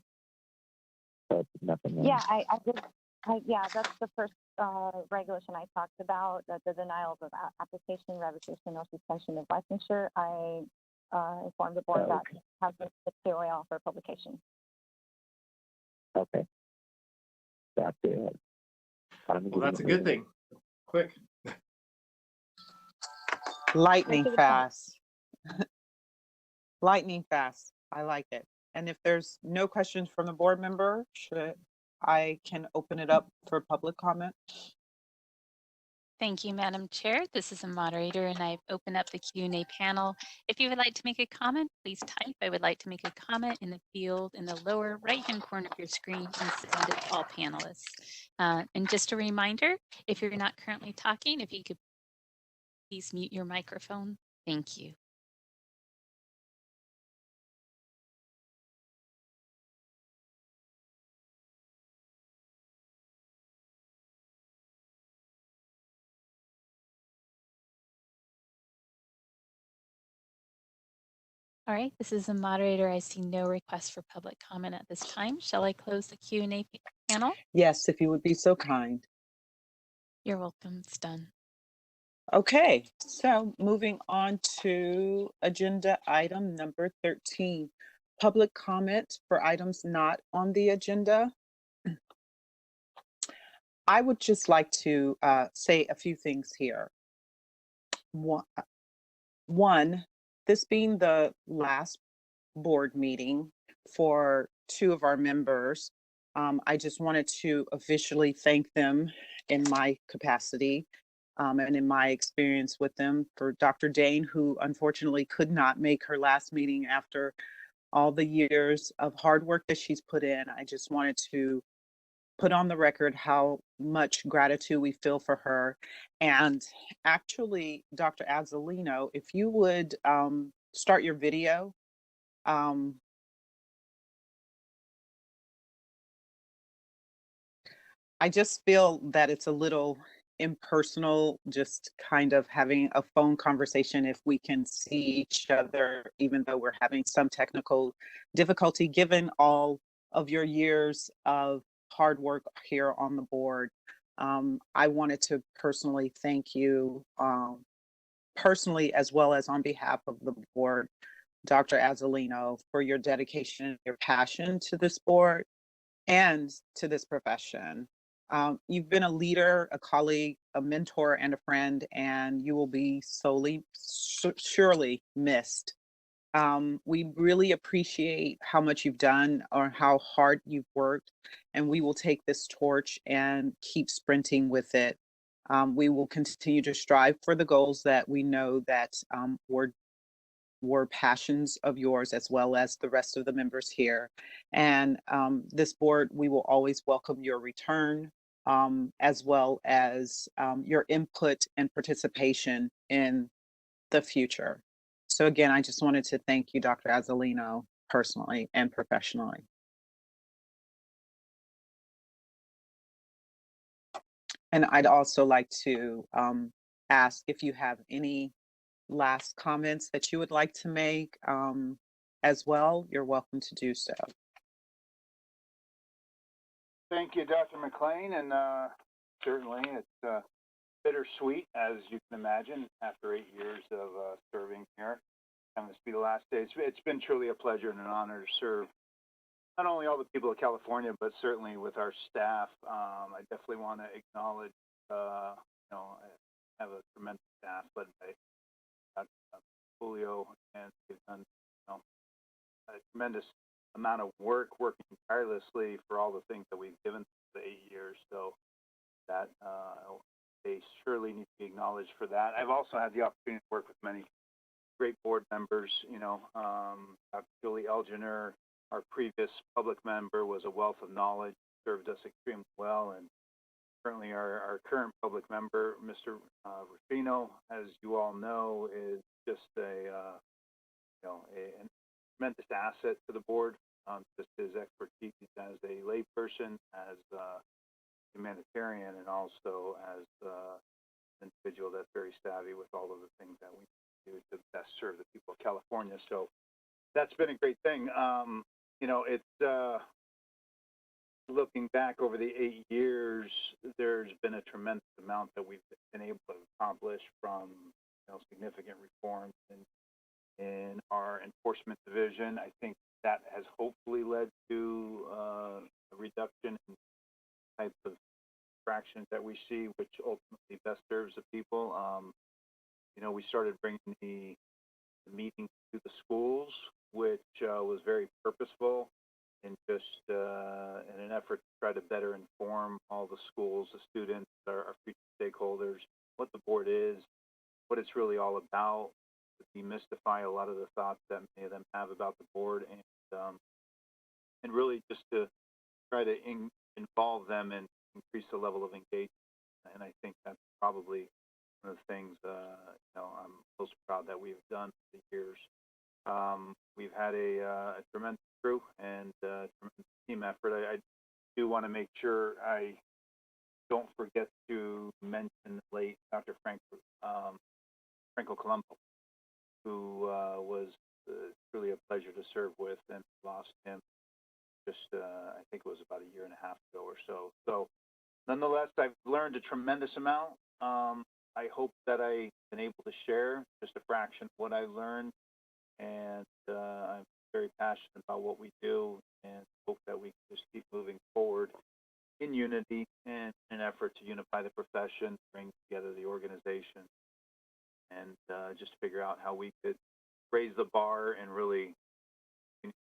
but nothing else. Yeah, I did. Yeah, that's the first regulation I talked about, the denial of application, revocation, or suspension of licensure. I informed the board that has been the OAL for publication. Okay. That's it. Well, that's a good thing. Quick. Lightning fast. Lightning fast. I like it. And if there's no questions from the board member, I can open it up for public comment. Thank you, Madam Chair. This is a moderator, and I've opened up the Q&A panel. If you would like to make a comment, please type "I would like to make a comment" in the field in the lower right-hand corner of your screen and send it to all panelists. And just a reminder, if you're not currently talking, if you could please mute your microphone. Thank you. All right, this is the moderator. I see no request for public comment at this time. Shall I close the Q&A panel? Yes, if you would be so kind. You're welcome. It's done. Okay, so moving on to agenda item number 13, public comment for items not on the agenda. I would just like to say a few things here. One, this being the last board meeting for two of our members, I just wanted to officially thank them in my capacity and in my experience with them. For Dr. Dane, who unfortunately could not make her last meeting after all the years of hard work that she's put in, I just wanted to put on the record how much gratitude we feel for her. And actually, Dr. Azzolino, if you would start your video. I just feel that it's a little impersonal, just kind of having a phone conversation if we can see each other, even though we're having some technical difficulty, given all of your years of hard work here on the board. I wanted to personally thank you, personally, as well as on behalf of the board, Dr. Azzolino, for your dedication and your passion to this board and to this profession. You've been a leader, a colleague, a mentor, and a friend, and you will be surely missed. We really appreciate how much you've done or how hard you've worked, and we will take this torch and keep sprinting with it. We will continue to strive for the goals that we know that were passions of yours, as well as the rest of the members here. And this board, we will always welcome your return, as well as your input and participation in the future. So again, I just wanted to thank you, Dr. Azzolino, personally and professionally. And I'd also like to ask if you have any last comments that you would like to make as well. You're welcome to do so. Thank you, Dr. McLean, and certainly it's bittersweet, as you can imagine, after 8 years of serving here. And this will be the last day. It's been truly a pleasure and an honor to serve not only all the people of California, but certainly with our staff. I definitely want to acknowledge, I have a tremendous staff led by Dr. Julio, and they've done a tremendous amount of work, working tirelessly for all the things that we've given for the 8 years. So that they surely need to be acknowledged for that. I've also had the opportunity to work with many great board members. Dr. Julie Elginer, our previous public member, was a wealth of knowledge, served us extremely well, and currently our current public member, Mr. Rufino, as you all know, is just a tremendous asset to the board. Just his expertise as a layperson, as a humanitarian, and also as an individual that's very savvy with all of the things that we do to best serve the people of California. So that's been a great thing. It's looking back over the 8 years, there's been a tremendous amount that we've been able to accomplish, from significant reforms in our enforcement division. I think that has hopefully led to a reduction in types of infractions that we see, which ultimately best serves the people. We started bringing the meetings to the schools, which was very purposeful, in just in an effort to try to better inform all the schools, the students, our future stakeholders, what the board is, what it's really all about, to demystify a lot of the thoughts that many of them have about the board, and really just to try to involve them and increase the level of engagement. And I think that's probably one of the things I'm most proud that we've done for the years. We've had a tremendous crew and a tremendous team effort. I do want to make sure I don't forget to mention the late Dr. Franco Colombo, who was truly a pleasure to serve with, and lost him just, I think it was about a year and a half ago or so. So nonetheless, I've learned a tremendous amount. I hope that I've been able to share just a fraction of what I learned, and I'm very passionate about what we do, and hope that we can just keep moving forward in unity and an effort to unify the profession, bring together the organization, and just figure out how we could raise the bar and really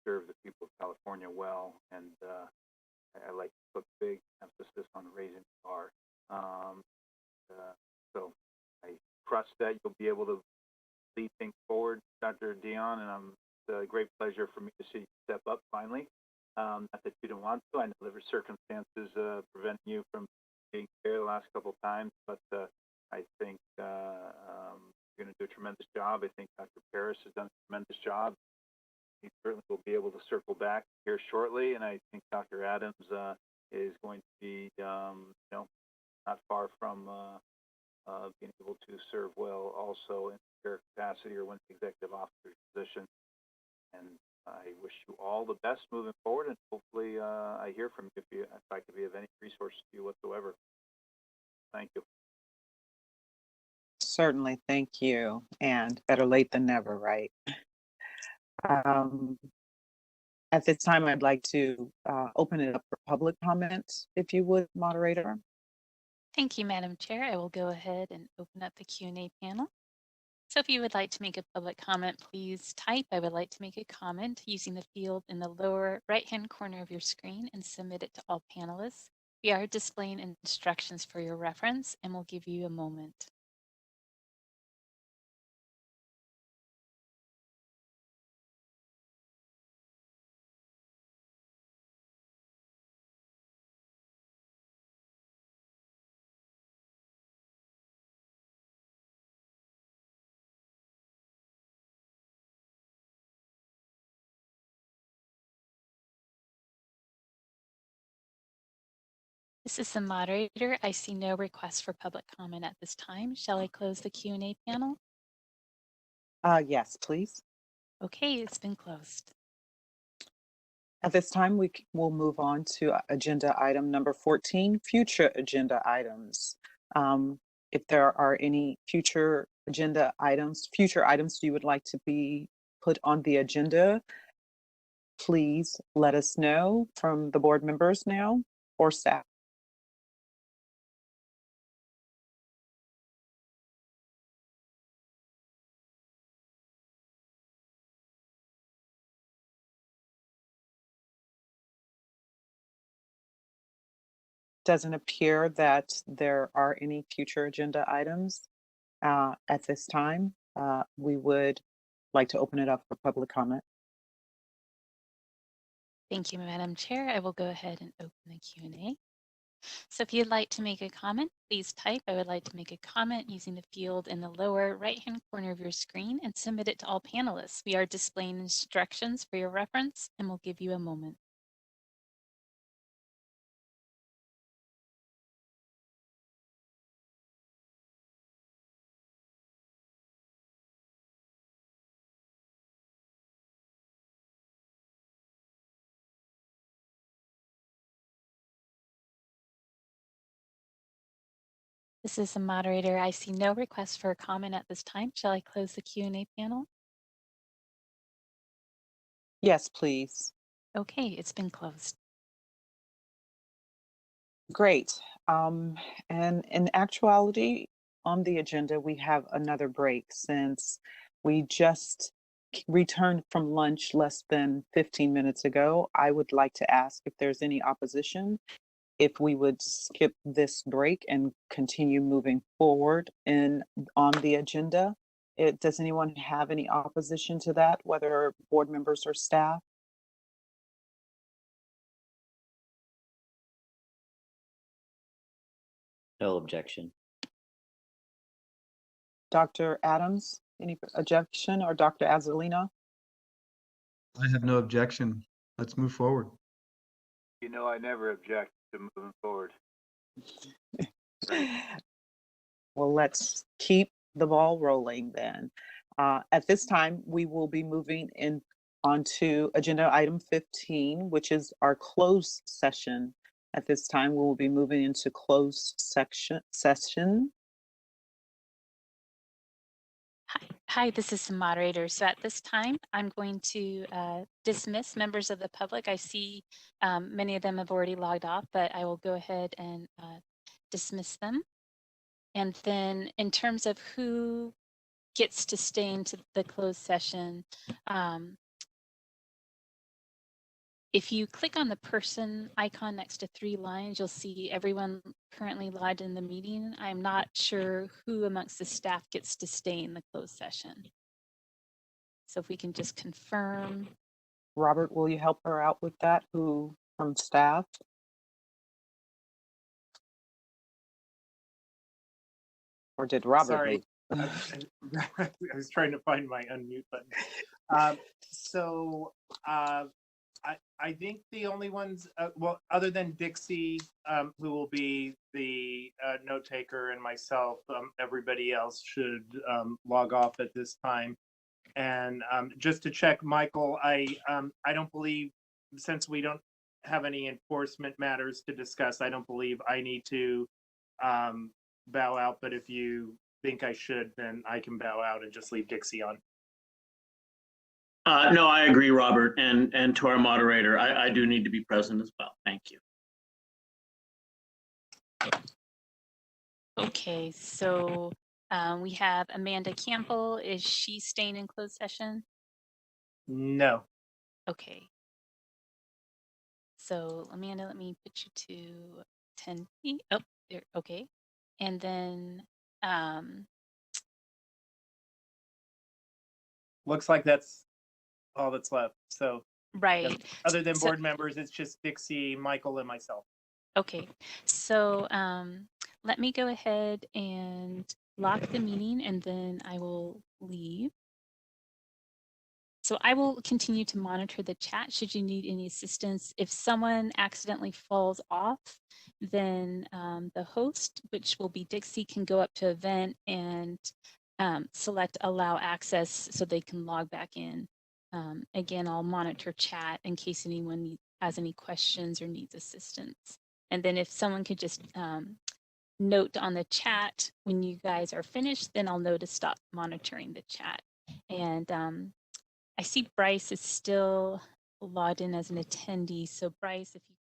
serve the people of California well. And I like to put big emphasis on raising the bar. So I trust that you'll be able to lead things forward, Dr. Dion, and it's a great pleasure for me to see you step up finally. Not that you didn't want to. I know there were circumstances preventing you from being here the last couple of times, but I think you're going to do a tremendous job. I think Dr. Paris has done a tremendous job. He certainly will be able to circle back here shortly, and I think Dr. Adams is going to be, not far from being able to serve well also in their capacity or one of the executive officer's position. And I wish you all the best moving forward, and hopefully I hear from you if I could be of any resource to you whatsoever. Thank you. Certainly, thank you. And better late than never, right? At this time, I'd like to open it up for public comment, if you would, moderator. Thank you, Madam Chair. I will go ahead and open up the Q&A panel. So if you would like to make a public comment, please type "I would like to make a comment" using the field in the lower right-hand corner of your screen and submit it to all panelists. We are displaying instructions for your reference, and we'll give you a moment. This is the moderator. I see no request for public comment at this time. Shall I close the Q&A panel? Yes, please. Okay, it's been closed. At this time, will move on to agenda item number 14, future agenda items. If there are any future items you would like to be put on the agenda, please let us know from the board members now or staff. Doesn't appear that there are any future agenda items at this time. We would like to open it up for public comment. Thank you, Madam Chair. I will go ahead and open the Q&A. So if you'd like to make a comment, please type "I would like to make a comment" using the field in the lower right-hand corner of your screen and submit it to all panelists. We are displaying instructions for your reference, and we'll give you a moment. This is the moderator. I see no request for a comment at this time. Shall I close the Q&A panel? Yes, please. Okay, it's been closed. Great. And in actuality, on the agenda, we have another break since we just returned from lunch less than 15 minutes ago. I would like to ask if there's any opposition, if we would skip this break and continue moving forward on the agenda. Does anyone have any opposition to that, whether board members or staff? No objection. Dr. Adams, any objection, or Dr. Azzolina? I have no objection. Let's move forward. You know, I never object to moving forward. Well, let's keep the ball rolling then. At this time, we will be moving in onto agenda item 15, which is our closed session. At this time, we will be moving into closed session. Hi, this is the moderator. So at this time, I'm going to dismiss members of the public. I see many of them have already logged off, but I will go ahead and dismiss them. And then in terms of who gets to stay into the closed session, if you click on the person icon next to 3 lines, you'll see everyone currently logged in the meeting. I'm not sure who amongst the staff gets to stay in the closed session. So if we can just confirm. Robert, will you help her out with that? Who from staff? Or did Robert Sorry, leave? I was trying to find my unmute button. I think the only ones, well, other than Dixie, who will be the note taker, and myself, everybody else should log off at this time. And just to check, Michael, I don't believe, since we don't have any enforcement matters to discuss, I don't believe I need to bow out. But if you think I should, then I can bow out and just leave Dixie on. No, I agree, Robert, and to our moderator, I do need to be present as well. Thank you. Okay, so we have Amanda Campbell. Is she staying in closed session? No. Okay. So Amanda, let me put you to 10. Oh, there. Okay. And then Looks like that's all that's left. So right. Yep. Other than board members, it's just Dixie, Michael, and myself. Okay. So let me go ahead and lock the meeting, and then I will leave. So I will continue to monitor the chat should you need any assistance. If someone accidentally falls off, then the host, which will be Dixie, can go up to event and select allow access so they can log back in. Again, I'll monitor chat in case anyone has any questions or needs assistance. And then if someone could just note on the chat when you guys are finished, then I'll know to stop monitoring the chat. And I see Bryce is still logged in as an attendee. So Bryce, if you